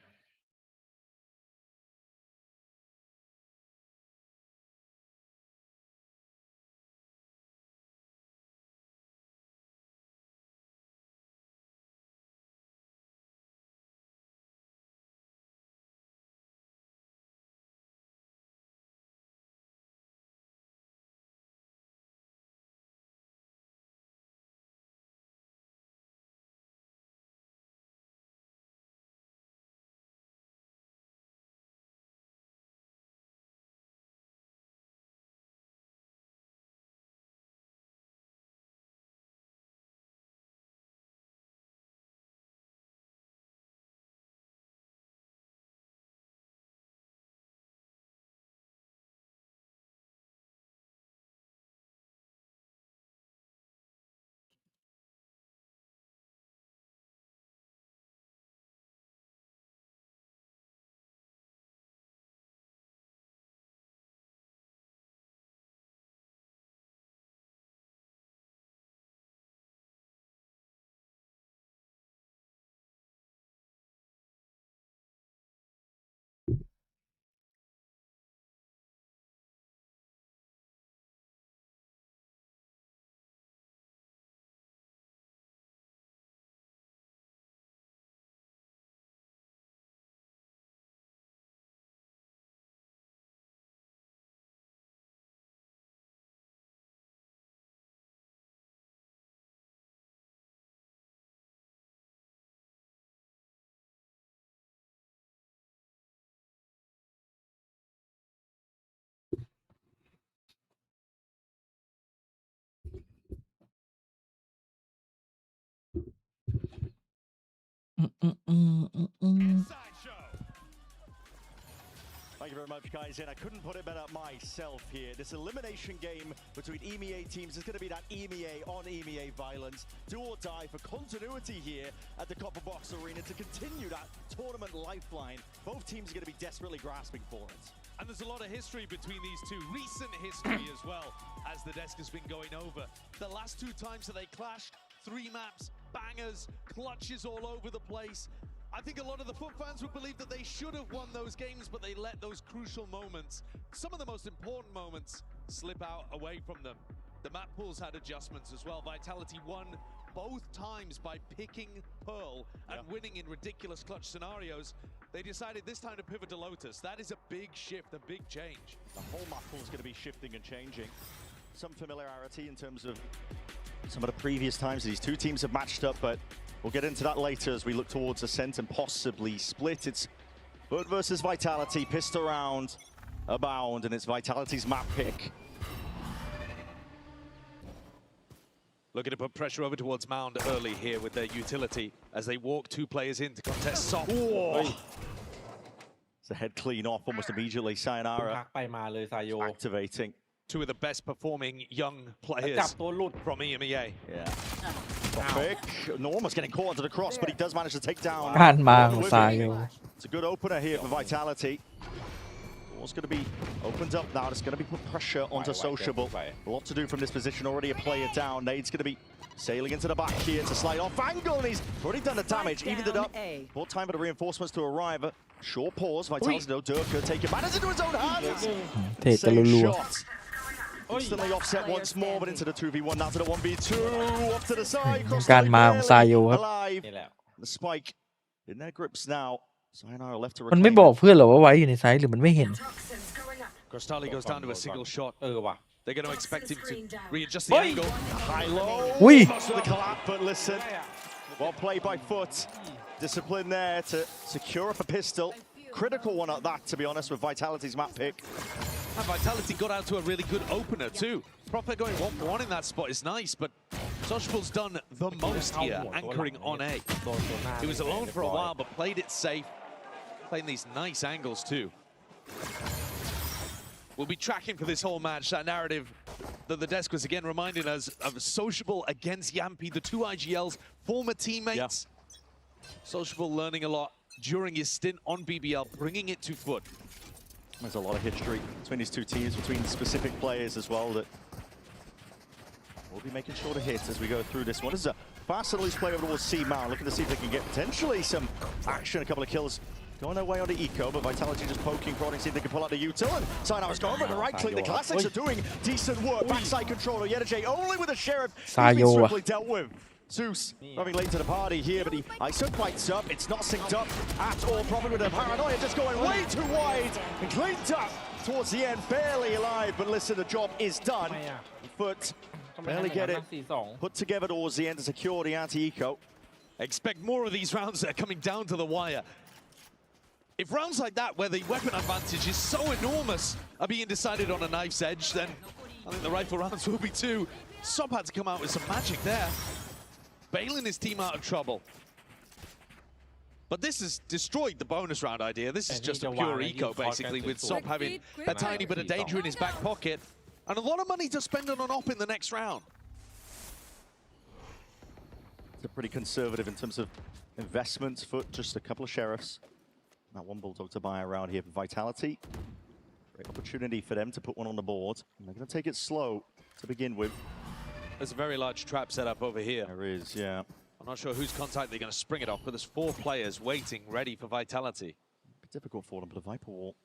Thank you very much, guys. And I couldn't put it better myself here. This elimination game between EMEA teams is going to be that EMEA on EMEA violence. Do or die for continuity here at the Copper Box Arena to continue that tournament lifeline. Both teams are going to be desperately grasping for it. And there's a lot of history between these two. Recent history as well, as the desk has been going over. The last two times that they clashed, 3 maps, bangers, clutches all over the place. I think a lot of the FUT fans would believe that they should have won those games, but they let those crucial moments, some of the most important moments, slip out away from them. The map pools had adjustments as well. Vitality won both times by picking Pearl and winning in ridiculous clutch scenarios. They decided this time to pivot to Lotus. That is a big shift, a big change. The whole map pool is going to be shifting and changing. Some familiarity in terms of some of the previous times these two teams have matched up, but we'll get into that later as we look towards Ascent and possibly Split. It's FUT versus Vitality, pissed around, abound, and it's Vitality's map pick. Looking to put pressure over towards Mound early here with their utility as they walk two players in to contest Sop. It's a head clean off almost immediately. Sayonara activating. Two of the best performing young players from EMEA. Yeah. Topic. Norma's getting caught onto the cross, but he does manage to take down. การมาของซาโย It's a good opener here for Vitality. What's going to be opened up now? It's going to be put pressure onto Sociable. A lot to do from this position. Already a player down. Nade's going to be sailing into the back here to slide off angle, and he's already done the damage. Evened it up. More time for the reinforcements to arrive. Short pause. Vitality, no Durka taking matters into his own hands. เทจะรัว Shot. Instantly offset once more, but into the 2v1. Now to the 1v2. Off to the side. ๆการมาของซาโยครับ Alive. The spike in their grips now. Sayonara left to มันไม่ reclaim บอกเพื่อนหรอว่าไว้อยู่ในไซส์หรือมันไม่เห็น Crostali goes down to a single shot. เออว่ะ They're going to expect him to readjust the angle. High low. อุ้ย Most of the collapse, but listen. Well played by FUT. Discipline there to secure up a pistol. Critical one at that, to be honest, with Vitality's map pick. And Vitality got out to a really good opener too. Proper going 1-1 in that spot is nice, but Sociable's done the most here, anchoring on A. He was alone for a while, but played it safe. Playing these nice angles too. We'll be tracking for this whole match that narrative that the desk was again reminding us of Sociable against Yampi, the two IGL's former teammates. Sociable learning a lot during his stint on BBL, bringing it to FUT. There's a lot of history between these two teams, between specific players as well, that we'll be making sure to hit as we go through this one. This is a fast and loose play over towards C-Mount, looking to see if they can get potentially some action, a couple of kills going their way on the eco, but Vitality just poking, prodding, see if they can pull out the util, and Sayonara's going for the right click. The Classics are doing decent work. Backside controller, Yedaje only with the Sheriff. He's been swiftly dealt with. Zeus running late to the party here, but he ISO fights up. It's not synced up at all. Probably with a paranoia just going way too wide and cleaned up towards the end, barely alive. But listen, the job is done. FUT barely get it put together towards the end to secure the anti-eco. Expect more of these rounds that are coming down to the wire. If rounds like that, where the weapon advantage is so enormous, are being decided on a knife's edge, then I think the rifle rounds will be too. Sop had to come out with some magic there, bailing his team out of trouble. But this has destroyed the bonus round idea. This is just a pure eco, basically, with Sop having a tiny bit of danger in his back pocket and a lot of money to spend on an op in the next round. They're pretty conservative in terms of investments. FUT, just a couple of Sheriffs. That one Bulldog to buy around here for Vitality. Great opportunity for them to put one on the board. And they're going to take it slow to begin with. There's a very large trap set up over here. There is, yeah. I'm not sure whose contact they're going to spring it off, but there's 4 players waiting, ready for Vitality. Difficult for them, but the Viper Wall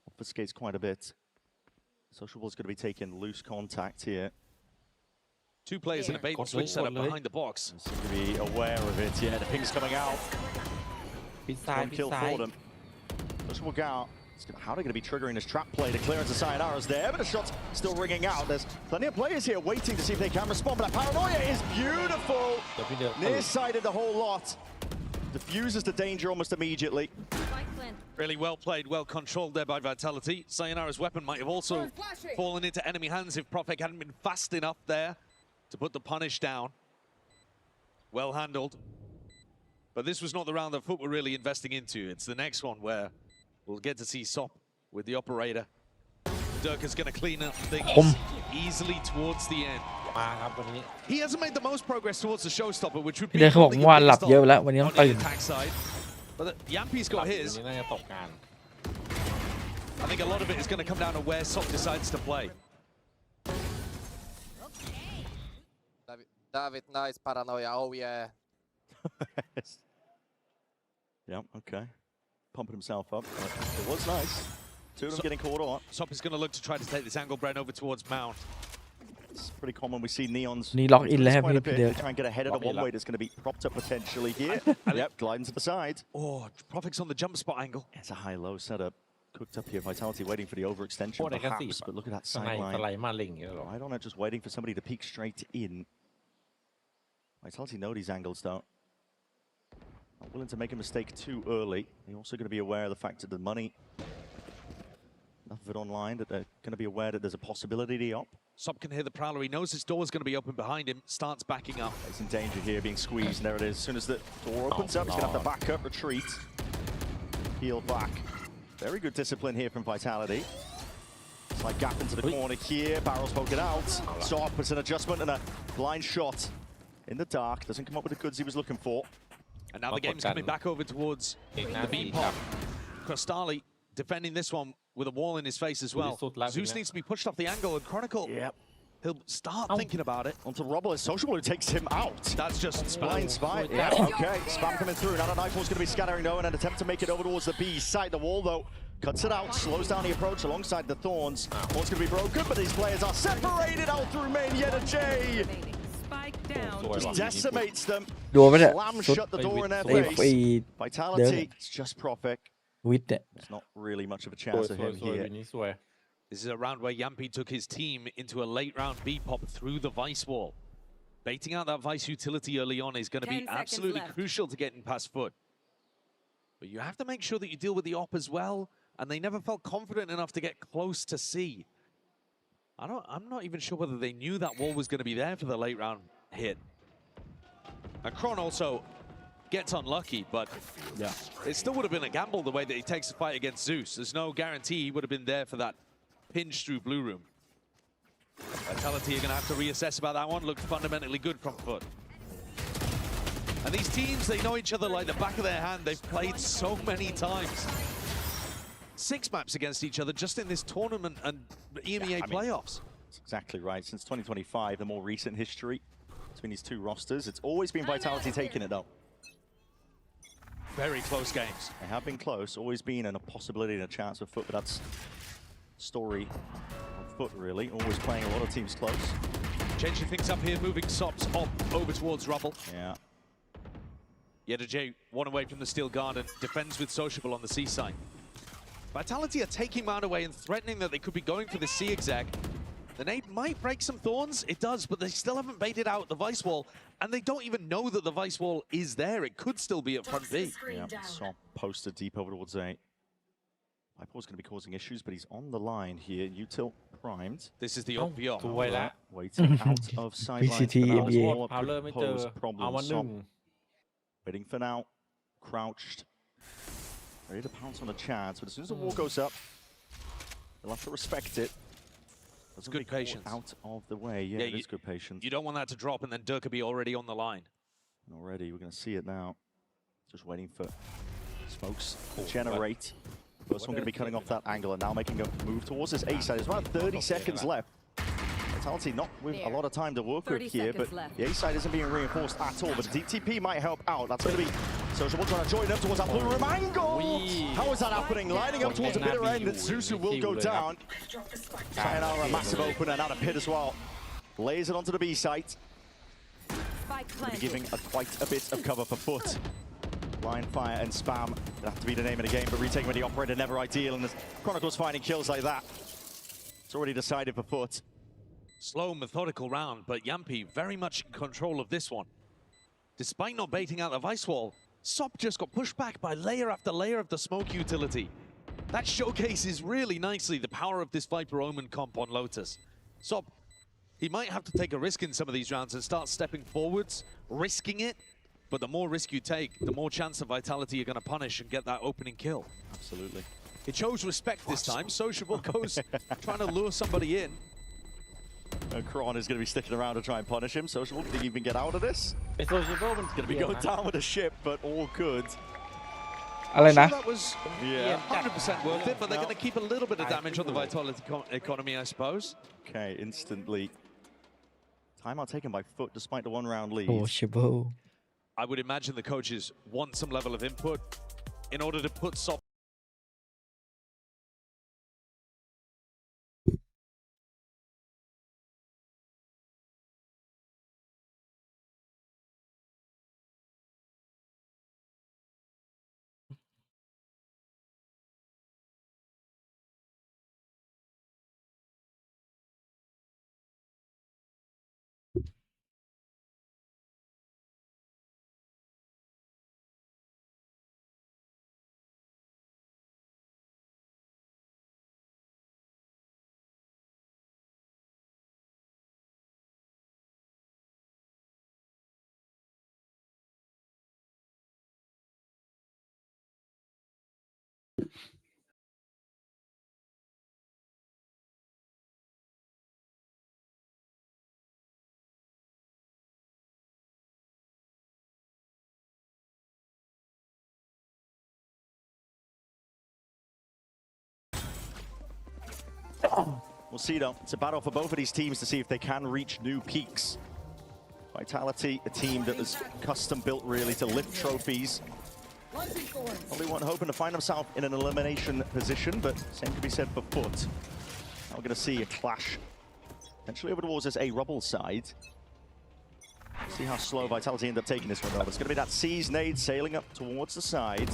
obfuscates quite a bit. Sociable's going to be taking loose contact here. 2 players in a bait and switch setup behind the box. Seem to be aware of it. Yeah, the ping's coming out. One kill for them. Sociable go out. How are they going to be triggering this trap play? The clearance of Sayonara's there, but the shot's still ringing out. There's plenty of players here waiting to see if they can respond, but that paranoia is beautiful. Near-sided the whole lot. Diffuses the danger almost immediately. Really well played, well controlled there by Vitality. Sayonara's weapon might have also fallen into enemy hands if Profek hadn't been fast enough there to put the punish down. Well handled. But this was not the round that FUT were really investing into. It's the next one where we'll get to see Sop with the operator. Dirk is going to clean up things easily towards the end. He hasn't made the most progress towards the showstopper, which would be the attack side. But Yampi's got his. I think a lot of it is going to come down to where Sop decides to play. David, nice paranoia. Oh yeah. Yeah, okay. Pumping himself up. It was nice. 2 of them getting caught on. Sop is going to look to try to take this angle Bren over towards Mount. It's pretty common. We see Neon's lock in there. quite a bit. Try and get ahead of the one-way that's going to be propped up potentially here. Yep, gliding to the side. Oh, Profek's on the jump spot angle. It's a high-low setup. Cooked up here. Vitality waiting for the overextension perhaps, but look at that sideline. Right on it, just waiting for somebody to peek straight in. Vitality know these angles, though. Not willing to make a mistake too early. They're also going to be aware of the fact that the money, enough of it online, that they're going to be aware that there's a possibility to op. Sob can hear the Prowler. He knows his door's going to be open behind him. Starts backing up. He's in danger here, being squeezed, and there it is. As soon as the door opens up, he's going to have to back up, retreat, heal back. Very good discipline here from Vitality. Slight gap into the corner here. Barrel's poking out. Sob puts an adjustment and a blind shot in the dark. Doesn't come up with the goods he was looking for. And now the game's coming back over towards the B pop. Crostali defending this one with a wall in his face as well. Zeus needs to be pushed off the angle, and Chronicle, he'll start thinking about it. Onto Rubble, it's Sociable who takes him out. That's just blind spy. Yeah, okay. Spam coming through. Now the Nightfall's going to be scattering though, and an attempt to make it over towards the B side. The wall though cuts it out, slows down the approach alongside the Thorns. Wall's going to be broken, but these players are separated out through main. Yeta J just decimates them. Slam shut the door in their face. Vitality, it's just Prophet. There's not really much of a chance of him here. This is a round where Yampi took his team into a late round B pop through the Vice wall. Baiting out that Vice utility early on is going to be absolutely crucial to getting past FUT. But you have to make sure that you deal with the op as well, and they never felt confident enough to get close to C. I'm not even sure whether they knew that wall was going to be there for the late round hit. And Kron also gets unlucky, but it still would have been a gamble the way that he takes the fight against Zeus. There's no guarantee he would have been there for that pinch through Blue Room. Vitality are going to have to reassess about that one. Looked fundamentally good from FUT. And these teams, they know each other like the back of their hand. They've played so many times. 6 maps against each other just in this tournament and EMEA playoffs. That's exactly right. Since 2025, the more recent history between these two rosters, it's always been Vitality taking it up. Very close games. They have been close, always been a possibility and a chance for FUT, but that's story of FUT really. Always playing a lot of teams close. Changing things up here, moving Sops up over towards Rubble. Yeah. Yeta J, one away from the Steel Garden, defends with Sociable on the C side. Vitality are taking Mount away and threatening that they could be going for the C exec. The nade might break some thorns, it does, but they still haven't baited out the Vice wall, and they don't even know that the Vice wall is there. It could still be at front B. Yeah, Sop posted deep over towards A. Viper's going to be causing issues, but he's on the line here. Util primed. This is the obvious. Waiting out of sideline. VCT, problem. Waiting for now. Crouched. Ready to pounce on the Chads, but as soon as the wall goes up, they'll have to respect it. It's good patience. Out of the way. Yeah, it is good patience. You don't want that to drop and then Durkee already on the line. And already, we're going to see it now. Just waiting for smokes to generate. First one going to be cutting off that angle and now making a move towards this A side. There's about 30 seconds left. Vitality not with a lot of time to work with here, but the A side isn't being reinforced at all. But DTP might help out. That's going to be Sociable trying to join up towards that blue room angle. How is that happening? Lining up towards the bitter end, that Zuzu will go down. Sayonara, a massive opener, now a pit as well. Lays it onto the B site. Going to be giving quite a bit of cover for FUT. Blind fire and spam. That have to be the name of the game, but retaking with the operator never ideal. And the Chronicles finding kills like that. It's already decided for FUT. Slow, methodical round, but Yampi very much in control of this one. Despite not baiting out the Vice wall, Sop just got pushed back by layer after layer of the smoke utility. That showcases really nicely the power of this Viper Omen comp on Lotus. Sop, he might have to take a risk in some of these rounds and start stepping forwards, risking it, but the more risk you take, the more chance of Vitality you're going to punish and get that opening kill. Absolutely. It shows respect this time. Sociable goes trying to lure somebody in. Kron is going to be sticking around to try and punish him. Sociable, can he even get out of this? It's going to be going down with a ship, but all good. That was 100% worth it, but they're going to keep a little bit of damage on the Vitality economy, I suppose. Okay, instantly. Timeout taken by FUT despite the one-round lead. I would imagine the coaches want some level of input in order to put Sop We'll see though. It's a battle for both of these teams to see if they can reach new peaks. Vitality, a team that was custom built really to lift trophies. Probably weren't hoping to find themselves in an elimination position, but same can be said for FUT. Now we're going to see a clash potentially over towards this A Rubble side. See how slow Vitality end up taking this one though. It's going to be that C's nade sailing up towards the side.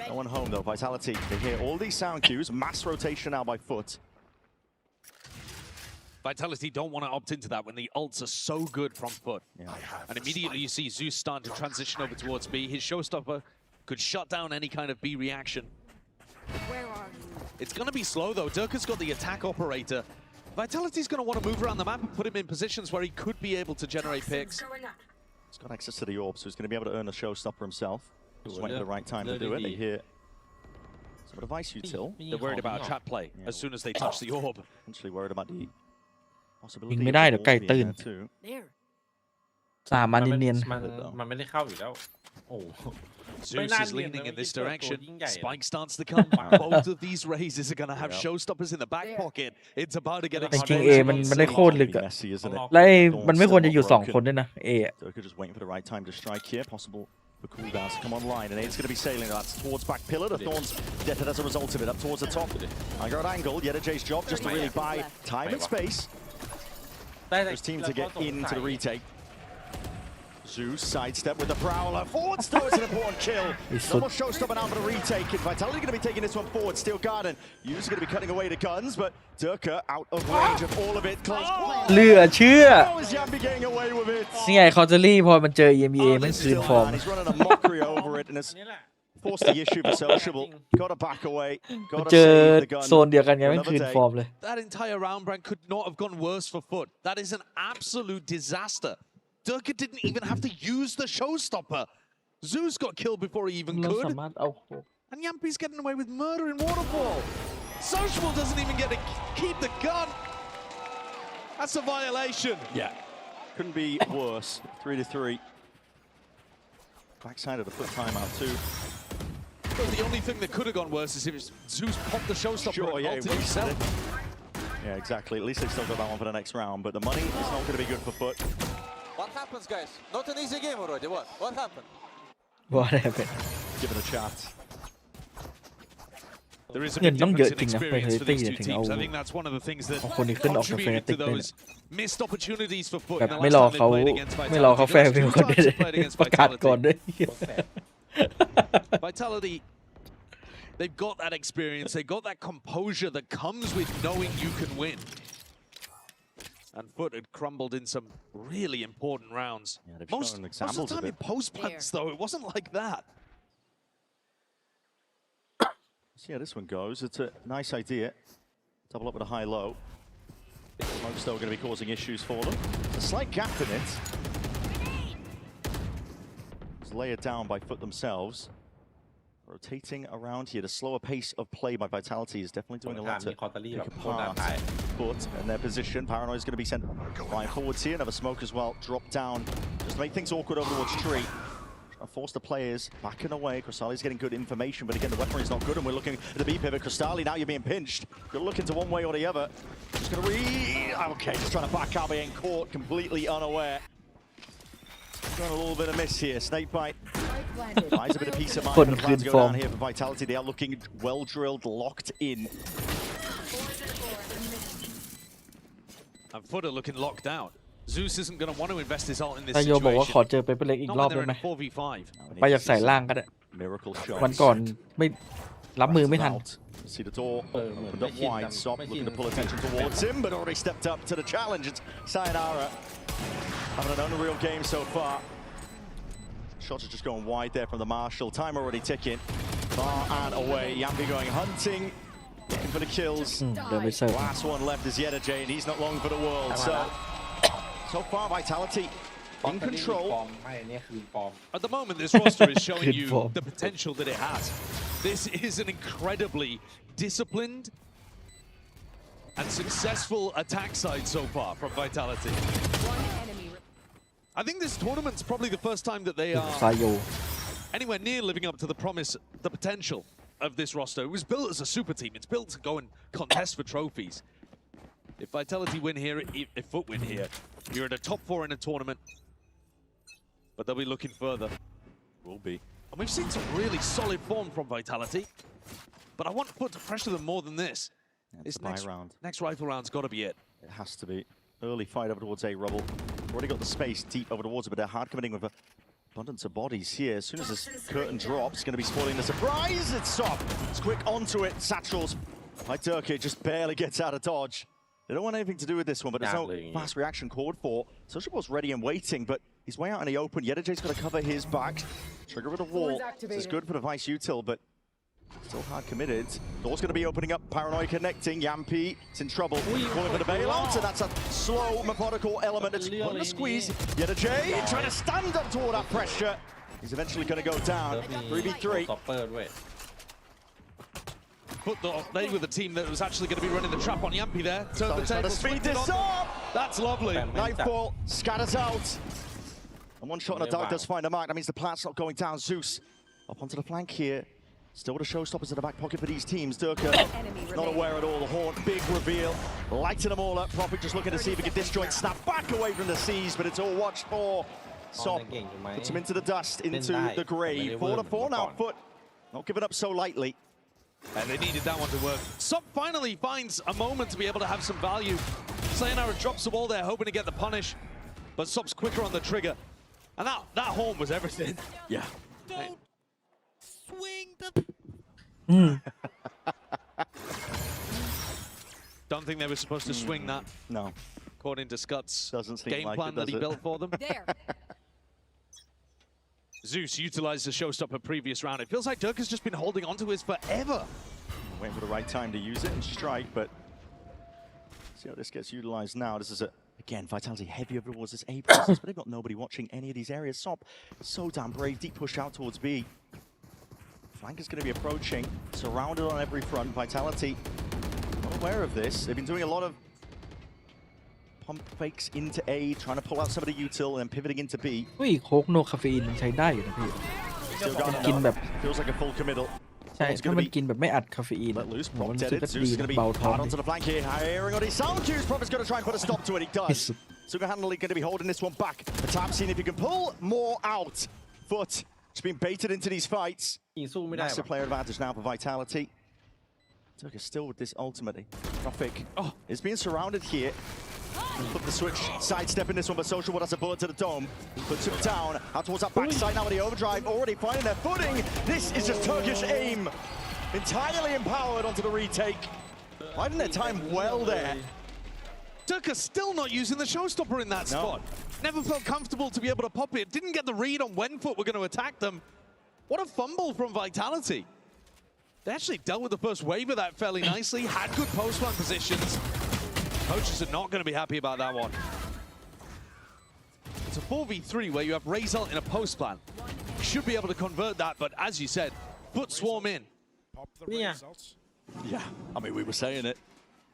No one home though. Vitality, they hear all these sound cues. Mass rotation now by FUT. Vitality don't want to opt into that when the ults are so good from FUT. Yeah. And immediately you see Zeus starting to transition over towards B. His showstopper could shut down any kind of B reaction. Where are you? It's going to be slow though. Durka's got the attack operator. Vitality's going to want to move around the map and put him in positions where he could be able to generate picks. He's got access to the orb, so he's going to be able to earn a showstopper himself. Just waiting for the right time to do it. They hear some device util. They're worried about trap play as soon as they touch the orb. Potentially worried about the ยิงไม่ได้เดี๋ยวไก่ตื่น3 มันเนียน มันไม่ได้เข้าอยู่แล้วโอ้ Zeus is leaning in this direction. Spike starts to come. Both of these raises are going to have showstoppers in the back pocket. It's about to get จริงๆ A มันได้โคตรลึกอะแล้วมันไม่ควรจะอยู่2 คนด้วยนะ A อะ just waiting for the right time to strike here. Possible for cooldowns to come online, and it's going to be sailing that's towards back pillar. The Thorns deaded as a result of it up towards the top. I got angle. Yedaj's job just to really buy time and space. Those team to get into the retake. Zeus sidestep with the Prowler. Forward still is an important kill. Almost showstopper now for the retake. And Vitality going to be taking this one forward. Steel Garden. Yu's going to be cutting away the guns, but Durka out of range of all of it. Close. เหลือเชื่อ How is Yambi getting away with it? นี่ไงคอร์เจอรี่พอมันเจอ EMEA มันคืนฟอร์ม He's running a mockery over it, and it's forced the issue for Sociable. Got to back away. Got to เจอ save the gun. โซนเดียวกันไงมันคืนฟอร์มเลย That entire round break could not have gone worse for FUT. That is an absolute disaster. Durka didn't even have to use the showstopper. Zeus got killed before he even could. And Yampi's getting away with murder in Waterfall. Sociable doesn't even get to keep the gun. That's a violation. Yeah. Couldn't be worse. 3-3. Backside of the FUT timeout too. Well, the only thing that could have gone worse is if Zeus popped the showstopper and ulted himself. Yeah, exactly. At least they've still got that one for the next round, but the money is not going to be good for FUT. What happens, guys? Not an easy game already. What happened? What happened? Give it a chat. There is a big difference in experience for these two teams. I think that's one of the things that contributed to those missed opportunities for FUT in the last time they played against Vitality. ไม่รอเขาแฟร์วิวคนเดียวประกาศก่อนด้วย Vitality, they've got that experience, they've got that composure that comes with knowing you can win. And FUT had crumbled in some really important rounds. Yeah, most of the time in post-plants, though, it wasn't like that. See how this one goes. It's a nice idea. Double up with a high-low. Smoke's still going to be causing issues for them. There's a slight gap in it. It's layered down by FUT themselves. Rotating around here, the slower pace of play by Vitality is definitely doing a lot to pick apart FUT and their position. Paranoid is going to be sent right forwards here. Another smoke as well, drop down, just to make things awkward over towards Tree. Trying to force the players backing away. Crystali's getting good information, but again, the weaponry is not good, and we're looking at the B pivot. Crystali, now you're being pinched. You're looking to one way or the other. Just going to okay, just trying to back out, being caught completely unaware. Got a little bit of miss here. Snakebite buys a bit of peace of mind. The plan to go down here for Vitality. They are looking well drilled, locked in. And FUT are looking locked out. Zeus isn't going to want to invest his ult in this ถ้าโยบอกว่าขอ situation. เจอเปเปอร์เล็กอีกรอบ Not ได้ when ไหม they're in 4v5. ไปอยากใส่ล่างก็ได้ Miracle วัน shots. ก่อนไม่รับมือไม่ทัน See the door opened up wide. Sop looking to pull attention towards him, but already stepped up to the challenge. It's Sayonara having an unreal game so far. Shots are just going wide there from the Marshall. Time already ticking. Far and away. Yambi going hunting. Looking for the kills. Last one left is Yedaj, and he's not long for the world. So far, Vitality in control. At the moment, this roster is showing you the potential that it has. This is an incredibly disciplined and successful attack side so far from Vitality. I think this tournament's probably the first time that they are anywhere near living up to the promise, the potential of this roster. It was built as a super team. It's built to go and contest for trophies. If Vitality win here, if FUT win here, you're in a top 4 in a tournament. But they'll be looking further. Will be. And we've seen some really solid form from Vitality. But I want FUT to pressure them more than this. It's next rifle round's got to be it. It has to be. Early fight over towards A rubble. Already got the space deep over towards it, but they're hard committing with a abundance of bodies here. As soon as this curtain drops, it's going to be spoiling the surprise. It's soft. It's quick onto it. Satchels. By Turkey just barely gets out of dodge. They don't want anything to do with this one, but there's no fast reaction called for. Sociable's ready and waiting, but he's way out in the open. Yedajay's got to cover his back. Trigger with a wall. This is good for the Vice util, but still hard committed. Door's going to be opening up. Paranoia connecting. Yampi is in trouble. Calling for the bailout, and that's a slow, methodical element. It's putting a squeeze. Yedajay trying to stand up toward that pressure. He's eventually going to go down. 3v3. FUT though, they were the team that was actually going to be running the trap on Yampi there. Turn the table, speed this up. That's lovely. Nightfall scatters out. And one shot on a dart does find a mark. That means the plant's not going down. Zeus up onto the flank here. Still the showstoppers in the back pocket for these teams. Durka not aware at all. The horn, big reveal, lighting them all up. Prophet just looking to see if he can disjoint, snap back away from the seas, but it's all watched for. Sop puts him into the dust, into the grave. 4-4 now. FUT not giving up so lightly. And they needed that one to work. Sop finally finds a moment to be able to have some value. Sayonara drops the ball there, hoping to get the punish, but Sop's quicker on the trigger. And that horn was everything. Yeah. Don't swing the... Don't think they were supposed to swing that. No. According to Scott's game plan that he built for them. There. Zeus utilized the showstopper previous round. It feels like Dirk has just been holding on to his forever. Waiting for the right time to use it and strike, but see how this gets utilized now. This is again, Vitality heavy over towards this A process, but they've got nobody watching any of these areas. Sop, so damn brave, deep push out towards B. Flank is going to be approaching, surrounded on every front. Vitality not aware of this. They've been doing a lot of pump fakes into A, trying to pull out some of the util and then pivoting into B. อุ้ยโค้กโนคาเฟอีนมันใช้ได้อยู่นะพี่ กินแบบ feels like a full committal. ใช่ถ้ามันกินแบบไม่อัดคาเฟอีน Let loose, มัน dead จะ it. ก็ Zeus ดี is going to be เบาท้อง hard onto the flank here. Hiring on his sound cues. Prophet's going to try and put a stop to it. He does. Sugahandley going to be holding this one back. The tap seeing if he can pull more out. FUT just being baited into these fights. Massive player advantage now for Vitality. Turk is still with this ultimately. Traffic is being surrounded here. Put the switch, sidestepping this one, but Social has a bullet to the dome. Puts him down, out towards that backside now with the overdrive, already finding their footing. This is just Turkish aim. Entirely empowered onto the retake. Finding their time well there. Turka still not using the showstopper in that spot. Never felt comfortable to be able to pop it. Didn't get the read on when FUT were going to attack them. What a fumble from Vitality. They actually dealt with the first wave of that fairly nicely, had good post-plant positions. Coaches are not going to be happy about that one. It's a 4v3 where you have Razal in a post plan. You should be able to convert that, but as you said, FUT swarm in. Yeah. Yeah, I mean, we were saying it.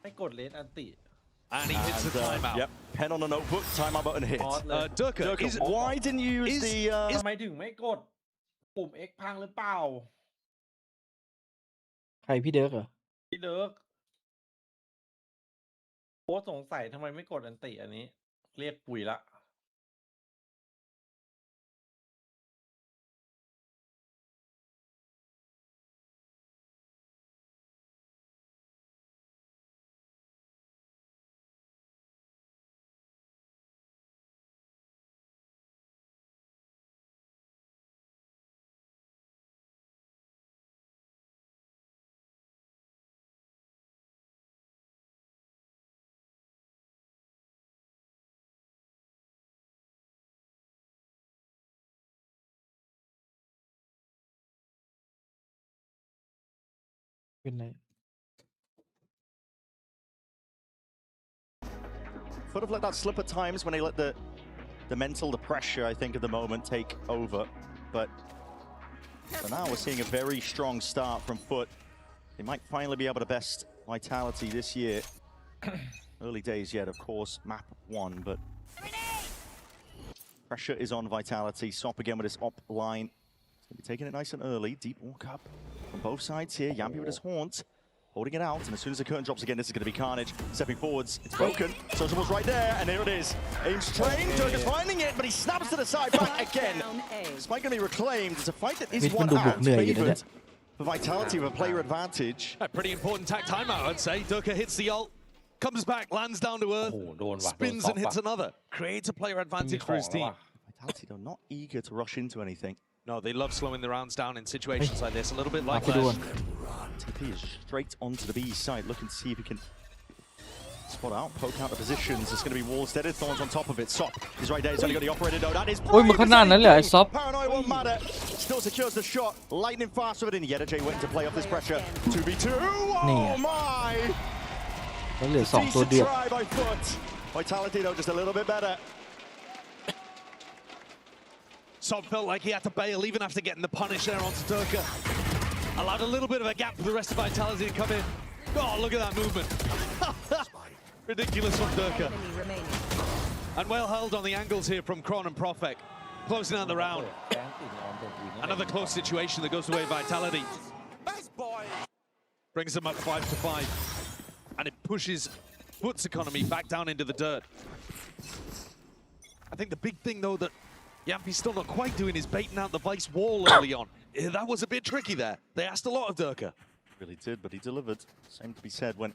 And he hits the timeout. Yep, pen on a notebook, timeout button hit. Durka, why didn't you use the... ทำไมถึงไม่กดปุ่ม X พังหรือเปล่า ใครพี่เดิร์กเหรอ พี่เดิร์กโค้ชสงสัยทำไมไม่กดอันติอันนี้ เรียกปุ๋ยละ เป็นไร Sort of let that slip at times when they let the mental, the pressure, I think, at the moment take over. But for now, we're seeing a very strong start from FUT. They might finally be able to best Vitality this year. Early days yet, of course, map 1, but pressure is on Vitality. Sop again with his op line. He's going to be taking it nice and early. Deep walk up from both sides here. Yampi with his haunt. holding it out, and as soon as the curtain drops again, this is going to be carnage. Stepping forwards, it's broken. Sociable's right there, and there it is. Aim's trained, Durka's finding it, but he snaps to the side back again. Spike going to be reclaimed. It's a fight that is one out, favored for Vitality with a player advantage. A pretty important tag timeout, I'd say. Durka hits the ult, comes back, lands down to earth, spins and hits another. Creates a player advantage for his team. Vitality, though, not eager to rush into anything. No, they love slowing the rounds down in situations like this, a little bit like that. TP is straight onto the B side, looking to see if he can spot out, poke out the positions. It's going to be wall steaded, Thorns on top of it. Sop is right there, he's only got the operator though. That is Paranoid won't matter. Still secures the shot, lightning fast with it in. Yedajay waiting to play off this pressure. 2v2, oh my! Decent try by FUT. Vitality though, just a little bit better. Sob felt like he had to bail even after getting the punish there onto Durka. Allowed a little bit of a gap for the rest of Vitality to come in. Oh, look at that movement. Ridiculous from Durka. And well held on the angles here from Kron and Profek. Closing out the round. Another close situation that goes away Vitality. Brings them up 5-5. And it pushes FUT's economy back down into the dirt. I think the big thing though that Yampi's still not quite doing is baiting out the Vice wall early on. That was a bit tricky there. They asked a lot of Durka. Really did, but he delivered. Same to be said when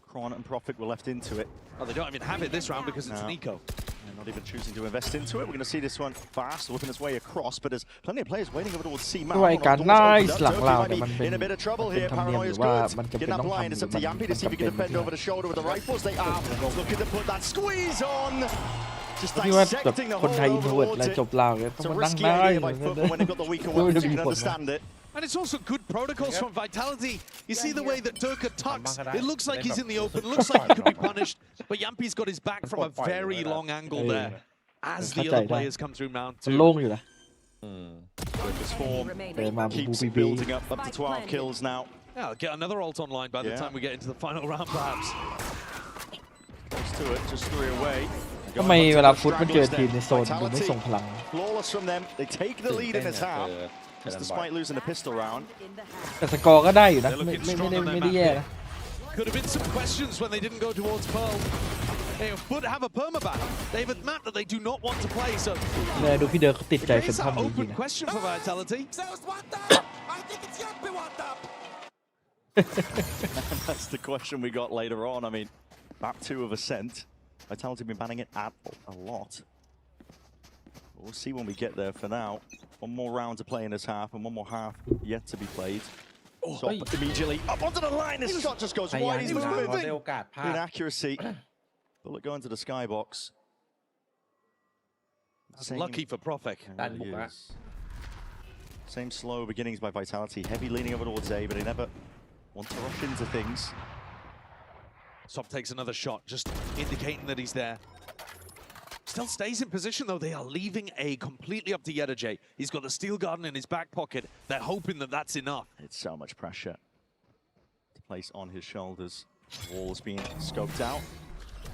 Kron and Profit were left into it. Oh, they don't even have it this round because it's Nico. They're not even choosing to invest into it. We're going to see this one fast, whipping its way across, but there's plenty of players waiting over towards C mount. ด้วยการไล่หลังเราเนี่ยมันเป็น In a bit of trouble here. Paranoia is good. Getting that blind. It's up to Yampi to see if he can defend over the shoulder with the rifles. They are looking to put that squeeze on. Just dissecting the whole overlord. It's a risky idea by FUT, but when they've got the weaker weapons, you can understand it. And it's also good protocols from Vitality. You see the way that Durka tucks. It looks like he's in the open. It looks like he could be punished. But Yampi's got his back from a very long angle there. As the other players come through round 2. Durka's form keeps building up to 12 kills now. Yeah, I'll get another ult online by the time we get into the final round, perhaps. Close to it, just 3 away. ทำไมเวลาฟุตมันเจอทีมในโซนมันไม่ส่งพลัง Flawless from them. They take the lead in this half. Despite losing the pistol round. แต่สกอร์ก็ได้อยู่นะไม่ได้แย่นะ Could have been some questions when they didn't go towards Pearl. They FUT have a permaban. They've a map that they do not want to play, so เลยดูพี่เดิร์เขาติดใจเป็นทอมจริงๆนะ question for Vitality. That's the question we got later on. I mean, map 2 of Ascent. Vitality have been banning it a lot. We'll see when we get there. For now, one more round to play in this half, and one more half yet to be played. So immediately up onto the line. This shot just goes wide. He's moving. Inaccuracy. Bullet going to the skybox. That's lucky for Profek. Same slow beginnings by Vitality. Heavy leaning over towards A, but they never want to rush into things. Sop takes another shot, just indicating that he's there. Still stays in position though. They are leaving A completely up to Yedajay. He's got the steel garden in his back pocket. They're hoping that that's enough. It's so much pressure to place on his shoulders. Wall's being scoped out,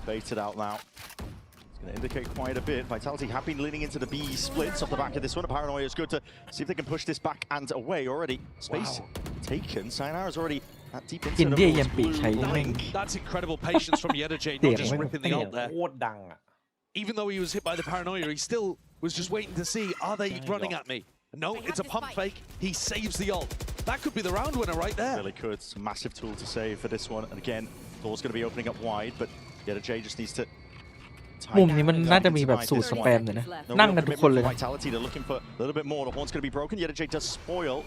baited out now. It's going to indicate quite a bit. Vitality have been leaning into the B splits off the back of this one. Paranoia is good to see if they can push this back and away already. Space taken. Sayonara's already that deep into the That's incredible patience from Yedajay, not just ripping the ult there. Even though he was hit by the Paranoia, he still was just waiting to see, are they running at me? No, it's a pump fake. He saves the ult. That could be the round winner right there. Really could. It's a massive tool to save for this one. And again, door's going to be opening up wide, but Yedajay just needs to มุมนี้มันน่าจะมีแบบสูตรสแปมเลยนะนั่งกันทุกคนเลย Vitality, they're looking for a little bit more. The horn's going to be broken. Yedajay does spoil.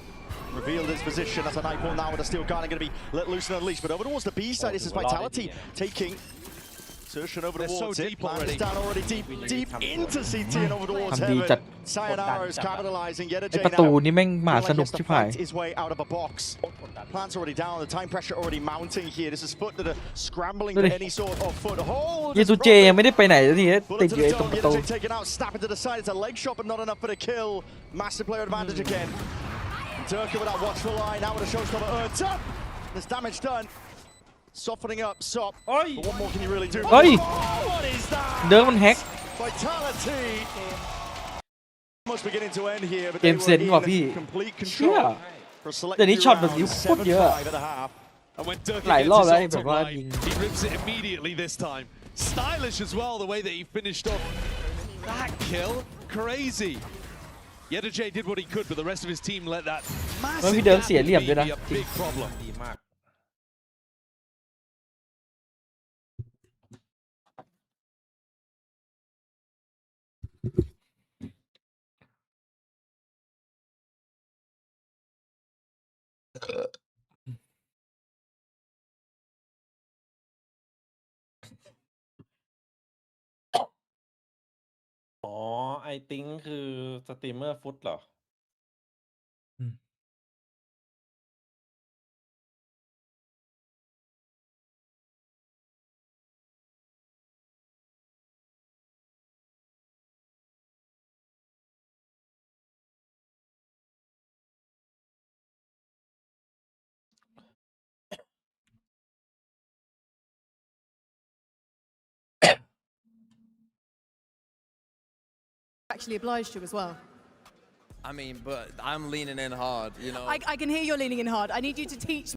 Revealed his position. That's a Nightfall now with a steel guard going to be let loose and unleashed. But over towards the B side, this is Vitality taking Surgeon over towards it. Plan is down already deep into CT and over towards heaven. Sayonara is capitalizing. Yedajay now his way out of a box. Plant's already down. The time pressure already mounting here. This is FUT that are scrambling for any sort of foothold. เยซูเจยังไม่ได้ไปไหนเลยนี่ติดอยู่ตรงประตู Yedajay taken out, snapping to the side. It's a leg shot, but not enough for the kill. Massive player advantage again. Durka with that watchful eye. Now with a showstopper earned up. There's damage done. Softening up, Sop. But what more can you really do? What is that? เดินมันแฮก Vitality. Almost beginning to end here, but เกมเซนว่ะพี่ complete เชื่อ control for a select แต่นี้ช็อตแบบนี้โคตรเยอะ And when Dirk หลาย gets รอบ his แล้ว ult แบบว่ายิง online, he rips it immediately this time. Stylish as well, the way that he finished off that kill. Crazy. Yedajay did what he could, but the rest of his team let that แล้ว massive พี่เดิม gap เสียเหลี่ยม be ด้วยนะ a big problem. ดีมาก อ๋อ ไอติงคือสตรีมเมอร์ฟุตเหรอ Actually obliged to as well. I mean, but I'm leaning in hard, you know. I can hear you're leaning in hard. I need you to teach.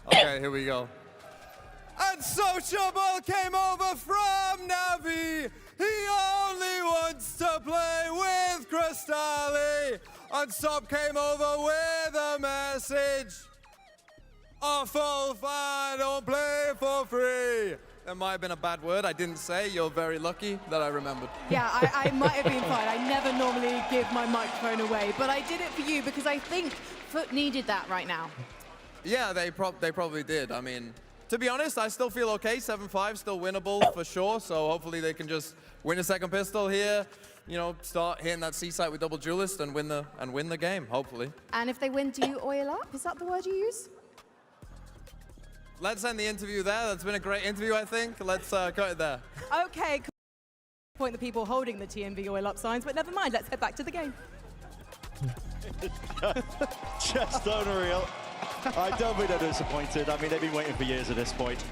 Okay, here we go. And Sociable came over from Navi. He only wants to play with Crystalli. And Sop came over with a message. A full fan, don't play for free. That might have been a bad word. I didn't say. You're very lucky that I remembered. Yeah, I might have been fine. I never normally give my microphone away, but I did it for you because I think FUT needed that right now. Yeah, they probably did. I mean, to be honest, I still feel okay. 7-5, still winnable for sure. So hopefully they can just win a second pistol here. You know, start hitting that C site with double duelist and win the game. Hopefully. And if they win, do you oil up? Is that the word you use? Let's end the interview there. That's been a great interview, I think. Let's cut it there. Okay. Point the people holding the TNV oil up signs, but never mind. Let's head back to the game. Just unreal. I don't think they're disappointed. I mean, they've been waiting for years at this point.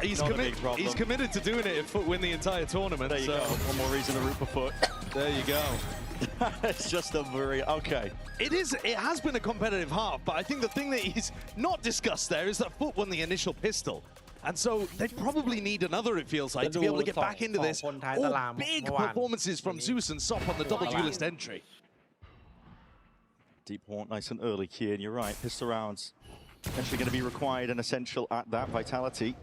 He's Not a big problem. He's committed to doing it if FUT win the entire tournament. There you go. One more reason to root for FUT. There you go. It's just unreal. Okay. It has been a competitive half, but I think the thing that he's not discussed there is that FUT won the initial pistol. And so they probably need another, it feels like, to be able to get back into this. All big performances from Zeus and Sop on the double duelist entry. Deep Haunt, nice and early, Kian. You're right. Pistol rounds actually going to be required and essential at that. Vitality.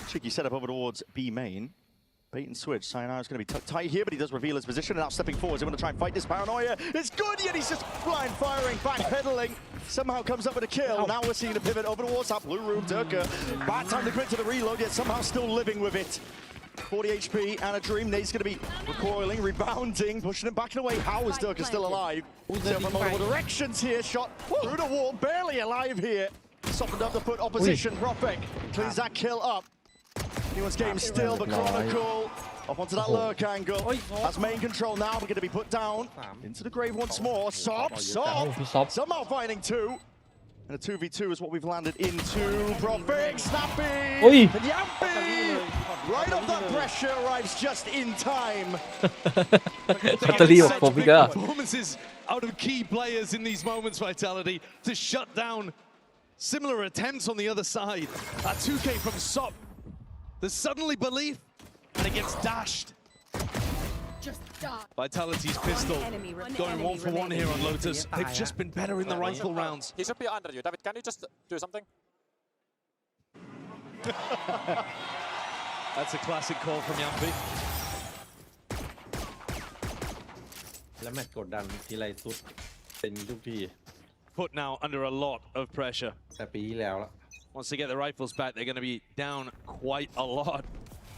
Cheeky setup over towards B main. Bait and switch. Sayonara is going to be tight here, but he does reveal his position. And now stepping forward, he's going to try and fight this paranoia. It's good, yet he's just blind firing, backpedaling. Somehow comes up with a kill. Now we're seeing a pivot over towards that blue room. Durka, bad time to quit to the reload, yet somehow still living with it. 40 HP and a dream. Nate's going to be recoiling, rebounding, pushing him back and away. How is Durka still alive? Still from multiple directions here. Shot through the wall, barely alive here. Softened up the foot opposition. Prophet cleans that kill up. Anyone's game still, but Chronicle up onto that lurk angle. That's main control now. We're going to be put down into the grave once more. Sop, somehow finding two. And a 2v2 is what we've landed into. Prophet, Snappy, and Yampi. Right off that pressure, arrives just in time. Performances out of key players in these moments, Vitality, to shut down similar attempts on the other side. That 2K from Sop. There's suddenly belief, and it gets dashed. Vitality's pistol going 1-for-1 here on Lotus. They've just been better in the rifle rounds. He should be under you. David, can you just do something? That's a classic call from Yampi. และแมตช์กดดันทีไรสุดเป็นทุกที Put now under a lot of pressure. แต่ปีที่แล้วละ Once they get the rifles back, they're going to be down quite a lot.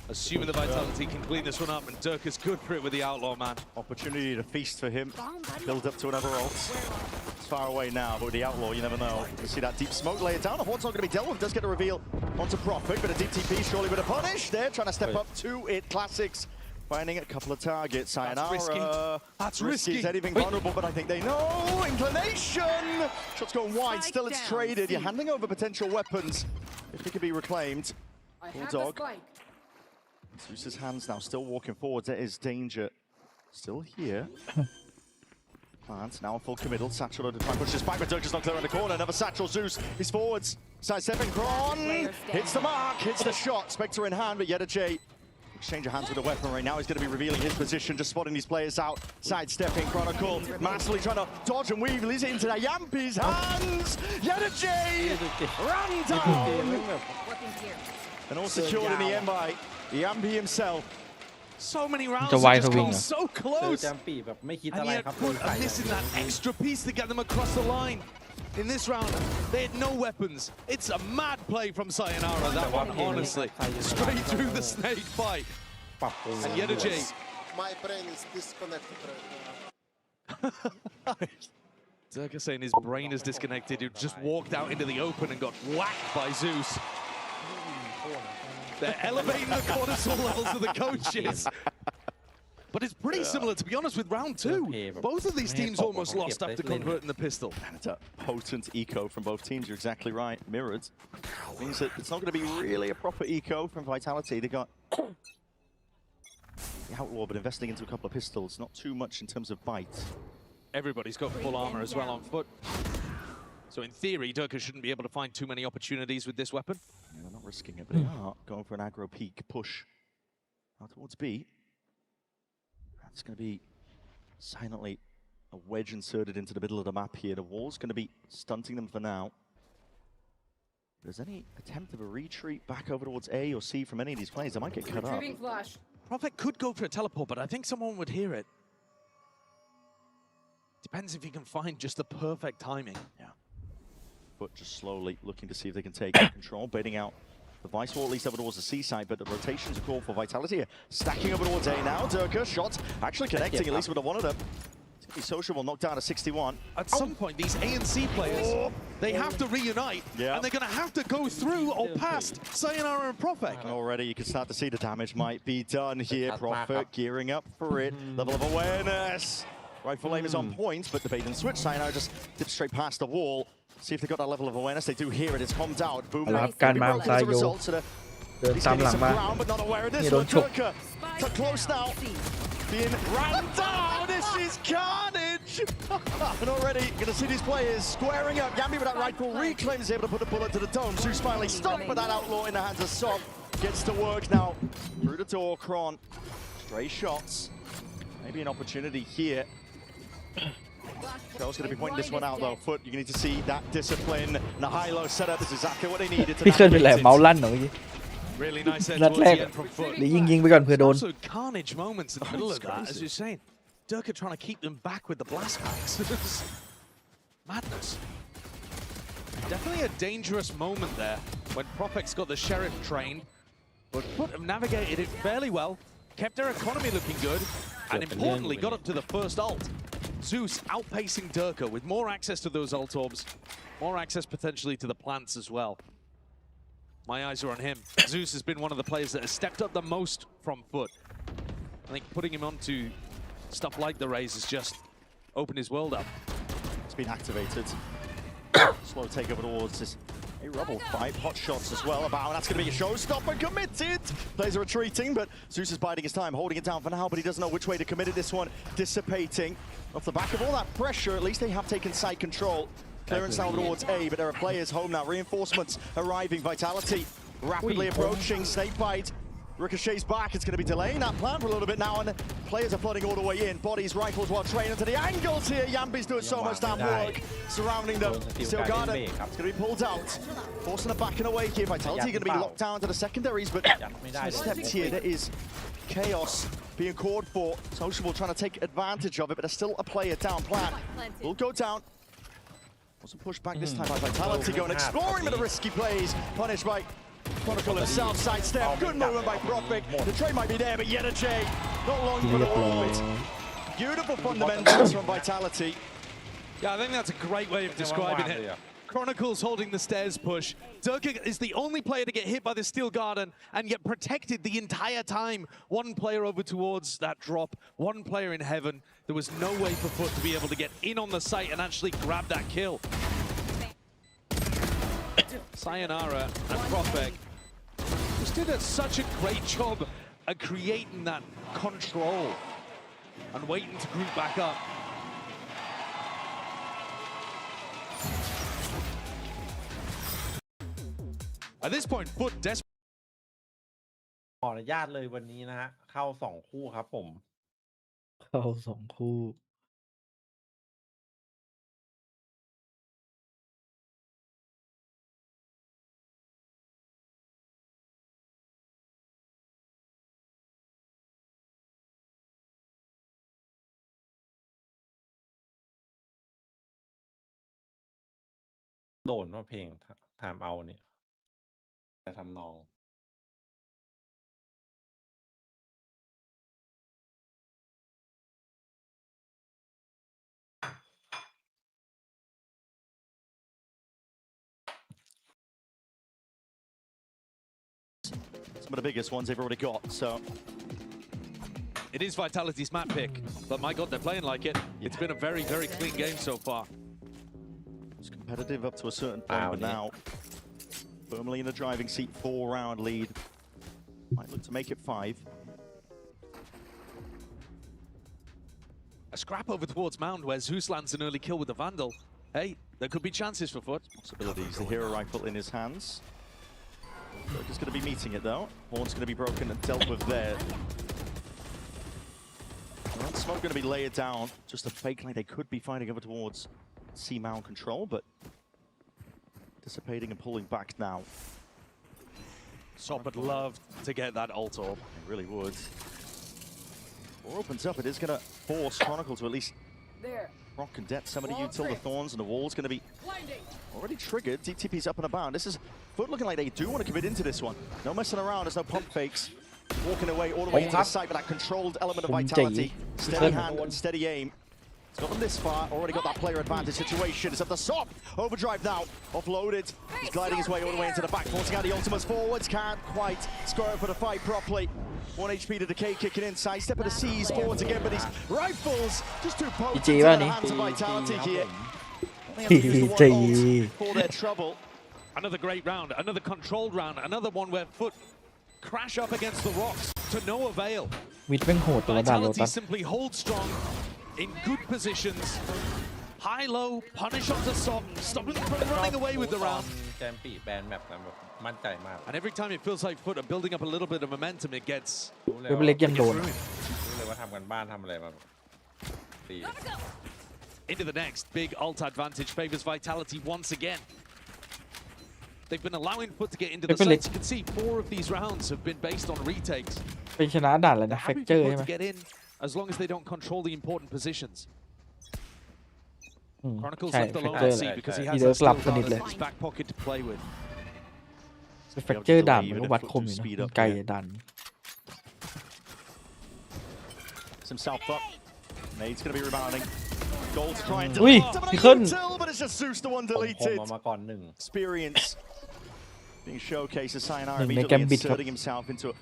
Assuming the Vitality can clean this one up, and Dirk is good for it with the Outlaw, man. Opportunity to feast for him. Build up to another ult. It's far away now, but with the Outlaw, you never know. You see that deep smoke lay it down. Hort's not going to be dealt with. Does get a reveal onto Prophet, but a deep TP surely with a punish. They're trying to step up to it. Classics finding a couple of targets. Sayonara. That's risky. Is anything vulnerable, but I think they know. Inclination. Shots going wide. Still, it's traded. You're handing over potential weapons if they could be reclaimed. Bulldog. Zeus's hands now still walking forward. There is danger Still here. Plants now a full committal. Satchel to try and push this back, but Dirk is not clear in the corner. Another Satchel. Zeus. He's forwards. Sidestepping. Kron hits the mark. Hits the shot. Spectre in hand, but J. Exchange of hands with a weapon right now. He's going to be revealing his position, just spotting these players out. Sidestepping. Chronicle. Massively trying to dodge and weave. He's into Yampi's hands. J ran down. And all secured in the end by Yampi himself. So many rounds It's a have just wide gone wing. so close. And yet FUT are missing that extra piece to get them across the line. In this round, they had no weapons. It's a mad play from Sayonara, that one, honestly. Straight through the snake fight. And J. My brain is disconnected right now. Dirk saying his brain is disconnected. He just walked out into the open and got whacked by Zeus. They're elevating the cortisol levels of the coaches. But it's pretty similar, to be honest, with round two. Both of these teams almost lost after converting the pistol. And it's a potent eco from both teams. You're exactly right. Mirrored. Means that it's not going to be really a proper eco from Vitality. They got the Outlaw, but investing into a couple of pistols. Not too much in terms of bite. Everybody's got full armor as well on FUT. So in theory, Durka shouldn't be able to find too many opportunities with this weapon. Yeah, they're not risking it, but they are going for an aggro peak push out towards B. That's going to be silently a wedge inserted into the middle of the map here. The wall's going to be stunting them for now. If there's any attempt of a retreat back over towards A or C from any of these players, they might get cut up. Prophet could go for a teleport, but I think someone would hear it. Depends if he can find just the perfect timing. Yeah. But just slowly looking to see if they can take control, baiting out the Vice Wall, at least over towards the C side, but the rotations are called for Vitality here. Stacking over towards A now. Durka, shot actually connecting, at least with one of them. It's going to be Sociable, knocked down to 61. At some point, these A and C players, they have to reunite, and they're going to have to go through or past Sayonara and Prophet. And already you can start to see the damage might be done here. Prophet gearing up for it. Level of awareness. Rifle aim is on point, but the bait and switch. Sayonara just dipped straight past the wall. See if they got that level of awareness. They do hear it. It's calmed out. Boom. เอาละครับการมาของซายโยเดินตามหลังมานี่โดนฉก Too close now. Being ran down. This is carnage. And already going to see these players squaring up. Yambi with that rifle reclaims, able to put a bullet to the dome. Zeus finally stopped, but that Outlaw in the hands of Sob gets to work now. Through the door, Kron. Stray shots. Maybe an opportunity here. Carl's going to be pointing this one out though. FUT, you need to see that discipline and the high-low setup is exactly what they needed to พี่เคยเป็นแหละเมาส์ลั่นเหรอเมื่อกี้ Really nice head นัด towards แรก the end from FUT. หรือยิงไปก่อนเผื่อโดน Also carnage moments in the middle of that, as you're saying. Durka trying to keep them back with the blast packs. Madness. Definitely a dangerous moment there when Prophet's got the Sheriff trained, but FUT have navigated it fairly well, kept their economy looking good, and importantly got up to the first ult. Zeus outpacing Durka with more access to those ult orbs, more access potentially to the plants as well. My eyes are on him. Zeus has been one of the players that has stepped up the most from FUT. I think putting him onto stuff like the Raze has just opened his world up. It's been activated. Slow takeover towards this. A rubble fight, hot shots as well about, and that's going to be a showstopper. Committed! Players are retreating, but Zeus is biding his time, holding it down for now, but he doesn't know which way to commit it. This one dissipating. Off the back of all that pressure, at least they have taken side control. Clearance now towards A, but there are players home now. Reinforcements arriving. Vitality rapidly approaching. Snakebite. Ricochet's back. It's going to be delaying that plan for a little bit now, and players are flooding all the way in. Bodies, rifles, while training to the angles here. Yambi's doing so much damn work surrounding them. Still guarded. It's going to be pulled out. Forcing it back and away here. Vitality going to be locked down to the secondaries, but steps here. There is chaos being called for. Sociable trying to take advantage of it, but there's still a player down. Plan will go down. Wasn't pushed back this time by Vitality, going exploring with the risky plays. Punished by Chronicle himself, sidestep. Good movement by Prophet. The trade might be there, but J not long for the wall. Beautiful fundamentals from Vitality. Yeah, I think that's a great way of describing it. Chronicles holding the stairs push. Durka is the only player to get hit by the Steel Garden and yet protected the entire time. One player over towards that drop, one player in heaven. There was no way for FUT to be able to get in on the site and actually grab that kill. Sayonara and Prophet just did such a great job at creating that control. and waiting to group back up. At this point, FUT desperate. ขออนุญาตเลยวันนี้นะฮะเข้า2 คู่ครับผม เข้า2 คู่ โดนว่าเพลงถามเอาเนี่ยแต่ทำนอง Some of the biggest ones they've already got, so. It is Vitality's map pick, but my God, they're playing like it. It's been a very, very clean game so far. It's competitive up to a certain point, but now firmly in the driving seat, 4-round lead. Might look to make it 5. A scrap over towards Mound where Zeus lands an early kill with the Vandal. Hey, there could be chances for FUT. Possibilities. The hero rifle in his hands. Joker's going to be meeting it though. Horn's going to be broken and dealt with there. Well, smoke going to be layered down. Just a fake like they could be fighting over towards C Mound control, but dissipating and pulling back now. Sop would love to get that ult orb. It really would. War opens up. It is going to force Chronicle to at least rock and debt some of the util. The Thorns and the wall's going to be already triggered. DTP's up and about. This is FUT looking like they do want to commit into this one. No messing around. There's no pump fakes. Walking away all the way into the site with that controlled element of vitality. Steady hand and steady aim. It's got them this far. Already got that player advantage situation. It's at the Sop. Overdrive now. Offloaded. He's gliding his way all the way into the back. Forcing out the ultimates forwards. Can't quite square up for the fight properly. 1 HP to Decay kicking in. Sidestep of the C's forwards again, but his rifles just too potent in the hands of vitality here. For their trouble. Another great round. Another controlled round. Another one where FUT crash up against the rocks to no avail. วิทเป็นโหดตัวด่านโล Vitality ตัส simply hold strong in good positions. High low, punish onto Sop, stopping them from running away with the round. แจมปีแบนแมปนะแบบมั่นใจมาก And every time it feels like FUT are building up a little bit of momentum, it gets รู้เลย เว็บเล็กยังโดน ว่าทำกันบ้านทำอะไรมาตี into the next. Big ult advantage favors Vitality once again. They've been allowing FUT to get into the sites. You can see 4 of these rounds have been based on retakes. เป็นชนะด่านแล้วนะ Happy แฟกเจอ for ร์ใช่ FUT ไหม to get in as long as they don't control the important positions. Chronicles ใช่ left แฟก alone เจอ at ร์ C because he ที has เดียว that กลับ skill สนิท guard เลย in his back pocket to play with. แฟกเจอร์ด่านมันก็วัดคมอยู่นะไกลด่าน Himself up. Nade's going to be rebounding. Goal to try and Ui, delete. he couldn't. But it's just Zeus the one deleted. Experience being showcased as Sayonara immediately inserting himself into a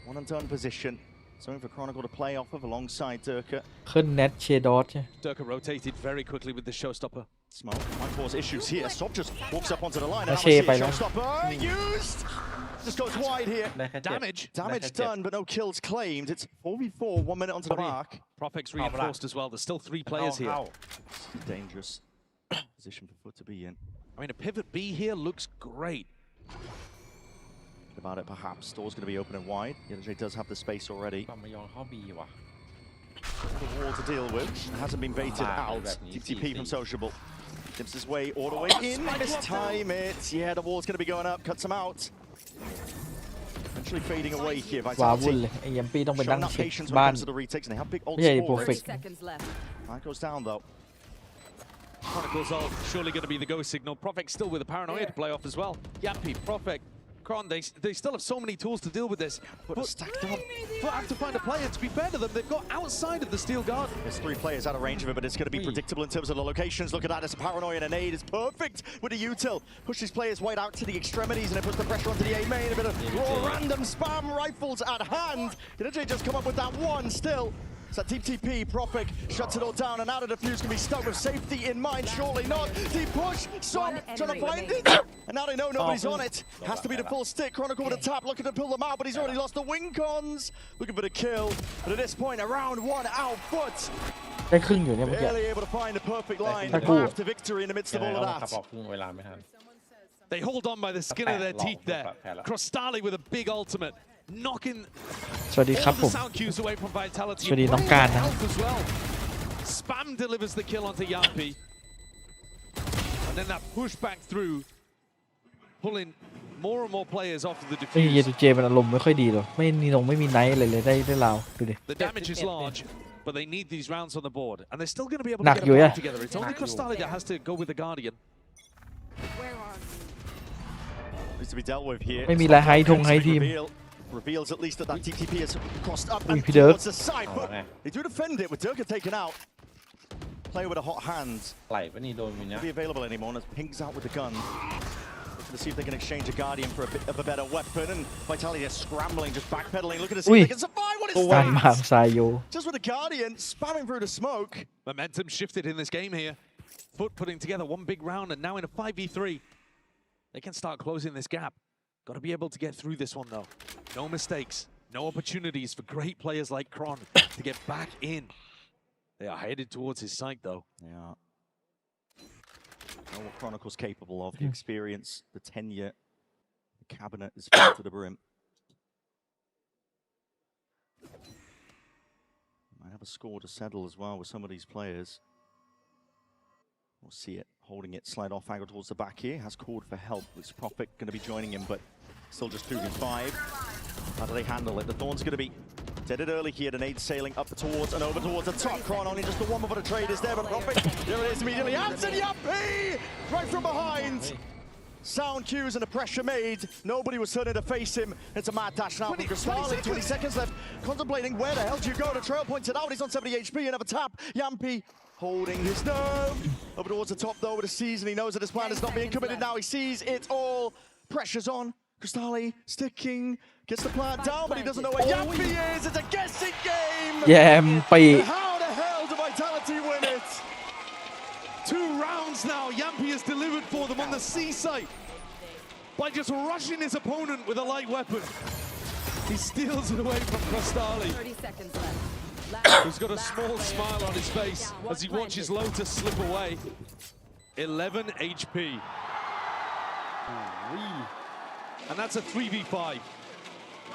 one-and-done position. Something for Chronicle to play off of alongside Durka. ขึ้นเน็ตเชดอส Durka rotated very quickly with the showstopper. Smoke might cause issues here. Sop just walks up onto the line. That's And now we see here, a showstopper used. Just goes wide here. Damage done, but no kills claimed. It's 4v4, 1 minute onto the mark. Propek's reinforced as well. There's still 3 players here. Dangerous position for FUT to be in. I mean, a pivot B here looks great. About it, perhaps. Door's going to be open and wide. LEV does have the space already. The wall to deal with. It hasn't been baited out. DTP from Sociable. Dips his way all the way in. Mistime it. Yeah, the wall's going to be going up. Cuts him out. Eventually fading away here. ว้าวุ่นเลยไอ้ยัมปี้ต้องไปนั่ง Showing เช็ค patience when บ้า it น comes to the retakes, and they have big ult ไม่ใช่ scores. perfect That goes down though. Chronicles ult surely going to be the go signal. Propek still with a paranoia to play off as well. Yappy, Propek, Kron, they still have so many tools to deal with this. But stacked up. But have to find a player to be fair to them. They've got outside of the steel guard. There's 3 players out of range of it, but it's going to be predictable in terms of the locations. Look at that, it's a paranoia and a nade. It's perfect with the util. Pushes players wide out to the extremities, and it puts the pressure onto the A main. A bit of raw random spam rifles at hand. LEV just come up with that one still. It's that deep TP, Profik shuts it all down, and now the defuse can be stuck with safety in mind, surely not. Deep push, Stop trying to find it, and now they know nobody's on it. Has to be the full stick, Chronicle with a tap, looking to pull them out, but he's already lost the wing cons. Looking for the kill, but at this point, around one out foot. ได้ครึ่งอยู่เนี่ยเมื่อกี้ Barely able to find the perfect line, ถ้ากู้ path to victory in the midst of all of ขับ that. ออกครึ่งเวลาไม่ทัน They hold on by the skin of their teeth there. Crostali with a big ultimate, knocking สวัสดีครับ all ผ the ม sound cues away from Vitality. สวัสดีน้องการนะ Health as well. Spam delivers the kill onto Yampi. And then that pushback through, pulling more and more players off of the ไอ้เย defuse. ตูเจมันอารมณ์ไม่ค่อยดีหรอกไม่มีไนท์อะไรเลยได้ลาวดูดิ The damage is large, but they need these rounds on the board. And they're still going to be able หนั to ก get อยู่ a อะ fight together. It's only Crostali that has to go with the Guardian. Needs to be dealt with here. ไม่มีอะไรไฮทงไฮทีม Reveals at least that that TTP has crossed up Ui, andพี่เดิร์ก towards the side, but they do defend it with Durka taken out. Player with a hot hand. ไหลปะนี่โดนวินนะ Won't be available anymore, and Ping's out with the gun. Looking to see if they can exchange a Guardian for a bit of a better weapon, and Vitality are scrambling, just backpedaling, looking to see if they can survive. What is การมา that? ซายโย Just with the Guardian spamming through the smoke. Momentum shifted in this game here. FUT putting together one big round, and now in a 5v3. They can start closing this gap. Got to be able to get through this one, though. No mistakes. No opportunities for great players like Kron to get back in. They are headed towards his site, though. Yeah. Know what Chronicle's capable of. The experience, the tenure, the cabinet is filled to the brim. Might have a score to settle as well with some of these players. We'll see it. Holding it, slide off, angle towards the back here. Has called for help. It's Profik going to be joining him, but still just 2v5. How do they handle it? The Thorn's going to be deaded early here. The nade sailing up towards and over towards the top. Kron only just the one before the trade is there, but Profik, there it is immediately. Anthony Yampi! Right from behind. Sound cues and the pressure made. Nobody was turning to face him. It's a mad dash now from Crostali. 20 seconds left. Contemplating where the hell do you go? The trail pointed out. He's on 70 HP. Another tap. Yampi holding his nerve. Over towards the top though with the season. He knows that his plan is not being committed now. He sees it all. Pressure's on. Crostali sticking. Gets the plant down, but he doesn't know where Yampi is. It's a guessing game. แยมปี How the hell do Vitality win it? 2 rounds now. Yampi has delivered for them on the C site by just rushing his opponent with a light weapon. He steals it away from Crostali. 30 seconds left. Who's got a small smile on his face as he watches Lotus slip away. 11 HP. And that's a 3v5.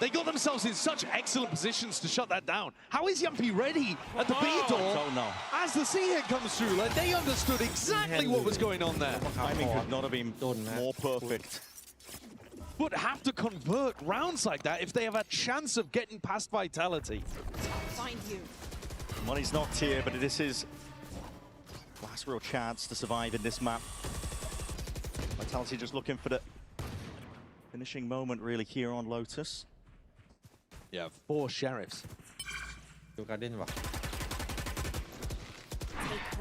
They got themselves in such excellent positions to shut that down. How is Yampi ready at the B door don't know. as the C hit comes through? Like they understood exactly what was going on there. Timing could not have been more perfect. But have to convert rounds like that if they have a chance of getting past Vitality. Find you. Money's not here, but this is last real chance to survive in this map. Vitality just looking for the finishing moment really here on Lotus. Yeah, 4 sheriffs. ดูการ์เด้นว่ะ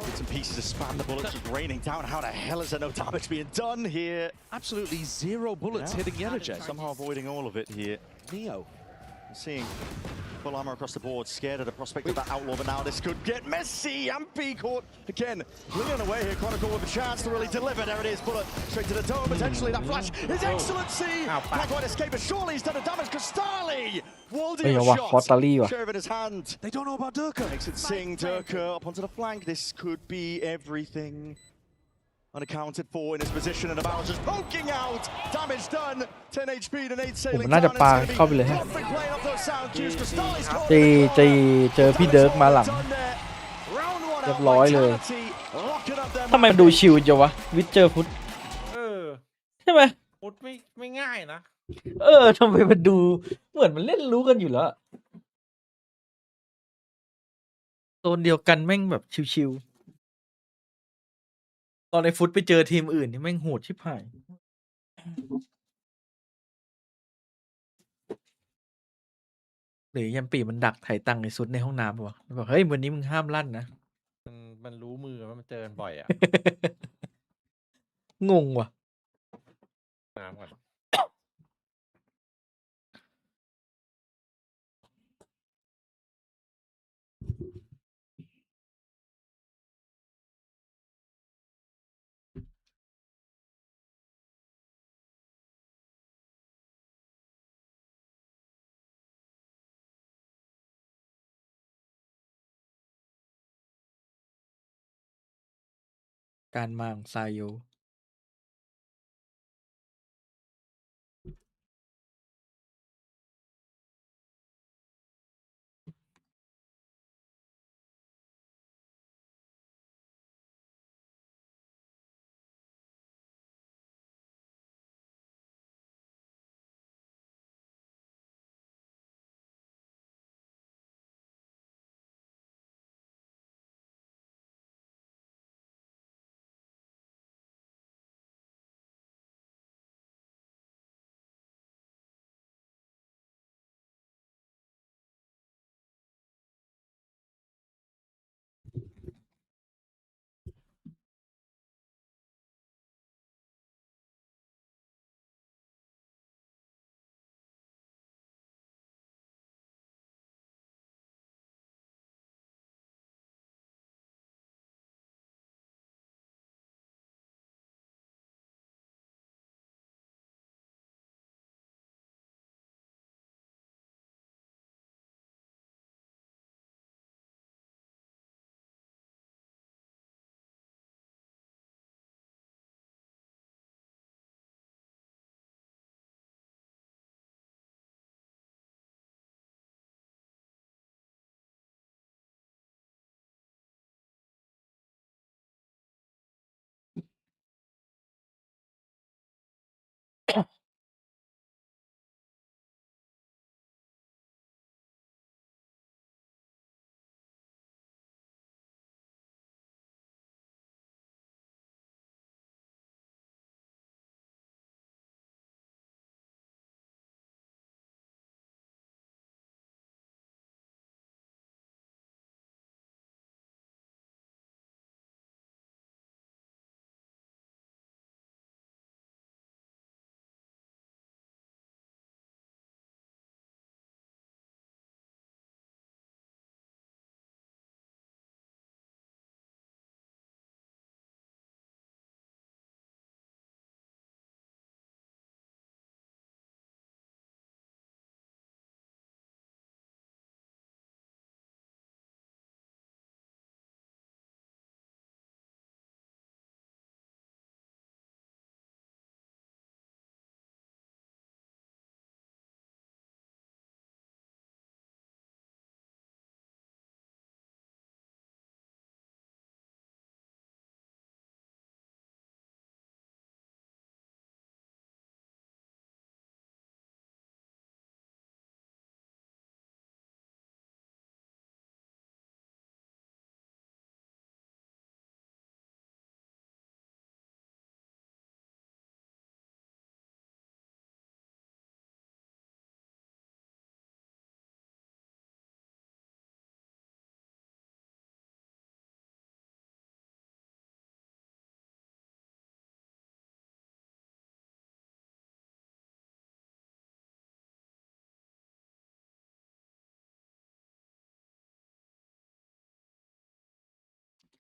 Bits and pieces of spam, the bullets just raining down. How the hell is there no damage being done here? Absolutely 0 bullets hitting Yellowjay. Somehow avoiding all of it here. Neo. Seeing full armor across the board, scared of the prospect of that outlaw, but now this could get messy. Yampi caught again. Leon away here, Chronicle with a chance to really deliver. There it is, bullet straight to the dome. Potentially that flash is excellency. Can't quite escape, but surely he's done the damage. Crostali, walled in a shot. Sheriff in his hand. They don't know about Durka. Makes it sing. Durka up onto the flank. This could be everything. Unaccounted for in his position, and the barrel just poking out. Damage done. 10 HP to Nate ผม sailing น่าจะ down. ปา It's เข้า gonna ไปเลย be ฮะ Profik playing off those sound cues. Crostali's caught จีเจอพี่เดิร์กมาหลัง Round 1 เรียบ out. ร้อยเลย Vitality locking up their ทำไมมันดูชิวจังวะวิทเจอฟุต ใช่ไหม ฟุตไม่ง่ายนะ ทำไมมันดูเหมือนมันเล่นรู้กันอยู่แล้วโซนเดียวกันแม่งแบบชิวๆตอนในฟุตไปเจอทีมอื่นนี่แม่งโหดชิบหายหรือยัมปีมันดักไถตังในซุดในห้องน้ำวะบอกเฮ้ยวันนี้มึงห้ามลั่นนะ มันรู้มือว่ามันเจอกันบ่อยอ่ะ งงว่ะ น้ำก่อน การมาของซาโย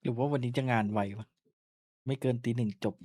หรือว่าวันนี้จะงานไววะไม่เกินตี 1จบ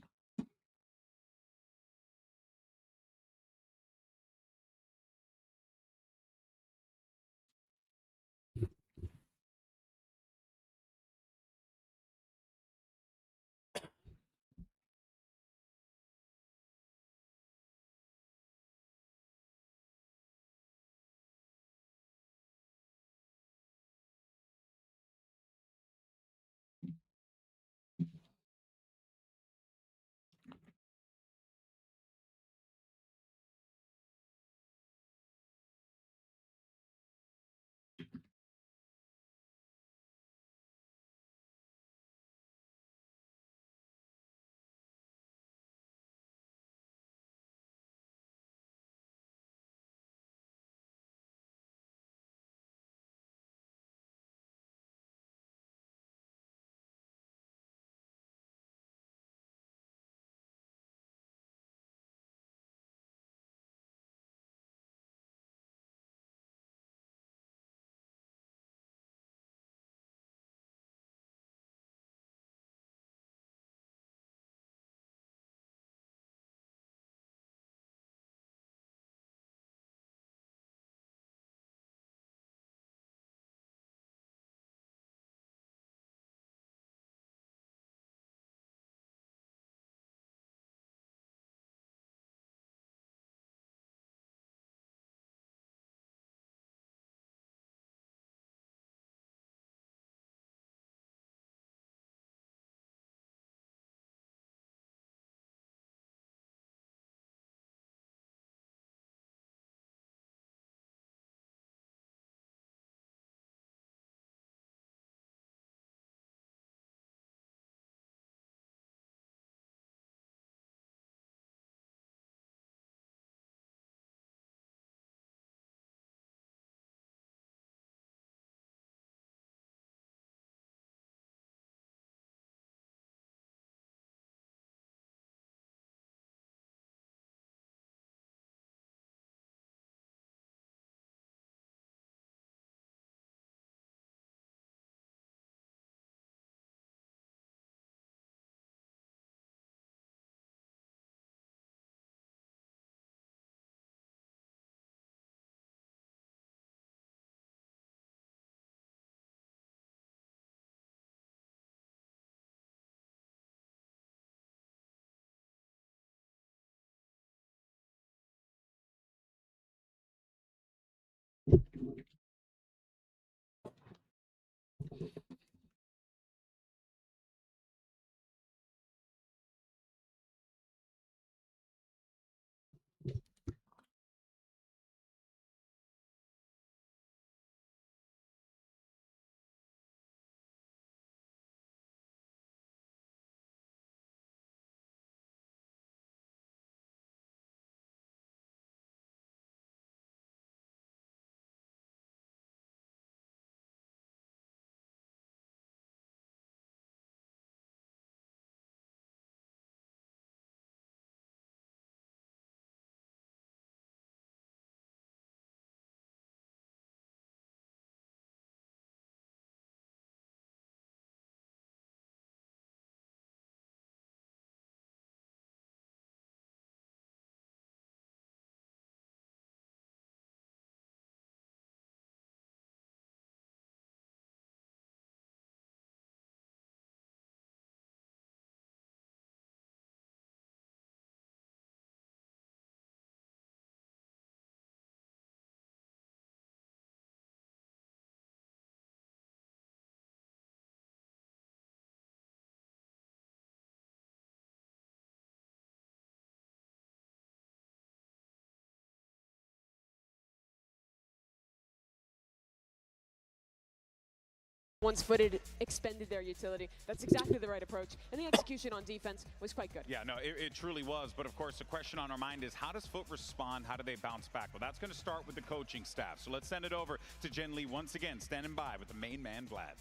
Once FUT had expended their utility, that's exactly the right approach. And the execution on defense was quite good. Yeah, no, it truly was. But of course, the question on our mind is how does FUT respond? How do they bounce back? Well, that's going to start with the coaching staff. So let's send it over to Jen Lee once again, standing by with the main man, Vlad.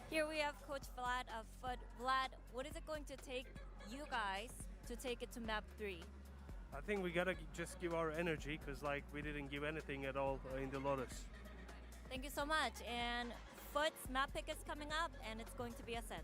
Here we have Coach Vlad of FUT. Vlad, what is it going to take you guys to take it to map 3? I think we gotta just give our energy because like we didn't give anything at all in the Lotus. Thank you so much. And FUT's map pick is coming up, and it's going to be Ascent.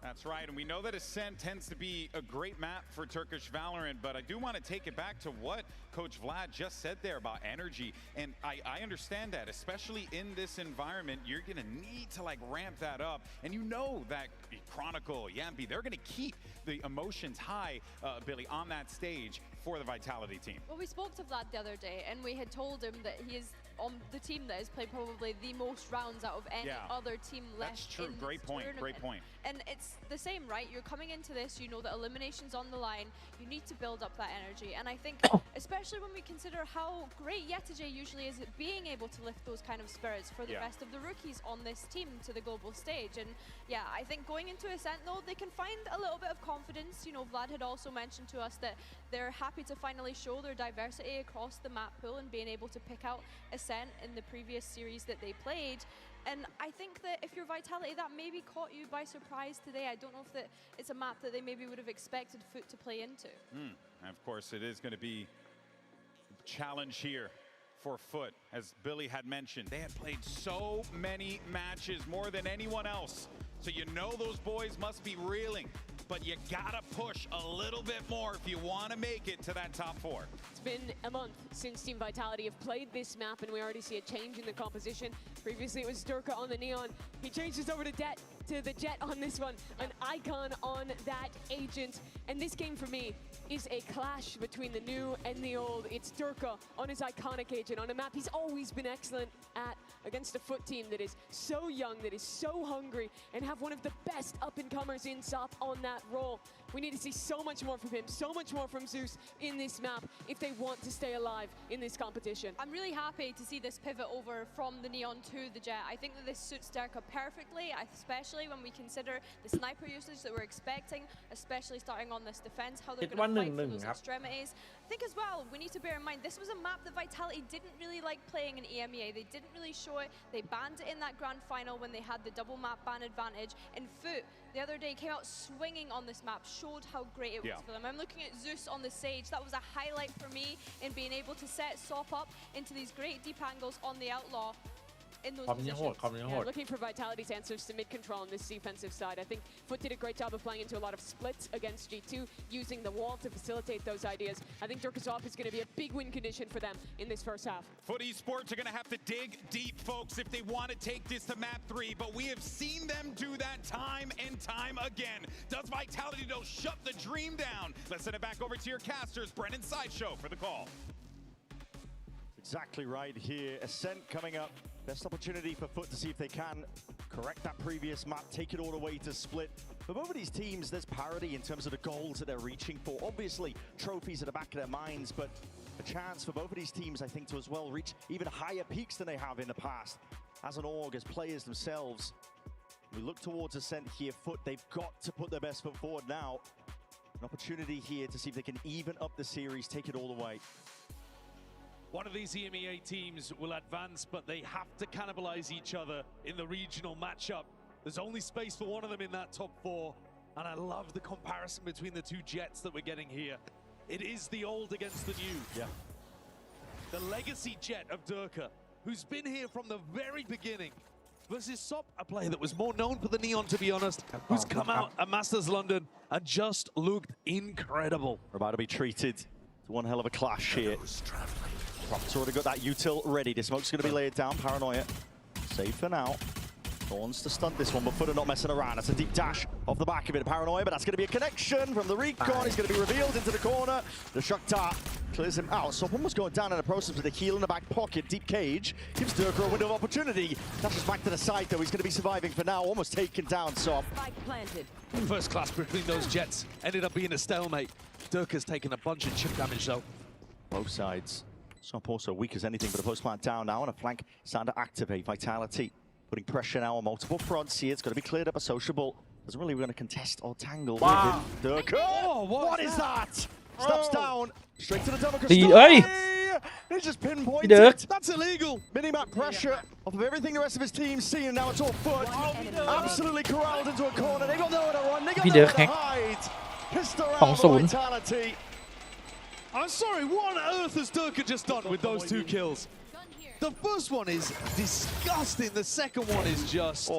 That's right, and we know that Ascent tends to be a great map for Turkish Valorant, but I do want to take it back to what Coach Vlad just said there about energy, and I understand that, especially in this environment, you're going to need to like ramp that up, and you know that Chronicle, Yampi, they're going to keep the emotions high, Billy, on that stage for the Vitality team. Well, we spoke to Vlad the other day, and we had told him that he is on the team that has played probably the most rounds out of any other team left. That's true. In Great this point. tournament. Great point. And it's the same, right? You're coming into this, you know that elimination's on the line. You need to build up that energy. And I think, especially when we consider how great Yetije usually is at being able to lift those kind of spirits for the rest of the rookies on this team to the global stage. And yeah, I think going into Ascent, though, they can find a little bit of confidence. You know, Vlad had also mentioned to us that they're happy to finally show their diversity across the map pool and being able to pick out Ascent in the previous series that they played. And I think that if you're Vitality, that maybe caught you by surprise today. I don't know if it's a map that they maybe would have expected FUT to play into. And of course, it is going to be a challenge here for FUT. As Billy had mentioned, they had played so many matches, more than anyone else. So you know those boys must be reeling. But you gotta push a little bit more if you want to make it to that top 4. It's been a month since Team Vitality have played this map, and we already see a change in the composition. Previously, it was Durka on the Neon. He changes over to the Jet on this one. An Icon on that Agent. And this game, for me, is a clash between the new and the old. It's Durka on his iconic Agent on a map he's always been excellent at against a FUT team that is so young, that is so hungry, and have one of the best up-and-comers in SOP on that role. We need to see so much more from him, so much more from Zeus in this map if they want to stay alive in this competition. I'm really happy to see this pivot over from the Neon to the Jet. I think that this suits Derka perfectly, especially when we consider the sniper usage that we're expecting, especially starting on this defense, how they're going to fight for those extremities. I think as well, we need to bear in mind, this was a map that Vitality didn't really like playing in EMEA. They didn't really show it. They banned it in that grand final when they had the double map ban advantage. In FUT, the other day came out swinging on this map, showed how great it was for them. I'm looking at Zeus on the Sage. That was a highlight for me in being able to set SOP up into these great deep angles on the Outlaw. In those positions. Looking for Vitality's answers to mid-control on this defensive side. I think FUT did a great job of playing into a lot of splits against G2, using the wall to facilitate those ideas. I think Durka's off is going to be a big win condition for them in this first half. FUT Esports are going to have to dig deep, folks, if they want to take this to map 3, but we have seen them do that time and time again. Does Vitality, though, shut the dream down? Let's send it back over to your casters, Brennan Sideshow, for the call. Exactly right here. Ascent coming up. Best opportunity for FUT to see if they can correct that previous map, take it all the way to split. For both of these teams, there's parity in terms of the goals that they're reaching for. Obviously, trophies at the back of their minds, but a chance for both of these teams, I think, to as well reach even higher peaks than they have in the past. As an org, as players themselves, we look towards Ascent here. FUT, they've got to put their best foot forward now. An opportunity here to see if they can even up the series, take it all the way. One of these EMEA teams will advance, but they have to cannibalize each other in the regional matchup. There's only space for one of them in that top 4, and I love the comparison between the two Jets that we're getting here. It is the old against the new. Yeah. The legacy Jet of Durka, who's been here from the very beginning, versus SOP, a player that was more known for the Neon, to be honest, who's come out at Masters London and just looked incredible. We're about to be treated to one hell of a clash here. Prop's already got that util ready. The smoke's going to be laid down. Paranoia safe for now. Thorns to stunt this one, but FUT are not messing around. That's a deep dash off the back of it. Paranoia, but that's going to be a connection from the recon. He's going to be revealed into the corner. The Shakhtar clears him out. So one was going down in the process with a heal in the back pocket. Deep cage gives Durka a window of opportunity. Dashes back to the side, though. He's going to be surviving for now. Almost taken down, Sop. Spike planted. First class between those Jets ended up being a stalemate. Durka's taken a bunch of chip damage, though. Both sides Swap also weak as anything, but a post plant down now, and a flank starting to activate. Vitality putting pressure now on multiple fronts here. It's going to be cleared up. A sociable doesn't really want to contest or tangle. Wow. With it. Oh, what is that? Steps down, straight to the double He just pinpointed. That's illegal. Minimap pressure off of everything the rest of his team's seen, and now it's all FUT. Absolutely corralled into a corner. They got nowhere to run. They got nowhere to hide. Pistol out for Vitality. I'm sorry, what on earth has Durka just done with those 2 kills? The first one is disgusting. The second one is just...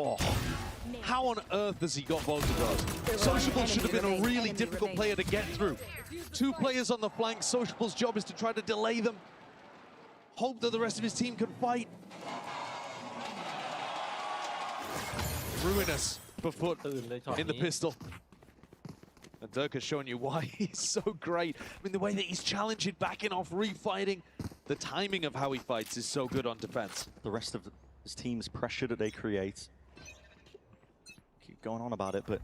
How on earth has he got both of those? Sociable should have been a really difficult player to get through. 2 players on the flank. Sociable's job is to try to delay them. Hope that the rest of his team can fight. Ruinous for FUT in the pistol. And Durka's showing you why he's so great. I mean, the way that he's challenging, backing off, refighting. The timing of how he fights is so good on defense. The rest of his team's pressure that they create. Keep going on about it, but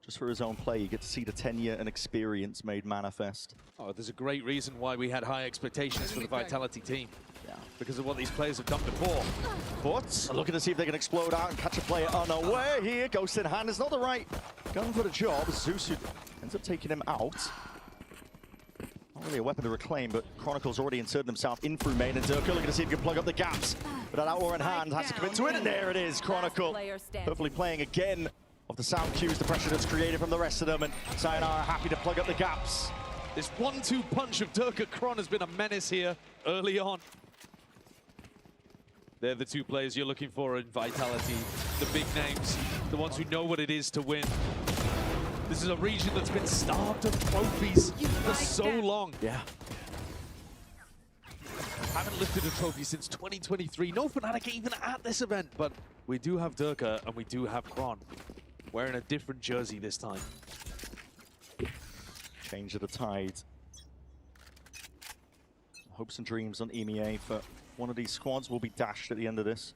just for his own play, you get to see the tenure and experience made manifest. Oh, there's a great reason why we had high expectations for the Vitality team. Yeah. Because of what these players have done before. FUT looking to see if they can explode out and catch a player unaware here. Ghost in hand is not the right gun for the job. Zeus ends up taking him out. Not really a weapon to reclaim, but Chronicle's already inserted himself in through main, and Durka looking to see if he can plug up the gaps. But that Outlaw in hand has to commit to it, and there it is, Chronicle. Hopefully playing again of the sound cues, the pressure that's created from the rest of them, and Sayonara happy to plug up the gaps. This 1-2 punch of Durka Kron has been a menace here early on. They're the 2 players you're looking for in Vitality. The big names, the ones who know what it is to win. This is a region that's been starved of trophies for so long. Yeah. Haven't lifted a trophy since 2023. No Fnatic even at this event, but we do have Durka and we do have Kron. Wearing a different jersey this time. Change of the tide. Hopes and dreams on EMEA for one of these squads will be dashed at the end of this.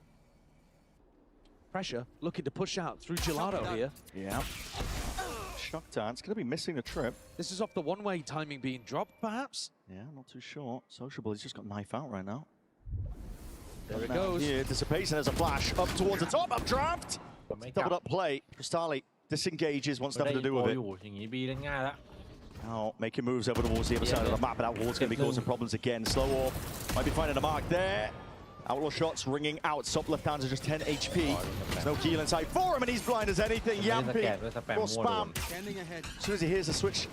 Pressure looking to push out through Gelato here. Yeah. Shock dance going to be missing the trip. This is off the one-way timing being dropped, perhaps? Yeah, not too sure. Sociable, he's just got knife out right now. There it goes. Here, dissipates, and there's a flash up towards the top, updraft. Doubled up play. Cristali disengages, wants nothing to do with it. Now making moves over towards the other side of the map, but that wall's going to be causing problems again. Slow off, might be finding a mark there. Outlaw shots ringing out. Top left hands are just 10 HP. There's no heal inside for him, and he's blind as anything. Yampy for spam. As soon as he hears the switch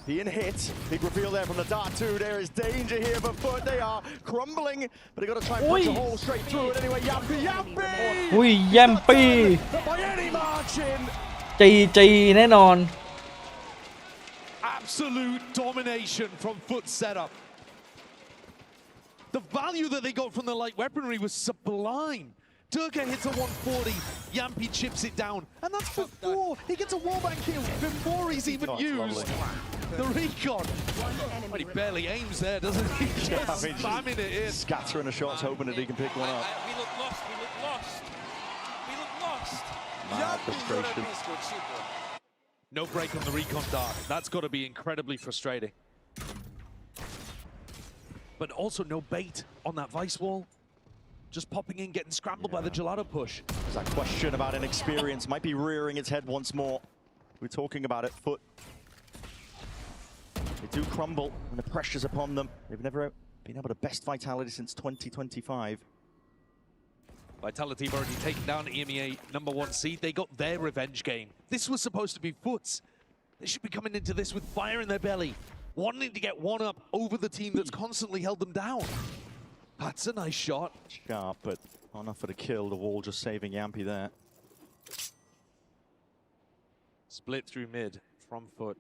being hit, big reveal there from the Dart 2. There is danger here for FUT. They are crumbling, but they got to try and punch a hole straight through it anyway. Yampy! อุ้ยแยมปี้ By any margin! จีแน่นอน Absolute domination from FUT setup. The value that they got from the light weaponry was sublime. Durka hits a 140, Yampy chips it down, and that's before he gets a wallbang kill, before he's even used the recon. But he barely aims there, doesn't he? Just spamming it in. Scattering the shots, hoping that he can pick one up. We look lost, we look lost. We look lost. Mad frustration. No break on the recon dart. That's got to be incredibly frustrating. But also no bait on that Vice wall. Just popping in, getting scrambled by the Gelato push. There's that question about inexperience. Might be rearing its head once more. We're talking about it. FUT. They do crumble when the pressure's upon them. They've never been able to best Vitality since 2025. Vitality have already taken down EMEA #1 seed. They got their revenge game. This was supposed to be FUT's. They should be coming into this with fire in their belly, wanting to get one up over the team that's constantly held them down. That's a nice shot. Sharp, but not enough for the kill. The wall just saving Yampy there. Split through mid from FUT.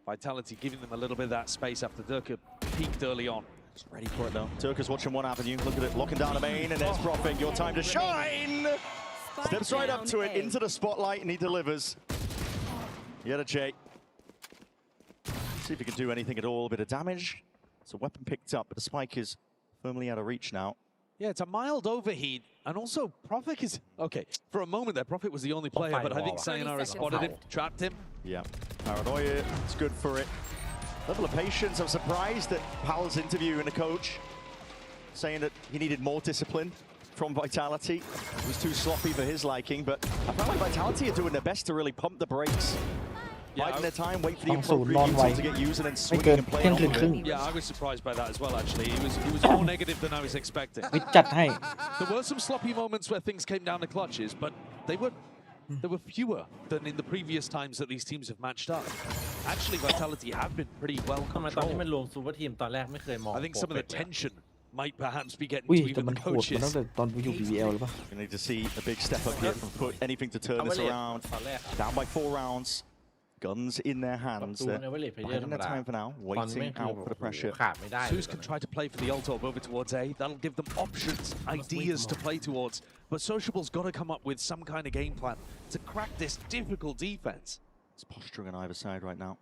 Vitality giving them a little bit of that space after Durka peaked early on. Just ready for it though. Durka's watching one avenue. Look at it, locking down the main, and there's Profig. Your time to shine. Steps right up to it, into the spotlight, and he delivers. Yet a J. See if he can do anything at all. A bit of damage. It's a weapon picked up, but the spike is firmly out of reach now. Yeah, it's a mild overheat, and also Profit is okay. For a moment there, Profit was the only player, but I think Sayonara spotted him, trapped him. Yeah, paranoia. It's good for it. Level of patience. I'm surprised at Powell's interview and the coach saying that he needed more discipline from Vitality. It was too sloppy for his liking, but I felt like Vitality are doing their best to really pump the brakes. Biding their time, wait for the appropriate util to get used and then swinging and playing on with it. Yeah, I was surprised by that as well, actually. He was more negative than I was expecting. วิทจัดให้ There were some sloppy moments where things came down to clutches, but there were fewer than in the previous times that these teams have matched up. Actually, Vitality have been pretty well ทำไมตอนที่ controlled. มันรวมซูเปอร์ทีมตอนแรกไม่เคยมอง I think some of the tension might perhaps be getting อุ้ย to แต่ even มัน the โหดมันตั้ง coaches. แต่ตอนไปอยู่ BBL หรือเปล่า We need to see a big step up here from FUT. Anything to turn this around. Down by 4 rounds. Guns in their hands. They're biding their time for now, waiting out for the pressure. Zeus can try to play for the ult orb over towards A. That'll give them options, ideas to play towards. But Sociable's got to come up with some kind of game plan to crack this difficult defense. It's posturing on either side right now.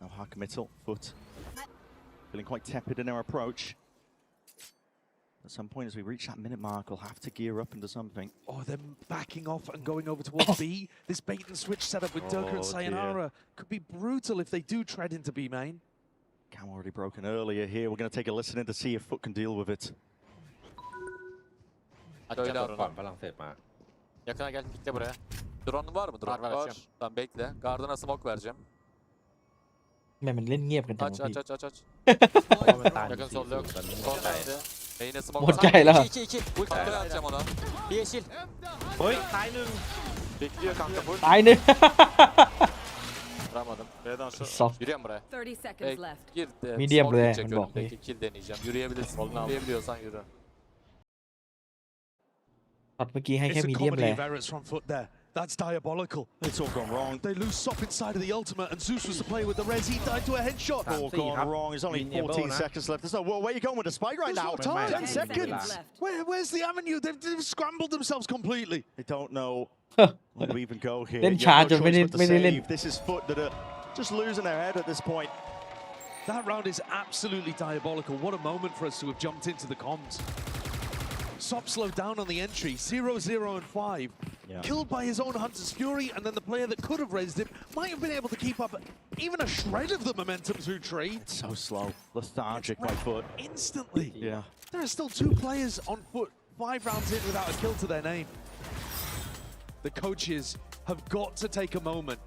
Now hard committal, FUT. Feeling quite tepid in their approach. At some point as we reach that minute mark, we'll have to gear up into something. Oh, they're backing off and going over towards B. This bait and switch setup with Durka and Sayonara could be brutal if they do tread into B main. Cam already broken earlier here. We're going to take a listen in to see if FUT can deal with it. โดยเราก่อนฝรั่งเศสมา Yakına gel, pikle buraya. Drone'un var mı? Drone var. Tamam bekle. Gardına smoke vereceğim. แม่มันเล่นเงียบกันจัง Aç วะ aç พี่ aç aç aç. Yakın solda yok. Son verdi. Beyine smoke หมดใจแล้ว 2 Ulti atacağım ona. Bir yeşil. เฮ้ยตายหนึ่ง Bekliyor kanka full. ตายหนึ่ง Vuramadım. B'den şu. Soft. Yürüyorum buraya. 30 seconds left. Gir. Medium smoke buraya, gidecek ben bak. önümdeki. Kill deneyeceğim. Yürüyebilirsin. Yürüyebiliyorsan yürü. ช็อตเมื่อกี้ให้แค่ It's a มีเดียม comedy แล of errors from FUT there. That's diabolical. It's all gone wrong. They lose Sop inside of the ultimate, and Zeus was the player with the res. He died to a headshot. All gone wrong. There's only 14 seconds left. There's no, well, where are you going with the spike right now? There's no time. 10 seconds. Where's the avenue? They've scrambled themselves completely. They don't know where to even go here. เล่น You ช้า have จ no นไม่ได้ choice but to ไม่ได้เล่น save. This is FUT that are just losing their head at this point. That round is absolutely diabolical. What a moment for us to have jumped into the comms. Sop slowed down on the entry. 0, 0, and 5. Yeah. Killed by his own Hunter's Fury, and then the player that could have raised him might have been able to keep up even a shred of the momentum through Tree. It's so slow. Lethargic by FUT. Instantly. Yeah. There are still 2 players on FUT, 5 rounds in without a kill to their name. The coaches have got to take a moment.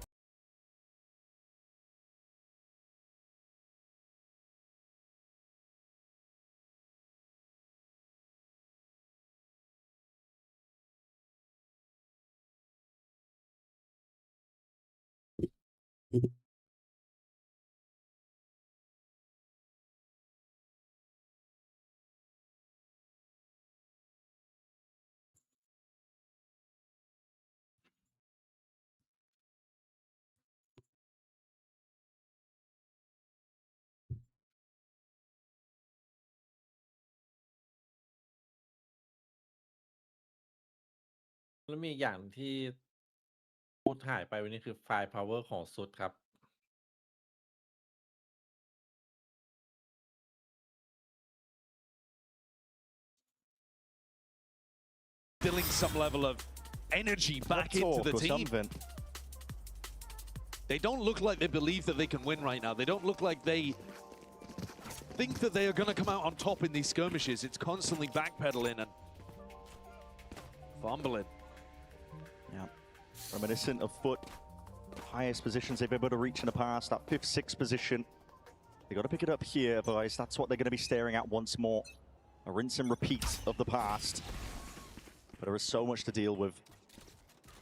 แล้วมีอีกอย่างที่พูดหายไปวันนี้คือไฟล์ power ของซุดครับ Instilling some level of energy back into the team. They don't look like they believe that they can win right now. They don't look like they think that they are going to come out on top in these skirmishes. It's constantly backpedaling and fumbling. Yeah. Reminiscent of FUT. Highest positions they've been able to reach in the past. That 5th, 6th position. They've got to pick it up here, boys. That's what they're going to be staring at once more. A rinse and repeat of the past. But there is so much to deal with.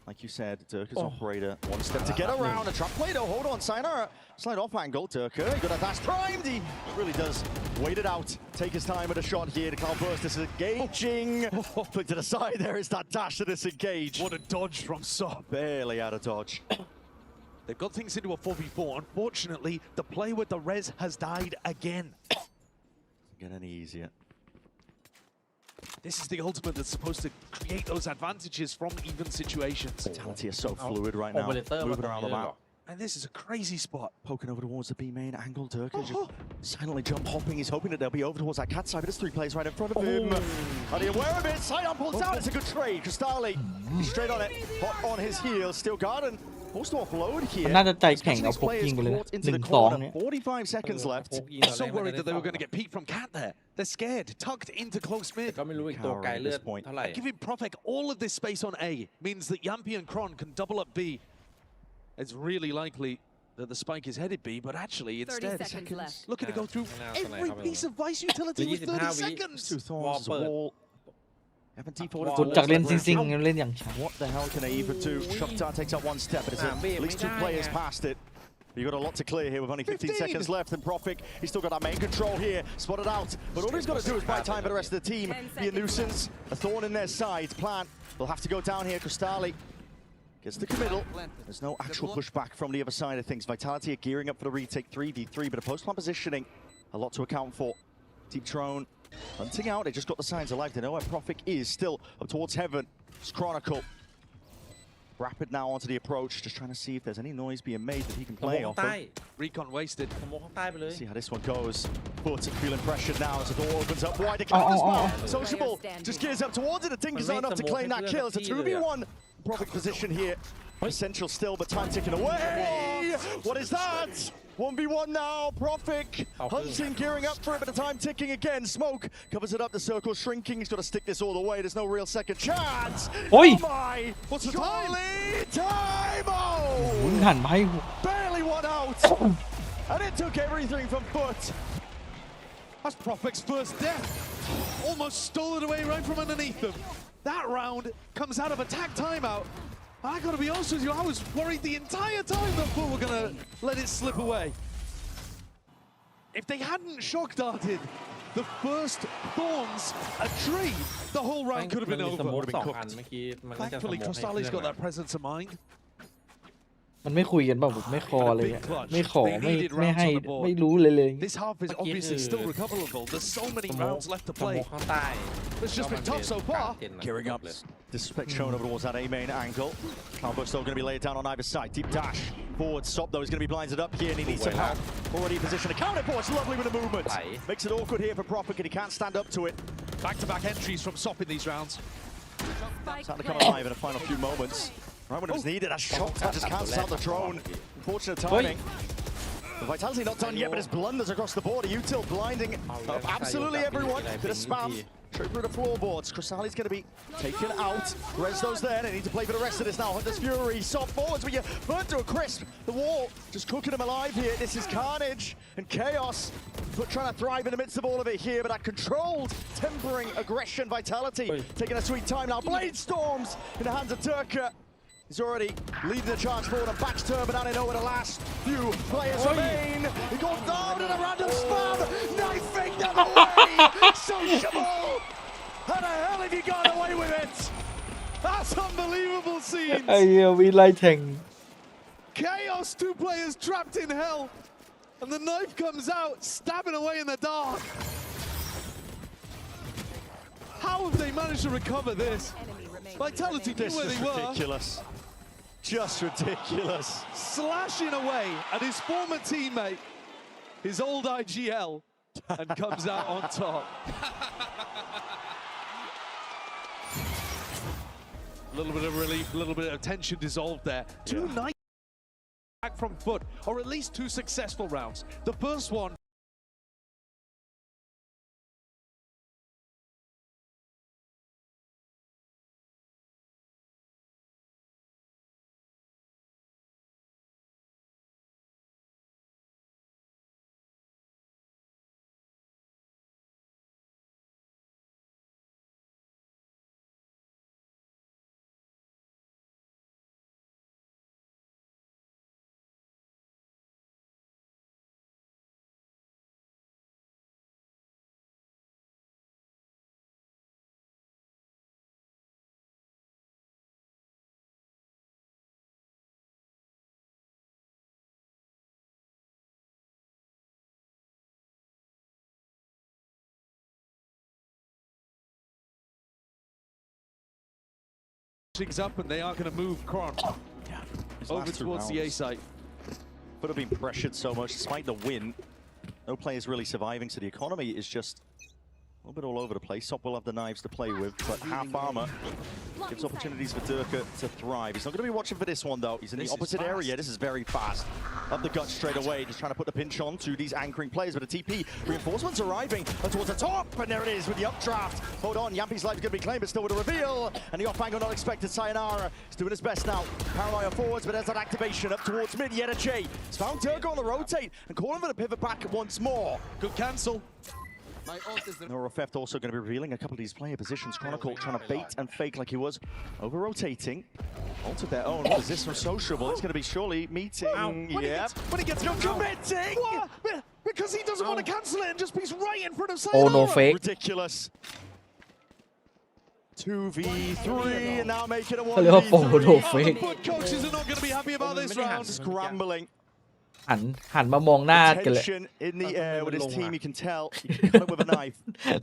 Like you said, Durka's operator. One step to get around. A trap play though. Hold on, Sayonara. Slide off angle. Durka, he got a dash primed. He really does wait it out. Take his time with a shot here. The cloudburst is engaging. Flick to the side. There is that dash to disengage. What a dodge from Sop. Barely out of dodge. They've got things into a 4v4. Unfortunately, the play with the res has died again. Doesn't get any easier. This is the ultimate that's supposed to create those advantages from even situations. Vitality is so fluid right now. Moving around the map. And this is a crazy spot. Poking over towards the B main angle. Durka just silently jump hopping. He's hoping that they'll be over towards that cat side, but there's 3 players right in front of him. Are they aware of it? Sidon pulls out. It's a good trade. Cristali, he's straight on it. Hot on his heels. Still guarding. Forced to offload มัน here. น่าจะใจแข็งเอาพกยิงไปเลยนะ Caught into the 1-2 corner. เนี่ย 45 seconds left. So worried that they were going to get peeked from Cat there. They're scared, tucked into close mid. ก็ไม่รู้อีกตัวไกลเลือดเท่าไหร่ Giving Profek all of this space on A means that Yampi and Kron can double up B. It's really likely that the spike is headed B, but actually instead, looking to go through every piece of Vice utility with 30 seconds. Two thorns, a wall. Haven't defaulted ฟุตจากเล่นซิงๆเล่นอย่างช้า What the hell can they even do? Shoptar takes out one step, but it's at least 2 players past it. You've got a lot to clear here with only 15 seconds left, and Profik, he's still got that main control here, spotted out. But all he's got to do is buy time for the rest of the team, be a nuisance, a thorn in their side. Plant will have to go down here. Cristali gets the committal. There's no actual pushback from the other side of things. Vitality are gearing up for the retake 3v3, but a post-plant positioning, a lot to account for. Deep Drone hunting out. They just got the signs of life. They know where Profik is, still up towards heaven. It's Chronicle. Rapid now onto the approach, just trying to see if there's any noise being made that he can play off of. Recon wasted. See how this one goes. But feeling pressured now as the door opens up wide. The counter's well. Sociable just gears up towards it. The Tinkers not enough to claim that kill. It's a 2v1. Profik position here. Essential still, but time ticking away. What is that? 1v1 now. Profik hunting, gearing up for it, but the time ticking again. Smoke covers it up. The circle shrinking. He's got to stick this all the way. There's no real second chance. Oi! Oh my! What's the time? Time! มึงหันมาให้ Barely one out. And it took everything from FUT. That's Profik's first death. Almost stole it away right from underneath them. That round comes out of attack timeout. I gotta be honest with you, I was worried the entire time that FUT were gonna let it slip away. If they hadn't shock darted the first thorns a tree, the whole round could have been over. Thankfully, Cristali's got that presence of mind. มันไม่คุยกันเปล่าผมไม่คอเลยอะไม่ขอไม่ให้ไม่รู้เลย This half is obviously still recoverable. There's so many rounds left to play. It's just been tough so far. Gearing up. Disrespect shown over towards that A main angle. Calvo still going to be laid down on either side. Deep dash. Forward stop though. He's going to be blinded up here and he needs some help. Already in position. Accounted for. It's lovely with the movement. Makes it awkward here for Profik and he can't stand up to it. Back-to-back entries from Sop in these rounds. Starting to come alive in the final few moments. Right when it was needed, that shot just cancels out the drone. Unfortunate timing. The Vitality not done yet, but it's blunders across the board. Util blinding absolutely everyone. Bit of spam. Straight through the floorboards. Cristali's going to be taken out. Rezdo's there. They need to play for the rest of this now. Hunter's Fury. Soft forwards, but you burnt to a crisp. The wall just cooking them alive here. This is carnage and chaos. But trying to thrive in the midst of all of it here. But that controlled, tempering aggression. Vitality taking a sweet time now. Blade storms in the hands of Turka. He's already leading the charge forward on Batch Turn, but now they know where the last few players remain. He goes down in a random spam. Knifing them away. Sociable. How the hell have you got away with it? That's unbelievable scenes. ไอ้เหี้ยวิไล่แทง Chaos, 2 players trapped in hell. And the knife comes out, stabbing away in the dark. How have they managed to recover this? Vitality knew where they were. Ridiculous. Just ridiculous. Slashing away at his former teammate, his old IGL, and comes out on top. A little bit of relief, a little bit of tension dissolved there. 2 nice back from FUT, or at least 2 successful rounds. The first one. Up and they are going to move Kron over towards the A site. But have been pressured so much despite the win. No players really surviving, so the economy is just little bit all over the place. Sop will have the knives to play with, but half armor gives opportunities for Durka to thrive. He's not going to be watching for this one, though. He's in the opposite area. This is very fast. Up the gut straight away, just trying to put the pinch on to these anchoring players, but a TP reinforcements arriving towards the top, and there it is with the updraft. Hold on, Yampi's life is going to be claimed, but still with a reveal, and the off angle not expected. Sayonara is doing his best now. Paranoia forwards, but there's that activation up towards mid. Yet a J. He's found Durka on the rotate and calling for the pivot back once more. Good cancel. Nora Theft also going to be revealing a couple of these player positions. Chronicle trying to bait and fake like he was. Over-rotating. Altered their own. What is this from Sociable? It's going to be surely meeting. Yep. When he gets committing! What? Because he doesn't want to cancel it and just he's right in front of Oh, Sayonara. no fake. Ridiculous. 2v3 and now making a 1v3. No fake. But coaches are not going to be happy about this round. Scrambling. หันมามองหน้ากันเลย Tension in the air with his team. You can tell. He can cut it with a knife.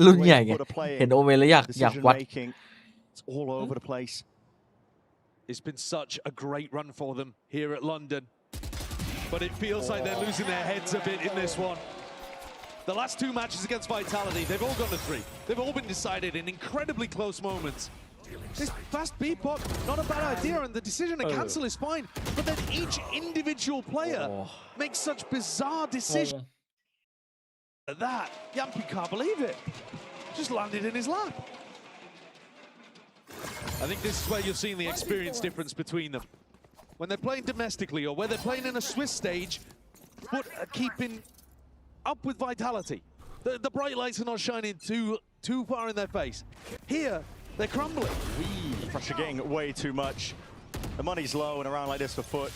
รุ่นใหญ่ไงเห็นโอเมนแล้วอยากวัด It's all over the place. It's been such a great run for them here at London, but it feels like they're losing their heads a bit in this one. The last two matches against Vitality, they've all gone to 3. They've all been decided in incredibly close moments. This fast B-pot, not a bad idea, and the decision to cancel is fine, but then each individual player makes such bizarre decisions. That, Yampi can't believe it. Just landed in his lap. I think this is where you're seeing the experience difference between them. When they're playing domestically or where they're playing in a Swiss stage, but keeping up with Vitality. The bright lights are not shining too far in their face. Here, they're crumbling. Pressure getting way too much. The money's low and around like this for FUT.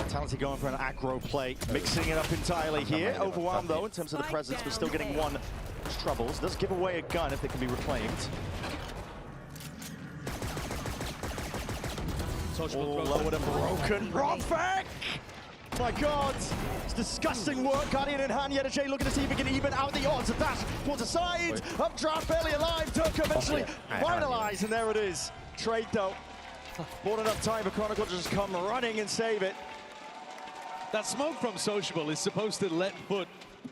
Vitality going for an aggro play, mixing it up entirely here. Overwhelmed though in terms of the presence, but still getting one troubles. Does give away a gun if they can be reclaimed. All lowered and broken. Profek! My God, it's disgusting work. Guardian in hand. Yet a J looking to see if he can even out the odds. A dash towards the side. Updraft barely alive. Durka eventually finalized, and there it is. Trade though. Bought enough time for Chronicle to just come running and save it. That smoke from Sociable is supposed to let FUT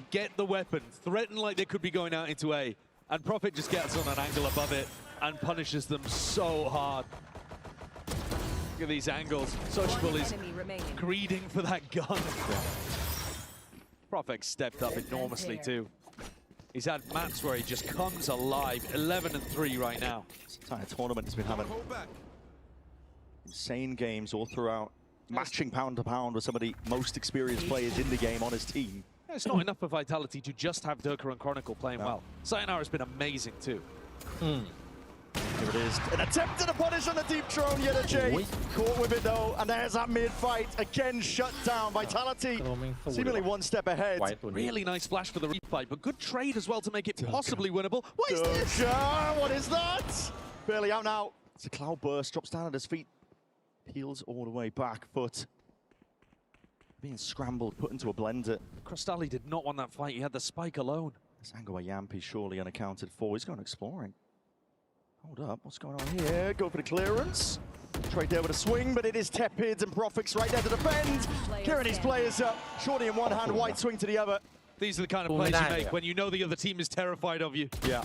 get the weapon, threaten like they could be going out into A, and Prophet just gets on an angle above it and punishes them so hard. Look at these angles. Sociable is greeding for that gun. Prophet stepped up enormously too. He's had maps where he just comes alive. 11-3 right now. This entire tournament has been having insane games all throughout. Matching pound to pound with some of the most experienced players in the game on his team. Yeah, it's not enough for Vitality to just have Durka and Chronicle playing well. Sayonara has been amazing too. Here it is. An attempt to punish on the deep drone. Yet a J caught with it though, and there's that mid-fight again shut down. Vitality seemingly one step ahead. Really nice flash for the refight, but good trade as well to make it possibly winnable. What is this? What is that? Barely out now. It's a cloud burst, drops down at his feet. Peels all the way back, FUT being scrambled, put into a blender. Crostali did not want that fight. He had the spike alone. This angle by Yampi surely unaccounted for. He's going exploring. Hold up, what's going on here? Go for the clearance. Trade there with a swing, but it is tepid, and Profix right there to defend. Gearing his players up. Shorty in one hand, White swing to the other. These are the kind of plays you make when you know the other team is terrified of you. Yeah.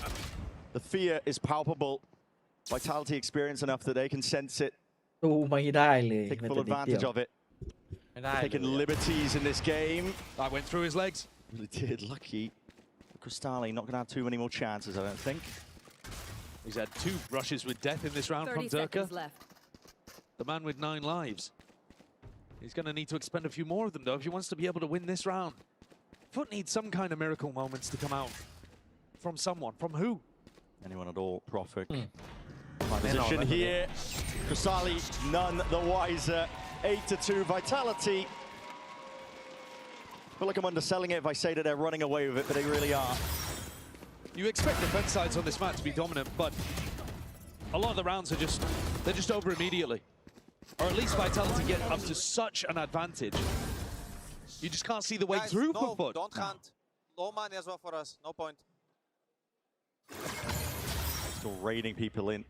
The fear is palpable. Vitality experience enough that they can sense it. ดูไม่ได้เลย Take full advantage of it. Taking liberties in this game. That went through his legs. Really did. Lucky. Crostali not going to have too many more chances, I don't think. He's had 2 brushes with death in this round from Durka. The man with 9 lives. He's going to need to expend a few more of them, though, if he wants to be able to win this round. FUT needs some kind of miracle moments to come out. From someone. From who? Anyone at all. Profik. Position here. Crostali none the wiser. 8-2 Vitality. I feel like I'm underselling it if I say that they're running away with it, but they really are. You expect defense sides on this map to be dominant, but a lot of the rounds are they're just over immediately. Or at least Vitality get up to such an advantage. You just can't see the way through for FUT. Don't hunt. Low money as well for us. No point. Still raiding people in.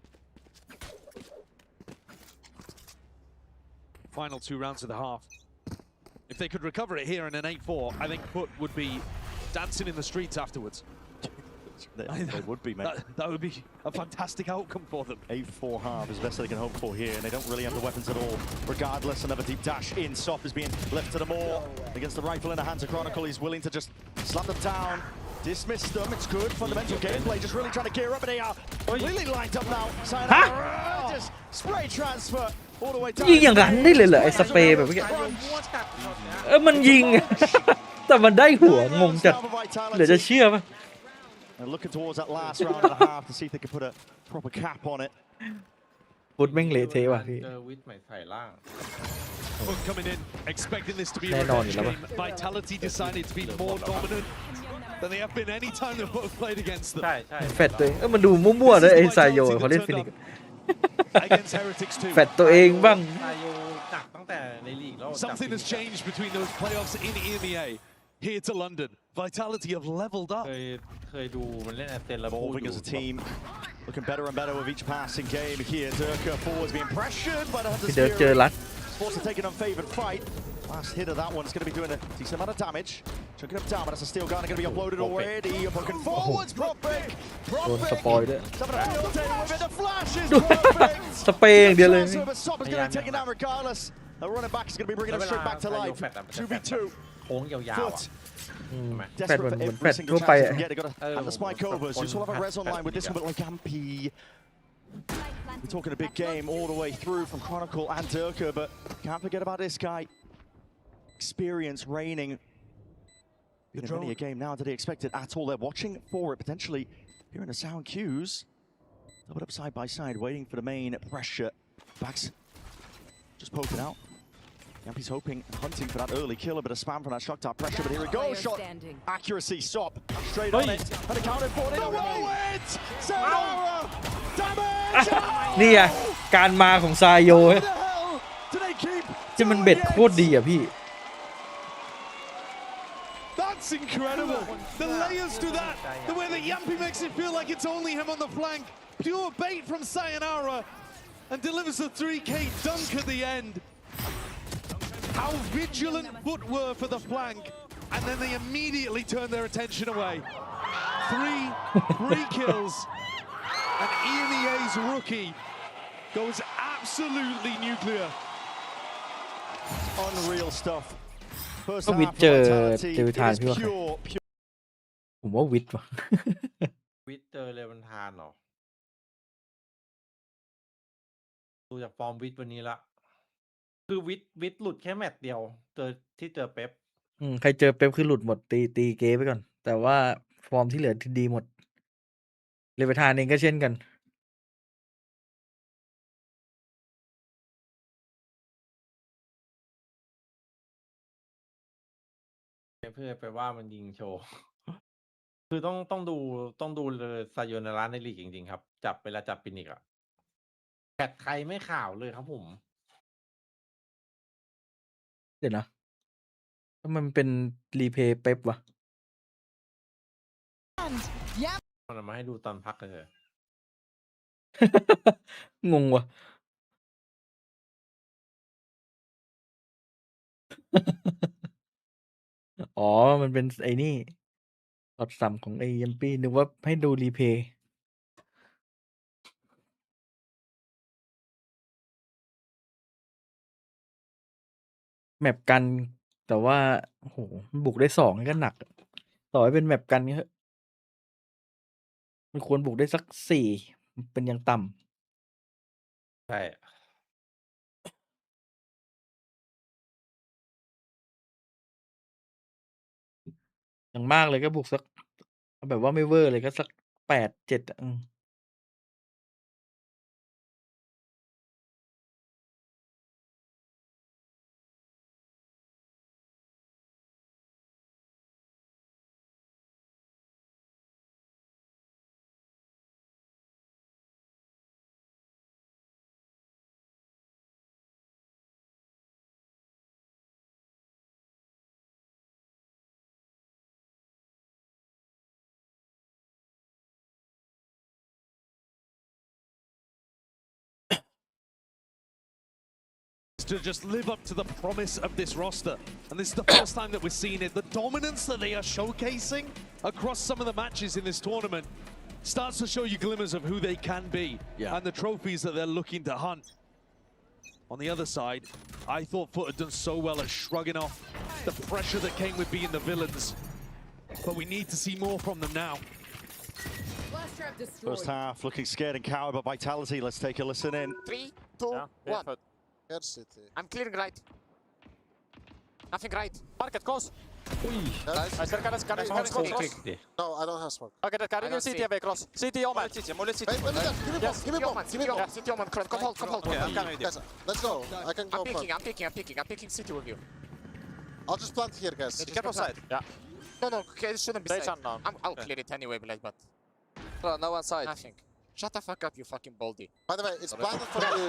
Final 2 rounds of the half. If they could recover it here in an 8-4, I think FUT would be dancing in the streets afterwards. They would be, mate. That would be a fantastic outcome for them. 8-4 half is the best they can hope for here, and they don't really have the weapons at all. Regardless, another deep dash in. Sop is being left to the more against the rifle in the hands of Chronicle. He's willing to just slap them down, dismiss them. It's good fundamental gameplay. Just really trying to gear up, and they are completely lined up now. Just spray transfer all the way down. ยิงอย่างนั้นได้เลยเหรอไอ้สเปรย์แบบนี้มันยิง แต่มันได้หัวงงจัดเดี๋ยวจะเชื่อป่ะ And looking towards that last round and a half to see if they can put a proper cap on it. ฟุตแม่งเละเทะว่ะพี่ เจอวิทใหม่ใส่ล่าง FUT coming in, expecting this to be a แน่นอนอยู่ revenge แล้วป่ะ game. Vitality decided to be more dominant than they have been any time they've both played against them. ใช่ใช่ แฟดตัวเองมันดูมั่วๆเลยไอ้ซายโยเขาเล่นฟินิก Against Heretics too. แฟดตัวเองบ้าง ซายโยจักตั้งแต่ในลีกแล้ว Something has changed between those playoffs in EMEA here to London. Vitality have leveled up. เคยดูมันเล่นแอตเซนแล้ว Evolving as a team, looking better and better with each passing game here. Durka forwards being pressured by the Hunter เดี๋ยวเจอ Spirit. รัด Forced to take an unfavored fight. Last hit of that one is going to be doing a decent amount of damage. Chunking up down, but that's a steel gun going to be uploaded already. Poking forwards, Propik. โดนสปอยด้วย Having a field day with it. The flash is perfect. สเปรย์อย่างเดียวเลย But Sop is going to be taken down regardless. The running back is going to be bringing him straight back to life. 2v2. โค้งยาวๆ FUT. แฟด Desperate เหมือน for แฟ every ด single ทั่วไป chance อะ they can get. They got to hand the spike over. So you'll have a res online with this one, but like Ampy. We're talking a big game all the way through from Chronicle and Durka, but can't forget about this guy. Experience reigning. In only a game now, did they expect it at all? They're watching for it, potentially hearing the sound cues. Doubled up side by side, waiting for the main pressure. Backs just poking out. Yampy's hoping and hunting for that early kill, a bit of spam from that shock top pressure, but here we go. Shot accuracy, Sop straight on it, and accounted for it. Roll it! Sayonara! Damage! นี่ไงการมาของซายโย How the hell do they keep ที่มันเบ็ดโคตรดีอ่ะพี่ That's incredible. The layers to that. The way that Yampy makes it feel like it's only him on the flank. Pure bait from Sayonara and delivers a 3K dunk at the end. How vigilant FUT were for the flank, and then they immediately turned their attention away. Three kills, and EMEA's rookie goes absolutely nuclear. Unreal stuff. First ก็วิท half ย์เจอ Vitality เจอทาน is พี่ว่าใคร pure. ผมว่าวิทย์ว่ะ วิทเจอเลวันทานเหรอดูจากฟอร์มวิทวันนี้ละคือวิทหลุดแค่แมตช์เดียวเจอเป๊ป ใครเจอเป๊ปคือหลุดหมดตีเกไปก่อน แต่ว่าฟอร์มที่เหลือที่ดีหมดเลเวทานเองก็เช่นกัน เพื่อไปว่ามันยิงโชว์ คือต้องดูเลยซายโยนาระในลีกจริงๆครับ จับเวลาจับฟินิกอะแพทใครไม่ข่าวเลยครับผม เดี๋ยวนะถ้ามันเป็นรีเพย์เป๊ปวะ มันเอามาให้ดูตอนพักเลย งงวะ อ๋อ มันเป็นไอ้นี่ตอดสัมของไอ้ยัมปี้นึกว่าให้ดูรีเพย์แมปกัน แต่ว่าโอ้โหบุกได้2นี่ก็หนัก ต่อให้เป็นแมปกันก็เถอะมันควรบุกได้สัก4เป็นยังต่ำ ใช่ อย่างมากเลยก็บุกสักแบบว่าไม่เวอร์เลยก็สัก8-7อ่ะTo just live up to the promise of this roster, and this is the first time that we're seeing it. The dominance that they are showcasing across some of the matches in this tournament starts to show you glimmers of who they can be and the trophies that they're looking to hunt. On the other side, I thought FUT had done so well at shrugging off the pressure that came with being the villains. But we need to see more from them now. First half looking scared and cowed, but Vitality. Let's take a listen in. 3, 2, 1. I'm clearing right. Nothing right. Market close. I said, can I smoke cross? No, I don't have smoke. Okay, can you CT away cross? CT Oman. Give me bomb. Give me bomb. Yeah, CT Oman. Come hold. Guys, let's go. I can go. I'm picking CT with you. I'll just plant here, guys. Careful side. Yeah. No, okay, it shouldn't be safe. I'll clear it anyway, Blade, but... No one side. Nothing. Shut the fuck up, you fucking baldy. By the way, it's planted for you.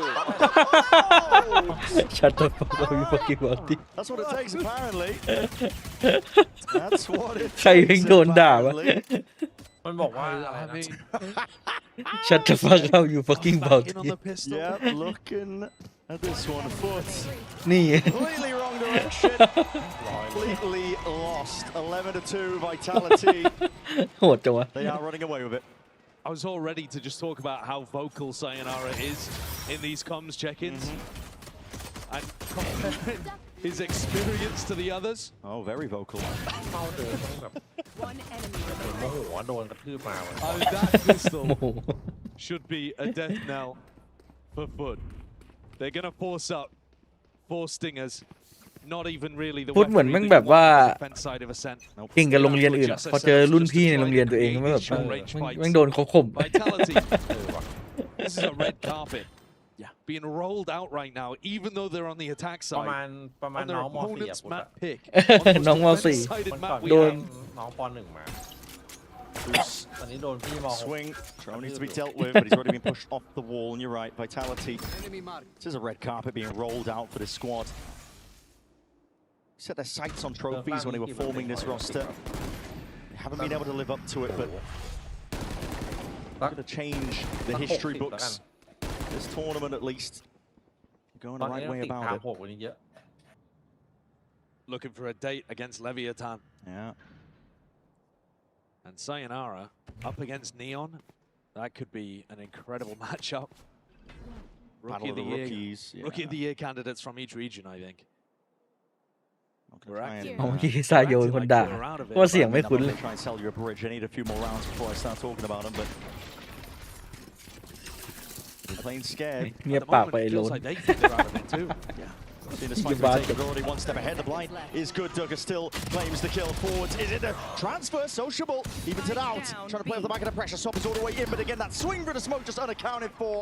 Shut the fuck up, you fucking baldy. That's what it takes, apparently. That's what it ใครเพิ่งโดนด่าวะ มันบอกว่าอะไรนะ Shut the fuck up, you fucking baldy. Yeah, looking at this one. FUT. นี่ Completely wrong direction. Completely lost. 11-2 Vitality. โหดจังวะ They are running away with it. I was all ready to just talk about how vocal Sayonara is in these comms check-ins and comparing his experience to the others. Oh, very vocal. One enemy โมโหโดนกระทืบมา That pistol should be a death knell for FUT. They're gonna force up 4 stingers. Not even really the พูดเหมือนแม่งแบบว่า defense side of Ascent. เก่งกับโรงเรียนอื่นอะพอเจอรุ่นพี่ในโรงเรียนตัวเองไม่แบบแม่งโดนเขาข่ม Vitality. This is a red carpet. Being rolled out right now, even though they're on the attack ประ side. มาณ On their น้องม .4 opponent's พูด map อะ pick. น้องม .4 Defense-sided มันก่อน map โด we น น้องป .1 มาตอนนี้โดนพี่ม .6 Swing. Tron needs to be dealt with, but he's already been pushed off the wall. And you're right, Vitality. This is a red carpet being rolled out for this squad. Set their sights on trophies when they were forming this roster. They haven't been able to live up to it, but they're going to change the history books. This tournament, at least, going the right way about it. 6 วันนี้เยอะ Looking for a date against Leviathan. Yeah. And Sayonara up against Neon. That could be an incredible matchup. Battle of the rookies. Rookie of the year candidates from each region, I think. เมื่อกี้ซาโยนคนด่าเพราะเสียงไม่คุ้นเลย Try and sell you a bridge. I need a few more rounds before I start talking about them, but they're playing scared. เงียบปากไปไอ้โลน Seen this fight take already one step ahead. The blind is good. Durga still claims the kill. Forwards, is it a transfer? Sociable, evens it out. Trying to play off the back of the pressure. Sop is all the way in, but again that swing for the smoke just unaccounted for.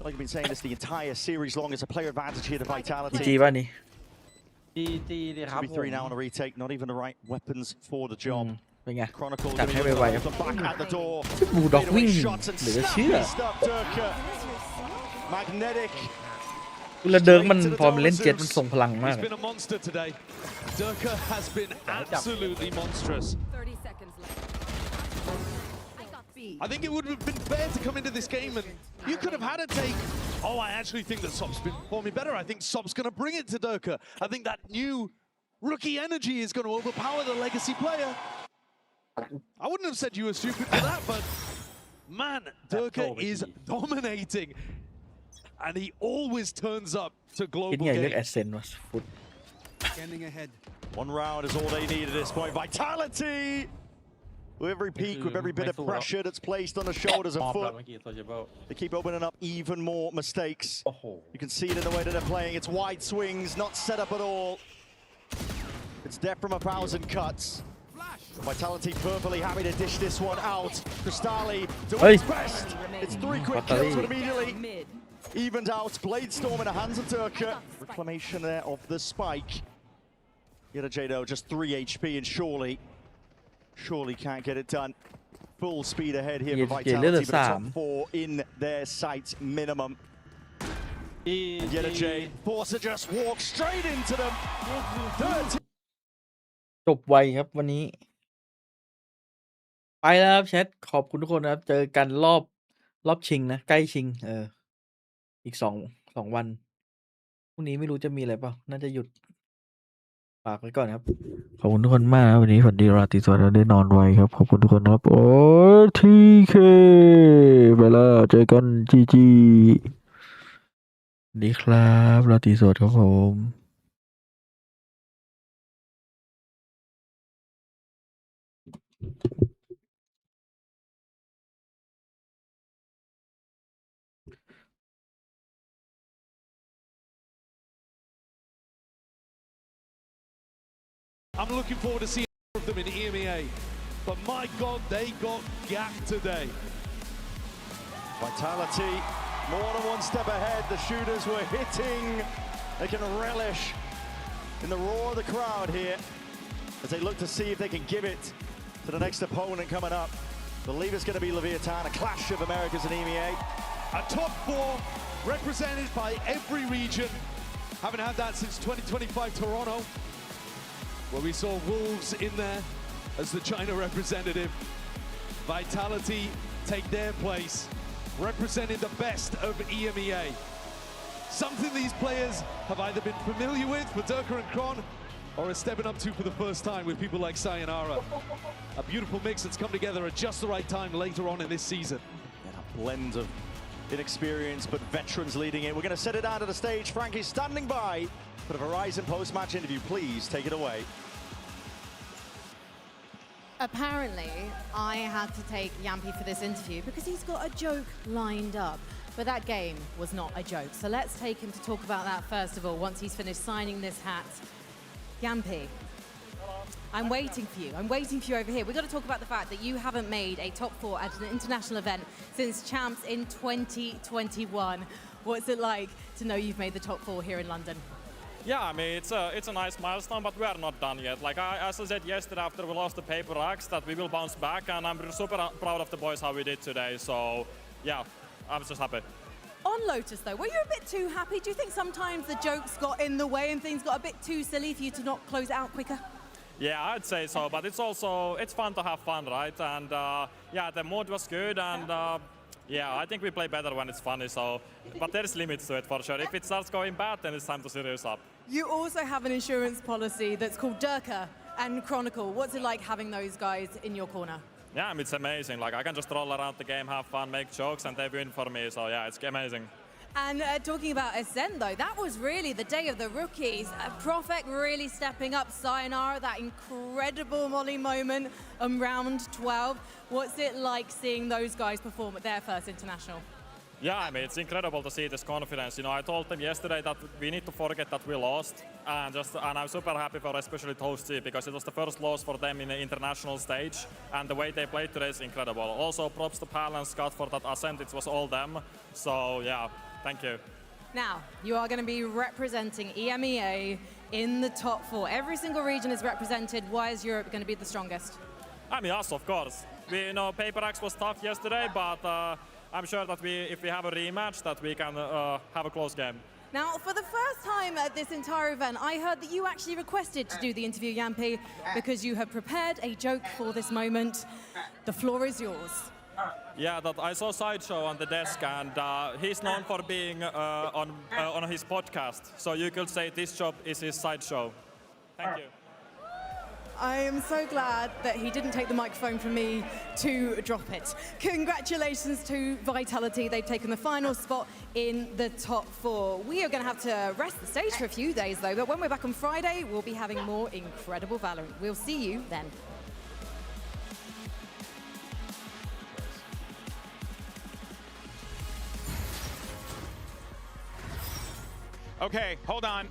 Like I've been saying this the entire series long, it's a player advantage here to Vitality. จีป่ะนี่ จีดีครับ 3 now on a retake. Not even the right weapons for the job. เป็นไง Chronicle จัดให้ไว the back at the door. ๆบูลด็อกวิ่งเหลือเชื่อ Magnetic. แล้วเดิร์กมันพอมันเล่นเจ็ตมันส่งพลังมาก He's been a monster today. Durka has been absolutely monstrous. 30 seconds left. I think it would have been fair to come into this game and you could have had a take. Oh, I actually think that Sop's been performing better. I think Sop's going to bring it to Durka. I think that new rookie energy is going to overpower the legacy player. I wouldn't have said you were stupid for that, but man, Durka is dominating. And he always turns up to คิด global ไงเลือก game. แอสเซนต์วะฟุต Scanning ahead. One round is all they need at this point. Vitality! With every peak, with every bit of pressure that's placed on the shoulders of FUT, they keep opening up even more mistakes. You can see it in the way that they're playing. It's wide swings, not set up at all. It's death from 1,000 cuts. Vitality perfectly happy to dish this one out. Cristali doing his best. It's 3 quick kills, but immediately evened out. Blade Storm in the hands of Durka. Reclamation there of the spike. Yet Jado just 3 HP and surely can't get it done. Full speed ahead here for Vitality, but top 4 in their sights minimum. Yet Jade forced to just walk straight into them. จบไวครับวันนี้ ไปแล้วครับแชทขอบคุณทุกคนนะครับ เจอกันรอบชิงนะ ใกล้ชิงอีก2 วันพรุ่งนี้ไม่รู้จะมีอะไรเปล่าน่าจะหยุด ฝากไว้ก่อนครับ ขอบคุณทุกคนมากนะวันนี้ฝันดีราตรีสวัสดิ์และได้นอนไวครับ ขอบคุณทุกคนครับ โอ้ทีเคไปแล้วเจอกันจีจีดีครับราตรีสวัสดิ์ครับผม I'm looking forward to seeing more of them in EMEA, but my God, they got gapped today. Vitality, more than one step ahead. The shooters were hitting. They can relish in the roar of the crowd here as they look to see if they can give it to the next opponent coming up. Believe it's going to be Leviathan, a clash of Americas and EMEA. A top four represented by every region. Haven't had that since 2025 Toronto, where we saw Wolves in there as the China representative. Vitality take their place, representing the best of EMEA. Something these players have either been familiar with for Durka and Kron, or are stepping up to for the first time with people like Sayonara. A beautiful mix that's come together at just the right time later on in this season. A blend of inexperience, but veterans leading it. We're going to set it out to the stage. Frankie's standing by for the Verizon post-match interview. Please take it away. Apparently, I had to take Yampy for this interview because he's got a joke lined up. But that game was not a joke. So let's take him to talk about that first of all, once he's finished signing this hat. Yampy, I'm waiting for you. I'm waiting for you over here. We've got to talk about the fact that you haven't made a top four at an international event since Champs in 2021. What's it like to know you've made the top four here in London? Yeah, I mean, it's a nice milestone, but we are not done yet. Like as I said yesterday after we lost the paper racks, that we will bounce back, and I'm super proud of the boys how we did today. So, yeah, I'm just happy. On Lotus though, were you a bit too happy? Do you think sometimes the jokes got in the way and things got a bit too silly for you to not close it out quicker? Yeah, I'd say so, but it's also, it's fun to have fun, right? And yeah, the mood was good, and yeah, I think we play better when it's funny, so, but there's limits to it for sure. If it starts going bad, then it's time to serious up. You also have an insurance policy that's called Durka and Chronicle. What's it like having those guys in your corner? Yeah, I mean, it's amazing. Like, I can just roll around the game, have fun, make jokes, and they win for me. So, yeah, it's amazing. And talking about Ascent, though, that was really the day of the rookies. Profek really stepping up. Sayonara, that incredible Molly moment round 12. What's it like seeing those guys perform at their first international? Yeah, I mean, it's incredible to see this confidence. You know, I told them yesterday that we need to forget that we lost, and I'm super happy for especially Toasty because it was the first loss for them in the international stage, and the way they played today is incredible. Also, props to Pal and Scott for that Ascent. It was all them. So, yeah, thank you. Now, you are going to be representing EMEA in the top four. Every single region is represented. Why is Europe going to be the strongest? I mean, us, of course. We know Paper Axe was tough yesterday, but I'm sure that if we have a rematch, that we can have a close game. Now, for the first time at this entire event, I heard that you actually requested to do the interview, Yampy, because you have prepared a joke for this moment. The floor is yours. Yeah, that I saw Sideshow on the desk, and he's known for being on his podcast. So you could say this job is his Sideshow. Thank you. I am so glad that he didn't take the microphone from me to drop it. Congratulations to Vitality. They've taken the final spot in the top four. We are going to have to rest the stage for a few days, though, but when we're back on Friday, we'll be having more incredible Valorant. We'll see you then. Okay, hold on.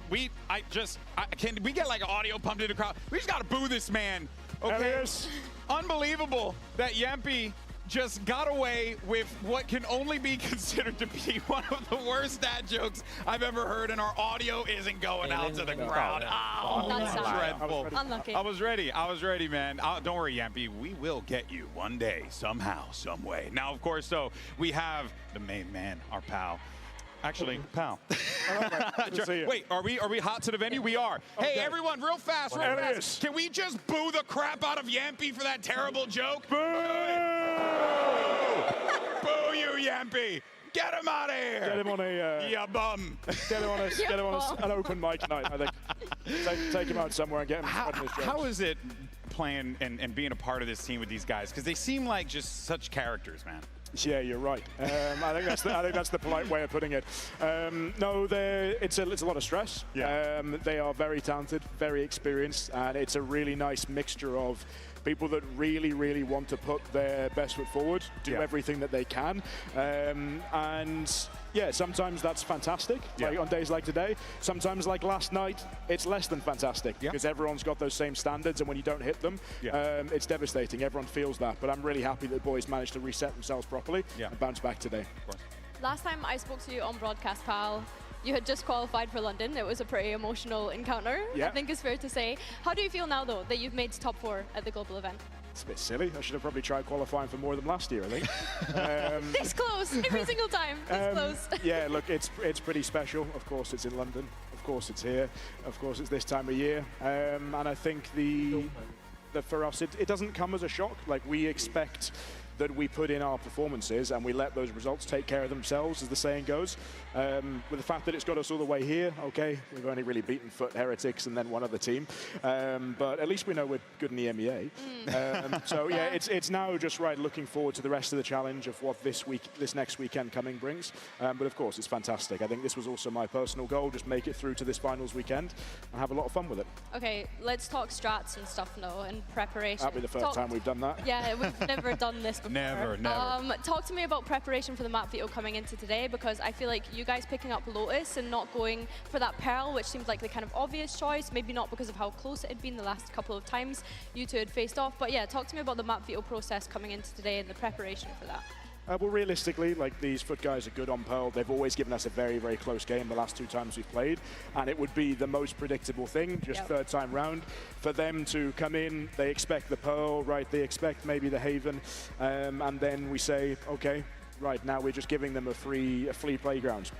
Can we get like audio pumped into the crowd? We just gotta boo this man. Okay. Unbelievable that Yampy just got away with what can only be considered to be one of the worst dad jokes I've ever heard, and our audio isn't going out to the crowd. Oh, That's dreadful. Unlucky. I was ready, man. Don't worry, Yampy. We will get you one day, somehow, some way. Now, of course, so we have the main man, our pal. Actually, pal. Wait, are we hot to the venue? We are. Okay. Hey, everyone, real fast. Can we just boo the crap out of Yampy for that terrible joke? Boo! Boo you, Yampy. Get him out of here! Get him on a yeah, bum. Get him on an open mic night. I think take him out somewhere and get him. How is it playing and being a part of this team with these guys? Because they seem like just such characters, man. Yeah, you're right. I think that's the polite way of putting it. No, it's a lot of stress. Yeah. They are very talented, very experienced, and it's a really nice mixture of people that really, really want to put their best foot forward, do everything that they can, and yeah, sometimes that's fantastic, like on days like today. Sometimes, like last night, it's less than fantastic because everyone's got those same standards, and when you don't hit them, it's devastating. Everyone feels that, but I'm really happy that the boys managed to reset themselves properly and bounce back today. Last time I spoke to you on broadcast, pal, you had just qualified for London. It was a pretty emotional encounter, I think it's fair to say. How do you feel now, though, that you've made top 4 at the global event? It's a bit silly. I should have probably tried qualifying for more than last year, I think. This close, every single time, this close. Yeah, look, it's pretty special. Of course, it's in London. Of course, it's here. Of course, it's this time of year. And I think for us, it doesn't come as a shock. Like, we expect that we put in our performances and we let those results take care of themselves, as the saying goes. With the fact that it's got us all the way here, okay, we've only really beaten FUT, Heretics, and then one other team. But at least we know we're good in the EMEA. So yeah, it's now just looking forward to the rest of the challenge of what this next weekend coming brings. But of course, it's fantastic. I think this was also my personal goal, just make it through to this finals weekend and have a lot of fun with it. Okay, let's talk strats and stuff now and preparation. That'll be the first time we've done that. Yeah, we've never done this before. Never. Talk to me about preparation for the map veto coming into today, because I feel like you guys picking up Lotus and not going for that Pearl, which seems like the kind of obvious choice, maybe not because of how close it had been the last couple of times you two had faced off. But yeah, talk to me about the map veto process coming into today and the preparation for that. Well, realistically, like, these FUT guys are good on Pearl. They've always given us a very, very close game the last 2 times we've played, and it would be the most predictable thing, just third time round. For them to come in, they expect the Pearl, right? They expect maybe the Haven, and then we say, okay, right, now we're just giving them a free playground.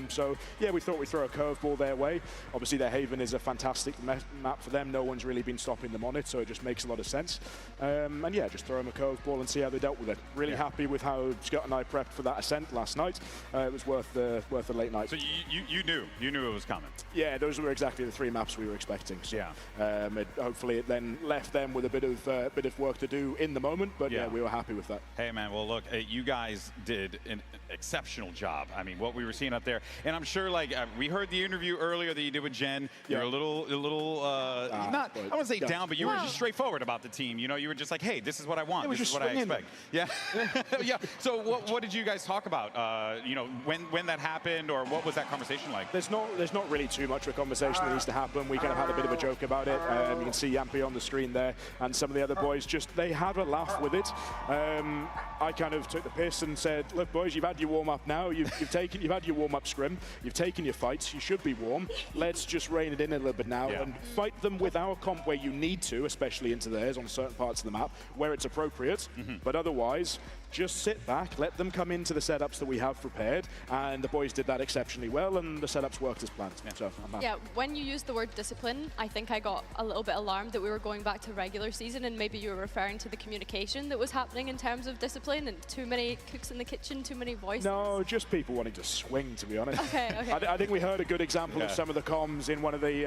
So yeah, we thought we'd throw a curveball their way. Obviously, their Haven is a fantastic map for them. No one's really been stopping them on it, so it just makes a lot of sense. And yeah, just throw them a curveball and see how they dealt with it. Really happy with how Scott and I prepped for that ascent last night. It was worth the late night. So you knew it was coming. Yeah, those were exactly the 3 maps we were expecting. So, hopefully it then left them with a bit of work to do in the moment, but yeah, we were happy with that. Hey man, well look, you guys did an exceptional job. I mean, what we were seeing up there, and I'm sure, like, we heard the interview earlier that you did with Jen. You're a little, not, I wouldn't say down, but you were just straightforward about the team. You know, you were just like, hey, this is what I want. This is what I expect. Yeah, yeah. So what did you guys talk about? You know, when that happened, or what was that conversation like? There's not really too much of a conversation that needs to happen. We kind of had a bit of a joke about it. You can see Yampy on the screen there, and some of the other boys they had a laugh with it. I kind of took the piss and said, look, boys, you've had your warm-up now. You've had your warm-up scrim. You've taken your fights. You should be warm. Let's just rein it in a little bit now and fight them with our comp where you need to, especially into theirs on certain parts of the map where it's appropriate. But otherwise, just sit back, let them come into the setups that we have prepared, and the boys did that exceptionally well, and the setups worked as planned. So I'm happy. Yeah, when you used the word discipline, I think I got a little bit alarmed that we were going back to regular season, and maybe you were referring to the communication that was happening in terms of discipline and too many cooks in the kitchen, too many voices. No, just people wanting to swing, to be honest. Okay. I think we heard a good example of some of the comms in one of the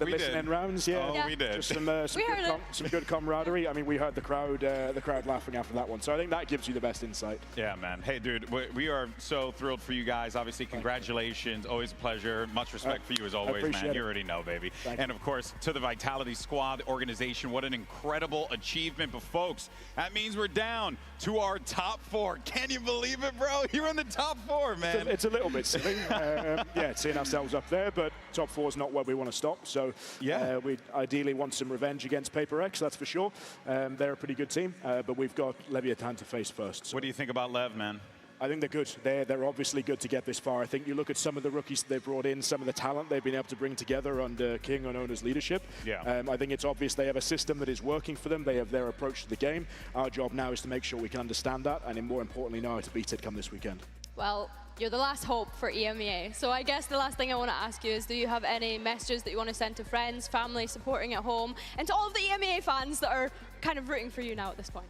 listening rounds. Yeah, we did. Just some good camaraderie. I mean, we heard the crowd laughing after that one. So I think that gives you the best insight. Yeah, man. Hey, dude, we are so thrilled for you guys. Obviously, congratulations. Always a pleasure. Much respect for you as always, man. You already know, baby. And of course, to the Vitality Squad organization, what an incredible achievement. But folks, that means we're down to our top 4. Can you believe it, bro? You're in the top 4, man. It's a little bit silly. Yeah, seeing ourselves up there, but top 4 is not where we want to stop. So we ideally want some revenge against Paper X, that's for sure. They're a pretty good team, but we've got Leviathan to face first. So. What do you think about Lev, man? I think they're good. They're obviously good to get this far. I think you look at some of the rookies they've brought in, some of the talent they've been able to bring together under King and Owner's leadership. Yeah. I think it's obvious they have a system that is working for them. They have their approach to the game. Our job now is to make sure we can understand that, and more importantly, know how to beat it come this weekend. Well, you're the last hope for EMEA. So I guess the last thing I want to ask you is, do you have any messages that you want to send to friends, family, supporting at home, and to all of the EMEA fans that are kind of rooting for you now at this point?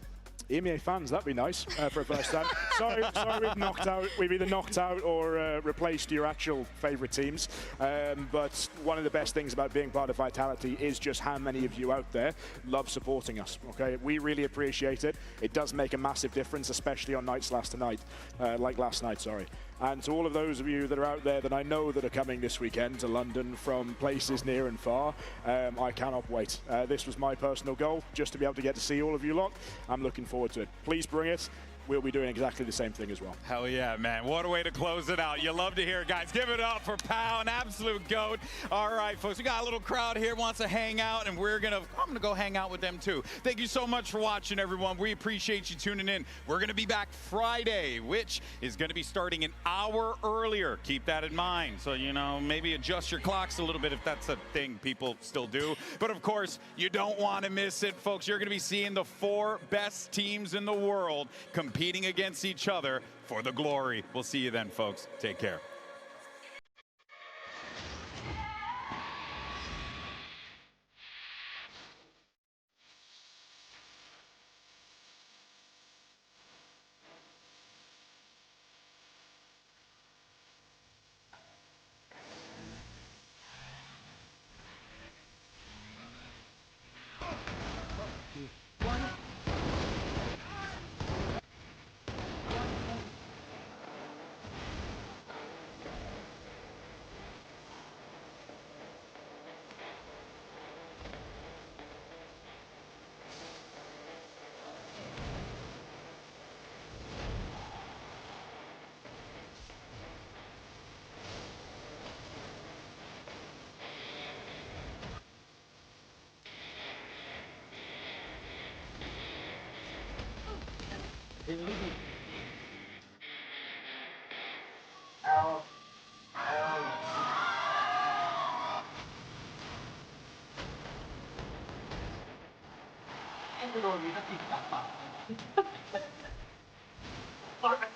EMEA fans, that'd be nice for a first time. sorry, we've either knocked out or replaced your actual favourite teams. But one of the best things about being part of Vitality is just how many of you out there love supporting us. Okay, we really appreciate it. It does make a massive difference, especially on nights like last night. Sorry. And to all of those of you that are out there that I know that are coming this weekend to London from places near and far, I cannot wait. This was my personal goal, just to be able to get to see all of you lot. I'm looking forward to it. Please bring it. We'll be doing exactly the same thing as well. Hell yeah, man. What a way to close it out. You love to hear it, guys. Give it up for Pow, an absolute GOAT. All right, folks, we got a little crowd here wants to hang out, and I'm going to go hang out with them too. Thank you so much for watching, everyone. We appreciate you tuning in. We're going to be back Friday, which is going to be starting an hour earlier. Keep that in mind. So, you know, maybe adjust your clocks a little bit if that's a thing people still do. But, of course, you don't want to miss it, folks. You're going to be seeing the 4 best teams in the world competing against each other for the glory. We'll see you then, folks. Take care. Hello,